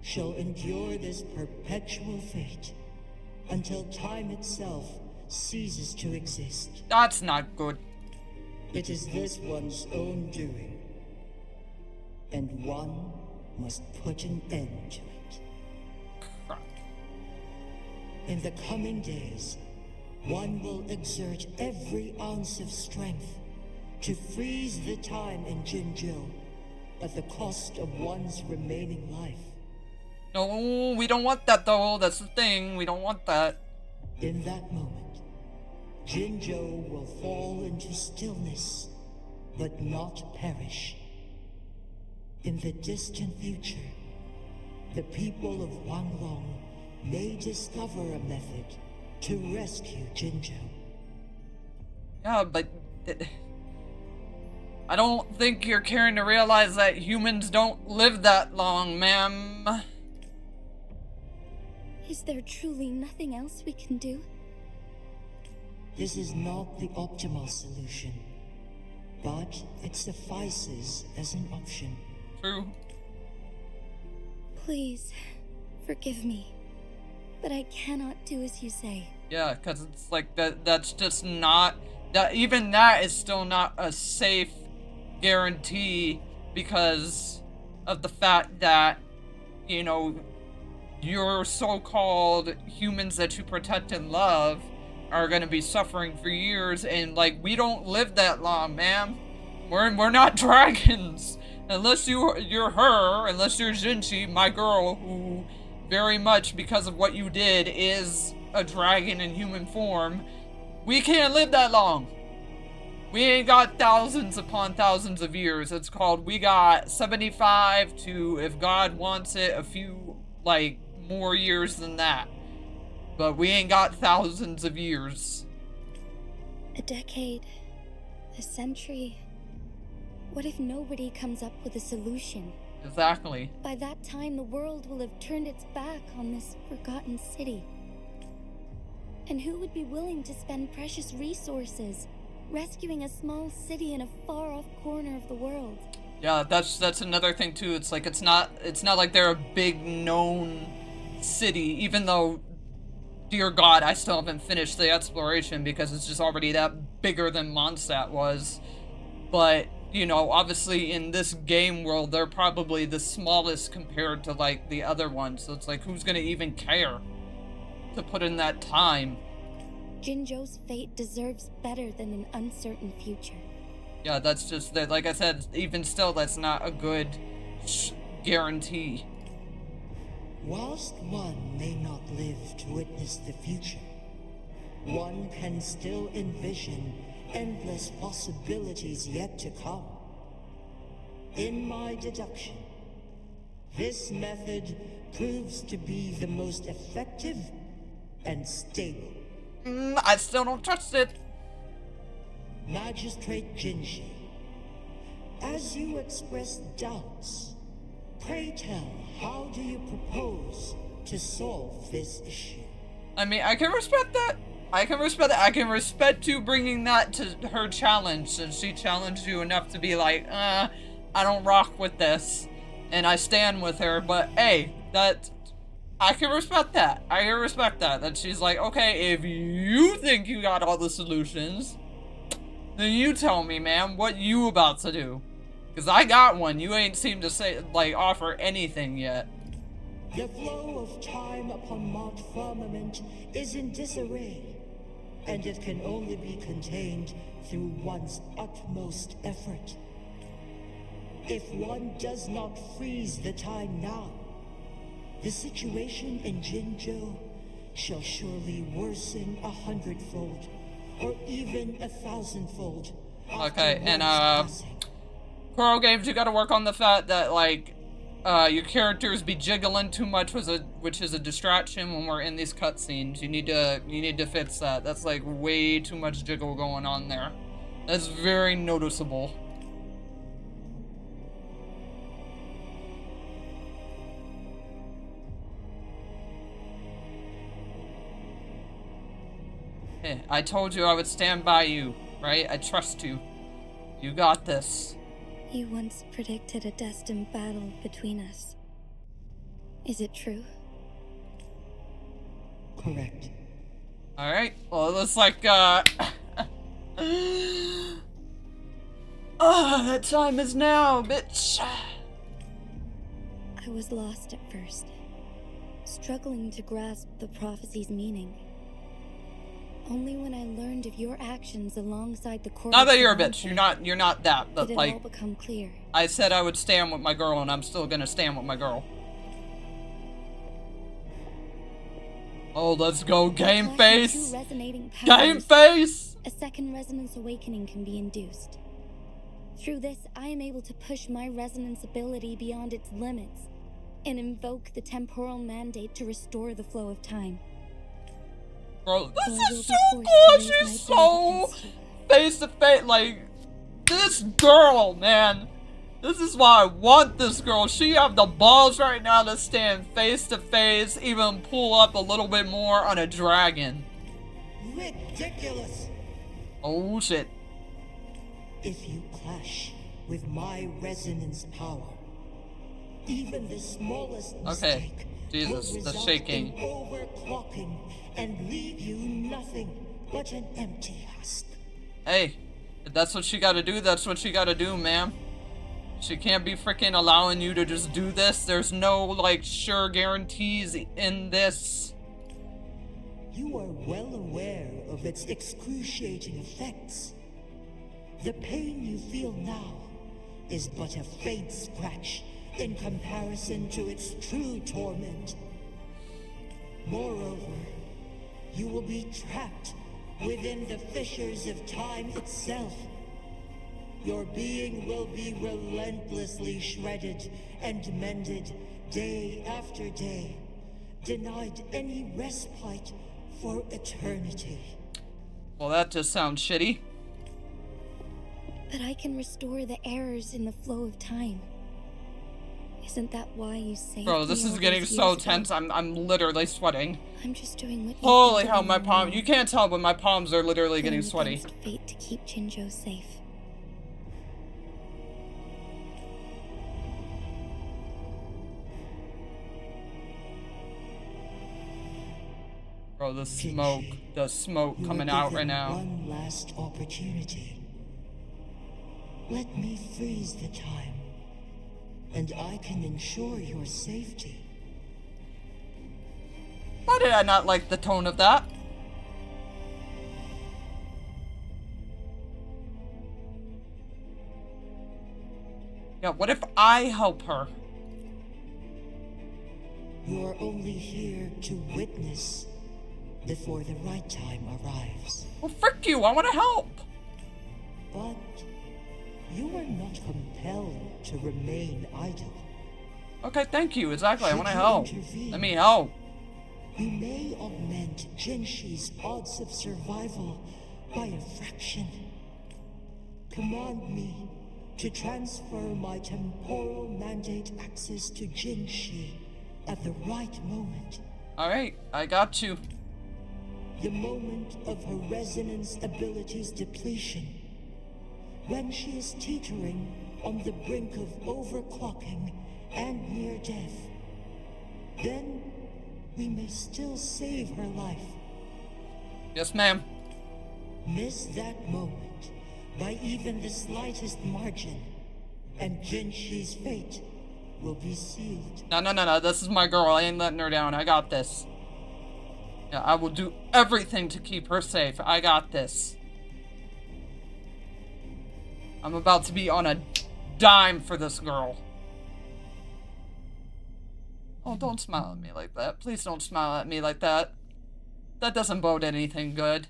shall endure this perpetual fate until time itself ceases to exist. That's not good. It is this one's own doing, and one must put an end to it. Crap. In the coming days, one will exert every ounce of strength to freeze the time in Jinzhou at the cost of one's remaining life. No, we don't want that though. That's the thing. We don't want that. In that moment, Jinzhou will fall into stillness, but not perish. In the distant future, the people of Wanglong may discover a method to rescue Jinzhou. Yeah, but... I don't think you're caring to realize that humans don't live that long, ma'am. Is there truly nothing else we can do? This is not the optimal solution, but it suffices as an option. True. Please, forgive me, but I cannot do as you say. Yeah, because it's like that's just not... Even that is still not a safe guarantee because of the fact that, you know, your so-called humans that you protect and love are gonna be suffering for years, and like, we don't live that long, ma'am. We're not dragons. Unless you're her, unless you're Jinchi, my girl, who very much, because of what you did, is a dragon in human form. We can't live that long. We ain't got thousands upon thousands of years. It's called, we got 75 to, if God wants it, a few, like, more years than that. But we ain't got thousands of years. A decade, a century. What if nobody comes up with a solution? Exactly. By that time, the world will have turned its back on this forgotten city. And who would be willing to spend precious resources rescuing a small city in a far-off corner of the world? Yeah, that's another thing too. It's like it's not like they're a big known city, even though, dear God, I still haven't finished the exploration because it's just already that bigger than Mondstadt was. But, you know, obviously in this game world, they're probably the smallest compared to, like, the other ones. So it's like, who's gonna even care to put in that time? Jinzhou's fate deserves better than an uncertain future. Yeah, that's just that. Like I said, even still, that's not a good guarantee. Whilst one may not live to witness the future, one can still envision endless possibilities yet to come. In my deduction, this method proves to be the most effective and stable. I still don't trust it. Magistrate Jinshi, as you express doubts Pray tell, how do you propose to solve this issue? I mean, I can respect that. I can respect that. I can respect you bringing that to her challenge, since she challenged you enough to be like, I don't rock with this, and I stand with her. But hey, I can respect that. I can respect that. That she's like, okay, if you think you got all the solutions, then you tell me, man, what you about to do. Because I got one. You ain't seemed to say, like, offer anything yet. The flow of time upon Mount Firmament is in disarray, and it can only be contained through one's utmost effort. If one does not freeze the time now, the situation in Jinzhou shall surely worsen 100-fold, or even 1,000-fold. Okay, and Coral Games, you gotta work on the fact that, like, your characters be jiggling too much, which is a distraction when we're in these cutscenes. You need to fix that. That's like way too much jiggle going on there. That's very noticeable. Hey, I told you I would stand by you, right? I trust you. You got this. You once predicted a destined battle between us. Is it true? Correct. Alright, well, it looks like, that time is now, bitch! I was lost at first, struggling to grasp the prophecy's meaning. Only when I learned of your actions alongside the court. Not that you're a bitch. You're not that. But did it like, all become clear. I said I would stand with my girl, and I'm still gonna stand with my girl. Oh, let's go, game face. Game face. A second resonance awakening can be induced. Through this, I am able to push my resonance ability beyond its limits and invoke the temporal mandate to restore the flow of time. Bro, this is so cool. She's so face to face. Like, this girl, man. This is why I want this girl. She have the balls right now to stand face to face, even pull up a little bit more on a dragon. Ridiculous. Oh shit. If you clash with my resonance power, even the smallest mistake Jesus, the shaking. in overclocking and leave you nothing but an empty husk. Hey, if that's what she gotta do, that's what she gotta do, ma'am. She can't be freaking allowing you to just do this. There's no, like, sure guarantees in this. You are well aware of its excruciating effects. The pain you feel now is but a faint scratch in comparison to its true torment. Moreover, you will be trapped within the fissures of time itself. Your being will be relentlessly shredded and mended day after day, denied any respite for eternity. Well, that just sounds shitty. But I can restore the errors in the flow of time. Isn't that why you saved Bro, this me is all getting those so years ago? tense. I'm literally sweating. I'm just doing what Holy hell, my palm. You can't tell, but my palms are literally getting sweaty. Fate to keep Jinzhou safe. Bro, the smoke coming out right now. One last opportunity. Let me freeze the time, and I can ensure your safety. Why did I not like the tone of that? Yeah, what if I help her? You're only here to witness before the right time arrives. Well, frick you, I want to help. But you are not compelled to remain idle. Okay, thank you, exactly, I want to Should you help. intervene, Let me help. You may augment Jinshi's odds of survival by a fraction. Command me, to transfer my temporal mandate access to Jinshi at the right moment. Alright, I got you. The moment of her resonance abilities depletion. When she is teetering on the brink of overclocking and near death. Then we may still save her life. Yes, ma'am. Miss that moment by even the slightest margin, and Jinshi's fate will be sealed. No. This is my girl. I ain't letting her down. I got this. Yeah, I will do everything to keep her safe. I got this. I'm about to be on a dime for this girl. Oh, don't smile at me like that. Please don't smile at me like that. That doesn't bode anything good.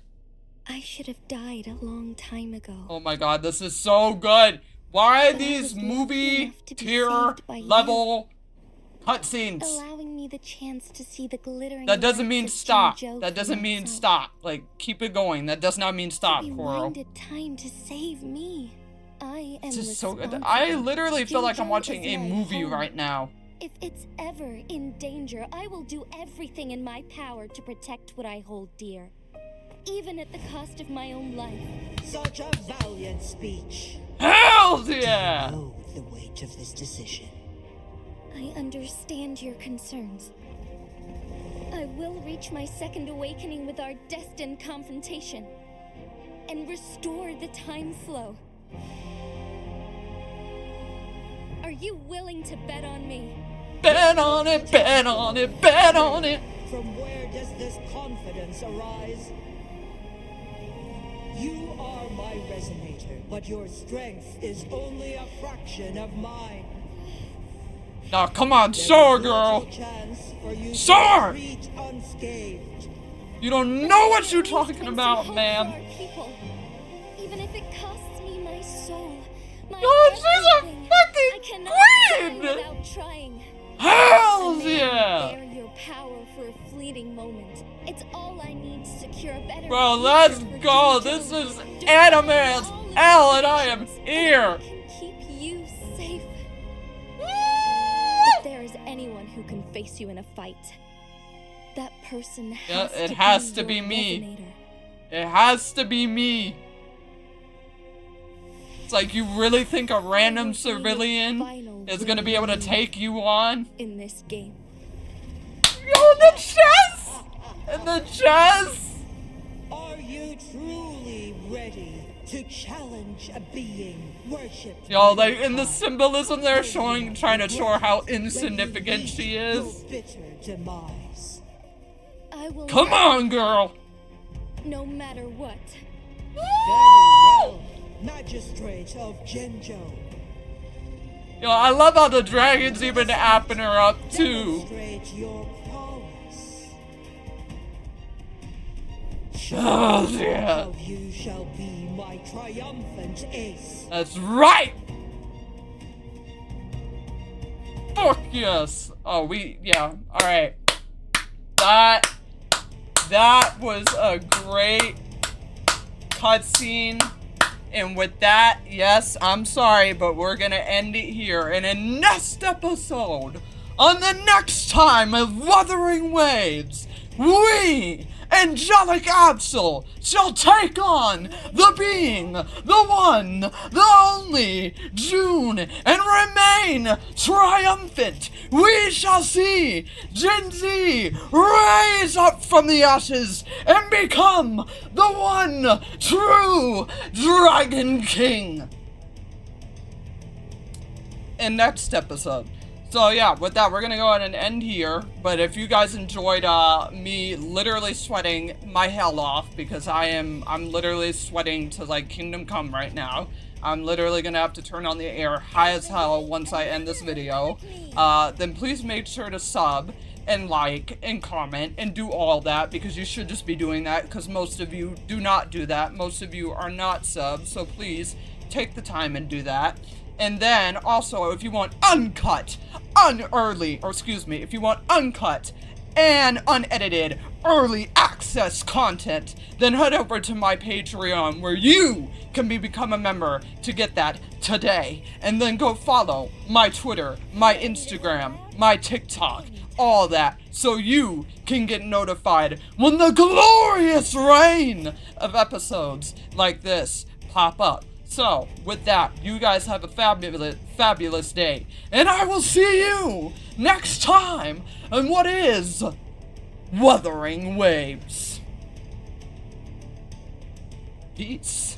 I should have died a long time ago. Oh my god, this is so good. Why are But I these was lucky movie enough to be tier saved by level cutscenes? allowing me the chance to see the glittering That doesn't lights mean of stop. Jinzhou That for doesn't mean myself. stop. Like, keep it going. That does not mean stop, To be Koro. winded time to save me. I am This is so good. responsible. I literally feel like I'm Jinzhou watching is a my movie home. right now. If it's ever in danger, I will do everything in my power to protect what I hold dear. Even at the cost of my own life. Such a valiant speech. Hells yeah! Do you know the weight of this decision? I understand your concerns. I will reach my second awakening with our destined confrontation. And restore the time flow. Are you willing to bet on me? Bet on it, bet on it, bet on it! From where does this confidence arise? You are my resonator, but your strength is only a fraction of mine. Now, come on, show her, girl! Show her! Retreat unscathed. You don't know what you're talking about, ma'am. People, even if it costs me my soul, my Oh, she's a everything, I cannot die fucking without queen! trying. Hells I may yeah! bear your power for a fleeting moment. It's all I need to secure a better Bro, future let's for go! Jinzhou. This is Defeat anime as all of hell, the and I am nations, here! and I can keep you safe. If there is anyone who can face you in a fight, that person has Yeah, it has to your be me. resonator. It has to be me. It's like, you really think a random civilian is gonna be able to take you on? In this game. Yo, the chess! And the chess! Are you truly ready to challenge a being worshipped? Yo, by like, in the symbolism they're showing, trying to show her how insignificant she is. Your bitter demise. I will Come on, girl! no matter what. Very well, Magistrate of Jinzhou. Yo, I love how the dragon's even apping her up, too. Demonstrate your prowess. Oh, yeah. How you shall be my triumphant ace. That's right! Fuck yes! Oh, yeah, alright. That was a great cutscene. And with that, yes, I'm sorry, but we're gonna end it here. And in next episode, on the next time of Wuthering Waves, we, Angelic Absol, shall take on the being, the one, the only, June, and remain triumphant. We shall see Jinzi rise up from the ashes and become the one true Dragon King. In next episode. So yeah, with that, we're gonna go ahead and end here. But if you guys enjoyed me literally sweating my hell off, because I'm literally sweating to like Kingdom Come right now. I'm literally gonna have to turn on the air high as hell once I end this video. Then please make sure to sub and like and comment and do all that, because you should just be doing that, because most of you do not do that. Most of you are not subs, so please take the time and do that. And then also, if you want uncut, if you want uncut and unedited early access content, then head over to my Patreon where you can become a member to get that today. And then go follow my Twitter, my Instagram, my TikTok, all that, so you can get notified when the glorious reign of episodes like this pop up. So, with that, you guys have a fabulous day, and I will see you next time on what is Wuthering Waves. Peace.